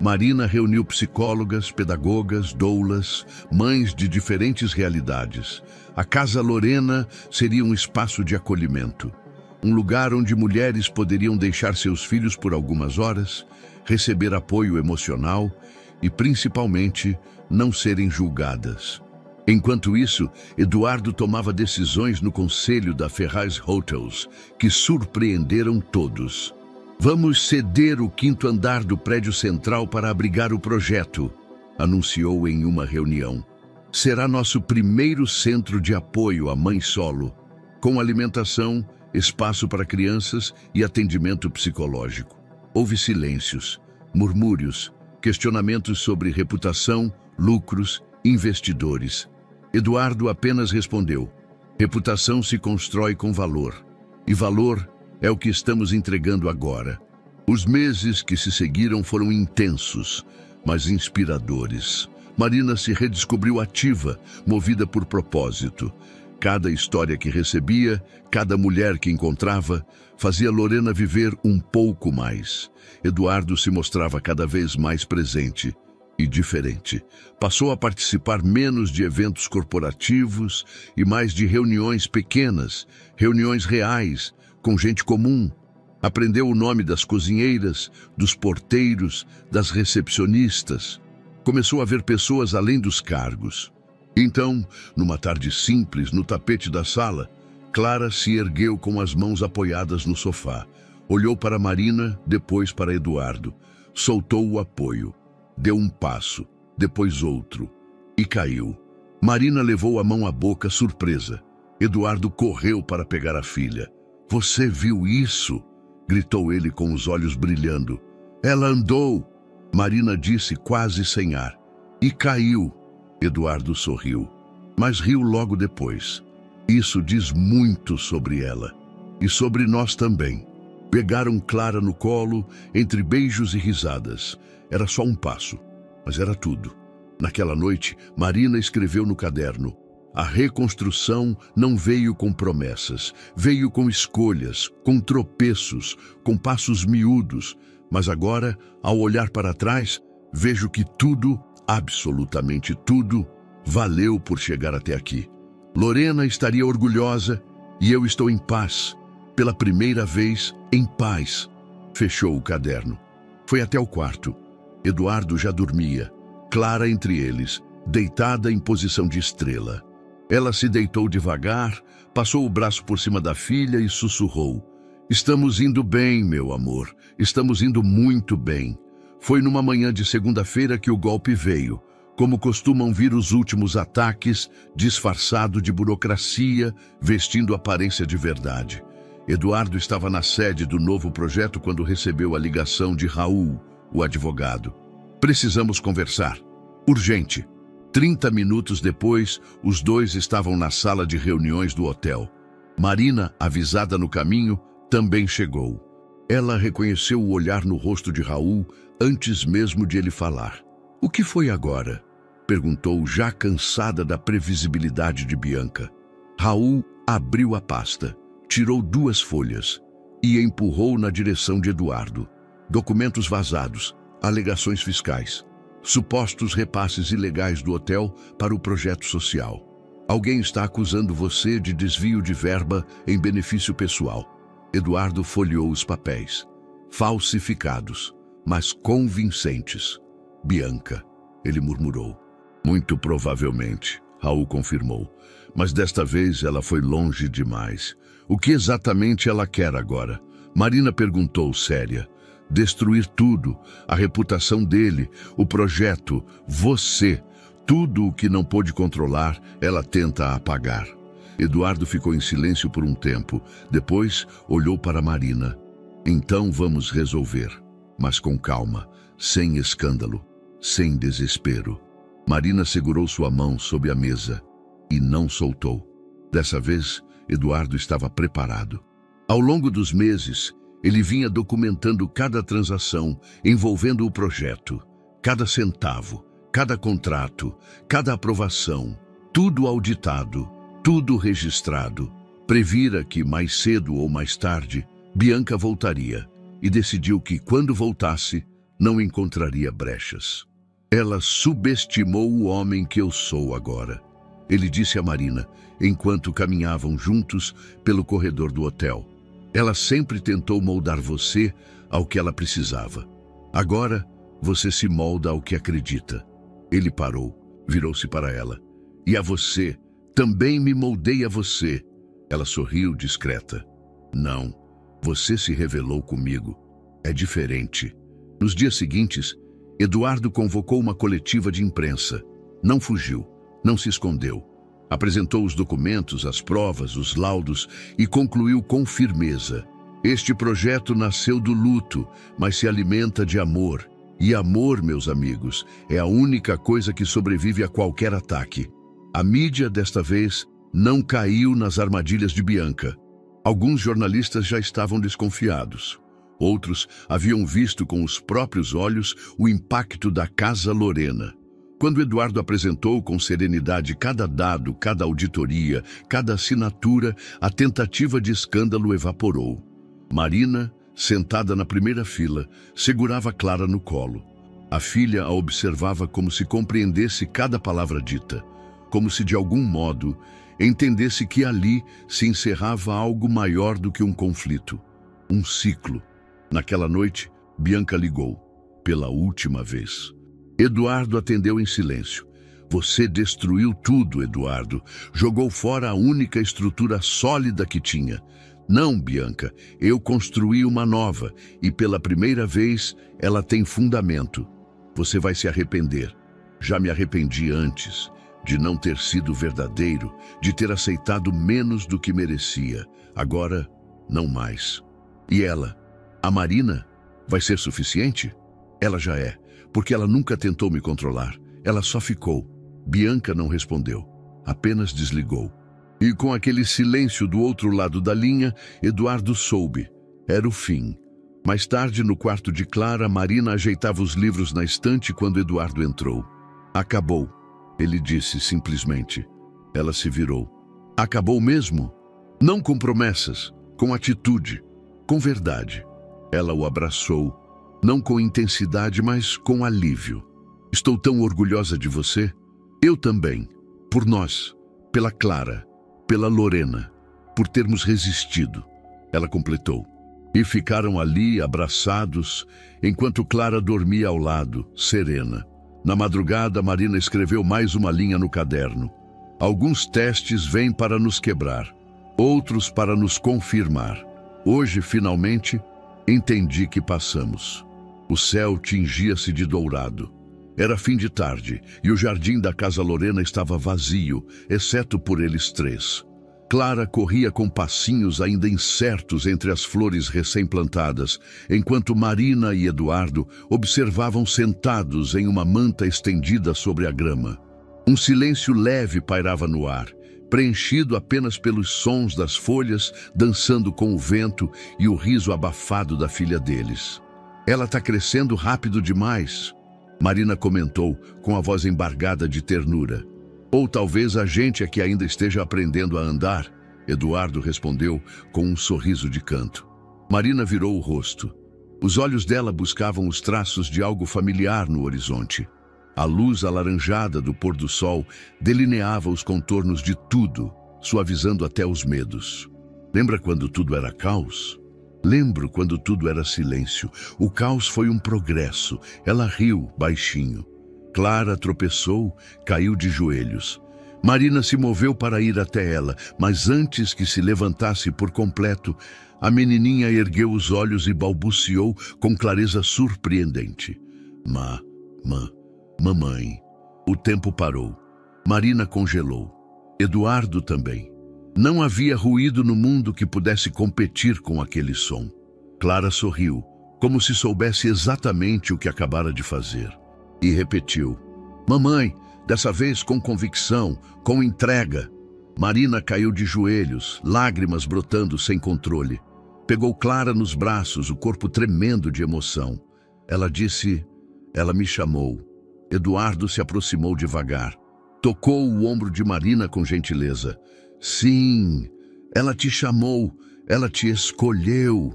Marina reuniu psicólogas, pedagogas, doulas, mães de diferentes realidades. A Casa Lorena seria um espaço de acolhimento. Um lugar onde mulheres poderiam deixar seus filhos por algumas horas, receber apoio emocional e, principalmente, não serem julgadas. Enquanto isso, Eduardo tomava decisões no conselho da Ferraz Hotels, que surpreenderam todos. Vamos ceder o 5º andar do prédio central para abrigar o projeto, anunciou em uma reunião. Será nosso primeiro centro de apoio à mãe solo, com alimentação, espaço para crianças e atendimento psicológico. Houve silêncios, murmúrios, questionamentos sobre reputação, lucros, investidores. Eduardo apenas respondeu: reputação se constrói com valor, e valor é o que estamos entregando agora. Os meses que se seguiram foram intensos, mas inspiradores. Marina se redescobriu ativa, movida por propósito. Cada história que recebia, cada mulher que encontrava, fazia Lorena viver um pouco mais. Eduardo se mostrava cada vez mais presente e diferente. Passou a participar menos de eventos corporativos e mais de reuniões pequenas, reuniões reais, com gente comum. Aprendeu o nome das cozinheiras, dos porteiros, das recepcionistas. Começou a ver pessoas além dos cargos. Então, numa tarde simples, no tapete da sala, Clara se ergueu com as mãos apoiadas no sofá. Olhou para Marina, depois para Eduardo. Soltou o apoio. Deu um passo, depois outro, e caiu. Marina levou a mão à boca, surpresa. Eduardo correu para pegar a filha. Você viu isso? Gritou ele com os olhos brilhando. Ela andou, Marina disse quase sem ar. E caiu. Eduardo sorriu, mas riu logo depois. Isso diz muito sobre ela. E sobre nós também. Pegaram Clara no colo, entre beijos e risadas. Era só um passo, mas era tudo. Naquela noite, Marina escreveu no caderno: a reconstrução não veio com promessas, veio com escolhas, com tropeços, com passos miúdos. Mas agora, ao olhar para trás, vejo que tudo, absolutamente tudo, valeu por chegar até aqui. Lorena estaria orgulhosa e eu estou em paz. Pela primeira vez, em paz. Fechou o caderno. Foi até o quarto. Eduardo já dormia, Clara entre eles, deitada em posição de estrela. Ela se deitou devagar, passou o braço por cima da filha e sussurrou: estamos indo bem, meu amor, estamos indo muito bem. Foi numa manhã de segunda-feira que o golpe veio, como costumam vir os últimos ataques, disfarçado de burocracia, vestindo aparência de verdade. Eduardo estava na sede do novo projeto quando recebeu a ligação de Raul, o advogado. Precisamos conversar. Urgente. 30 minutos depois, os dois estavam na sala de reuniões do hotel. Marina, avisada no caminho, também chegou. Ela reconheceu o olhar no rosto de Raul antes mesmo de ele falar. "O que foi agora?" perguntou, já cansada da previsibilidade de Bianca. Raul abriu a pasta, tirou 2 folhas e empurrou na direção de Eduardo. Documentos vazados, alegações fiscais, supostos repasses ilegais do hotel para o projeto social. Alguém está acusando você de desvio de verba em benefício pessoal. Eduardo folheou os papéis. Falsificados, mas convincentes. Bianca, ele murmurou. Muito provavelmente, Raul confirmou. Mas desta vez ela foi longe demais. O que exatamente ela quer agora? Marina perguntou, séria. Destruir tudo, a reputação dele, o projeto, você. Tudo o que não pôde controlar, ela tenta apagar. Eduardo ficou em silêncio por um tempo. Depois, olhou para Marina. Então vamos resolver, mas com calma, sem escândalo, sem desespero. Marina segurou sua mão sob a mesa e não soltou. Dessa vez, Eduardo estava preparado. Ao longo dos meses, ele vinha documentando cada transação envolvendo o projeto, cada centavo, cada contrato, cada aprovação, tudo auditado, tudo registrado. Previra que mais cedo ou mais tarde, Bianca voltaria e decidiu que, quando voltasse, não encontraria brechas. Ela subestimou o homem que eu sou agora. Ele disse a Marina, enquanto caminhavam juntos pelo corredor do hotel. Ela sempre tentou moldar você ao que ela precisava. Agora, você se molda ao que acredita. Ele parou, virou-se para ela. E a você, também me moldei a você. Ela sorriu discreta. Não, você se revelou comigo. É diferente. Nos dias seguintes, Eduardo convocou uma coletiva de imprensa. Não fugiu, não se escondeu. Apresentou os documentos, as provas, os laudos e concluiu com firmeza. Este projeto nasceu do luto, mas se alimenta de amor. E amor, meus amigos, é a única coisa que sobrevive a qualquer ataque. A mídia, desta vez, não caiu nas armadilhas de Bianca. Alguns jornalistas já estavam desconfiados. Outros haviam visto com os próprios olhos o impacto da Casa Lorena. Quando Eduardo apresentou com serenidade cada dado, cada auditoria, cada assinatura, a tentativa de escândalo evaporou. Marina, sentada na primeira fila, segurava Clara no colo. A filha a observava como se compreendesse cada palavra dita, como se de algum modo entendesse que ali se encerrava algo maior do que um conflito, um ciclo. Naquela noite, Bianca ligou, pela última vez. Eduardo atendeu em silêncio. Você destruiu tudo, Eduardo. Jogou fora a única estrutura sólida que tinha. Não, Bianca, eu construí uma nova e pela primeira vez ela tem fundamento. Você vai se arrepender. Já me arrependi antes, de não ter sido verdadeiro, de ter aceitado menos do que merecia. Agora, não mais. E ela, a Marina, vai ser suficiente? Ela já é, porque ela nunca tentou me controlar. Ela só ficou. Bianca não respondeu, apenas desligou. E com aquele silêncio do outro lado da linha, Eduardo soube. Era o fim. Mais tarde, no quarto de Clara, Marina ajeitava os livros na estante quando Eduardo entrou. Acabou, ele disse simplesmente. Ela se virou. Acabou mesmo? Não com promessas, com atitude, com verdade. Ela o abraçou, não com intensidade, mas com alívio. Estou tão orgulhosa de você. Eu também. Por nós, pela Clara, pela Lorena, por termos resistido. Ela completou. E ficaram ali, abraçados, enquanto Clara dormia ao lado, serena. Na madrugada, Marina escreveu mais uma linha no caderno. Alguns testes vêm para nos quebrar, outros para nos confirmar. Hoje, finalmente, entendi que passamos. O céu tingia-se de dourado. Era fim de tarde e o jardim da Casa Lorena estava vazio, exceto por eles três. Clara corria com passinhos ainda incertos entre as flores recém-plantadas, enquanto Marina e Eduardo observavam sentados em uma manta estendida sobre a grama. Um silêncio leve pairava no ar, preenchido apenas pelos sons das folhas dançando com o vento e o riso abafado da filha deles. "Ela está crescendo rápido demais", Marina comentou com a voz embargada de ternura. "Ou talvez a gente é que ainda esteja aprendendo a andar", Eduardo respondeu com um sorriso de canto. Marina virou o rosto. Os olhos dela buscavam os traços de algo familiar no horizonte. A luz alaranjada do pôr do sol delineava os contornos de tudo, suavizando até os medos. "Lembra quando tudo era caos?" "Lembro quando tudo era silêncio. O caos foi um progresso." Ela riu baixinho. Clara tropeçou, caiu de joelhos. Marina se moveu para ir até ela, mas antes que se levantasse por completo, a menininha ergueu os olhos e balbuciou com clareza surpreendente. Mamãe." O tempo parou. Marina congelou. Eduardo também. Não havia ruído no mundo que pudesse competir com aquele som. Clara sorriu, como se soubesse exatamente o que acabara de fazer. E repetiu: "Mamãe", dessa vez com convicção, com entrega. Marina caiu de joelhos, lágrimas brotando sem controle. Pegou Clara nos braços, o corpo tremendo de emoção. Ela disse: "Ela me chamou." Eduardo se aproximou devagar. Tocou o ombro de Marina com gentileza. "Sim, ela te chamou, ela te escolheu."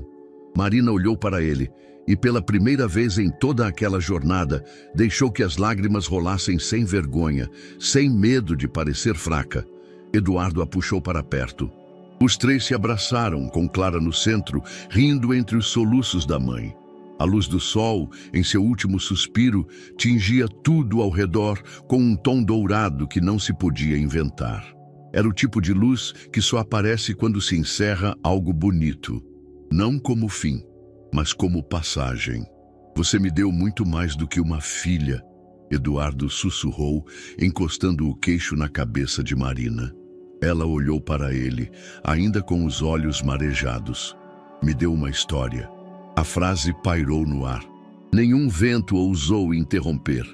Marina olhou para ele e, pela primeira vez em toda aquela jornada, deixou que as lágrimas rolassem sem vergonha, sem medo de parecer fraca. Eduardo a puxou para perto. Os três se abraçaram, com Clara no centro, rindo entre os soluços da mãe. A luz do sol, em seu último suspiro, tingia tudo ao redor com um tom dourado que não se podia inventar. Era o tipo de luz que só aparece quando se encerra algo bonito. Não como fim, mas como passagem. "Você me deu muito mais do que uma filha", Eduardo sussurrou, encostando o queixo na cabeça de Marina. Ela olhou para ele, ainda com os olhos marejados. "Me deu uma história." A frase pairou no ar. Nenhum vento ousou interromper.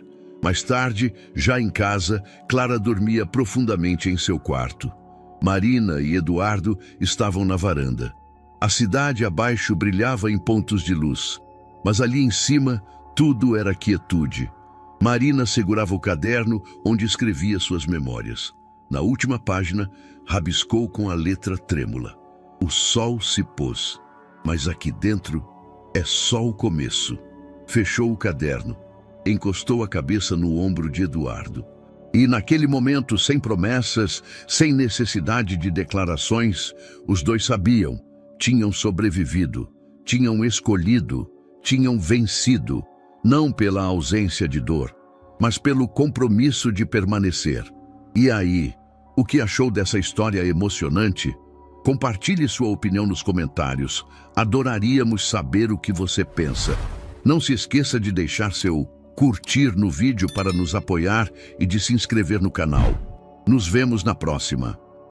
Mais tarde, já em casa, Clara dormia profundamente em seu quarto. Marina e Eduardo estavam na varanda. A cidade abaixo brilhava em pontos de luz, mas ali em cima tudo era quietude. Marina segurava o caderno onde escrevia suas memórias. Na última página, rabiscou com a letra trêmula: "O sol se pôs, mas aqui dentro é só o começo." Fechou o caderno, encostou a cabeça no ombro de Eduardo. E naquele momento, sem promessas, sem necessidade de declarações, os dois sabiam: tinham sobrevivido, tinham escolhido, tinham vencido, não pela ausência de dor, mas pelo compromisso de permanecer. E aí, o que achou dessa história emocionante? Compartilhe sua opinião nos comentários. Adoraríamos saber o que você pensa. Não se esqueça de deixar seu curtir no vídeo para nos apoiar e de se inscrever no canal. Nos vemos na próxima.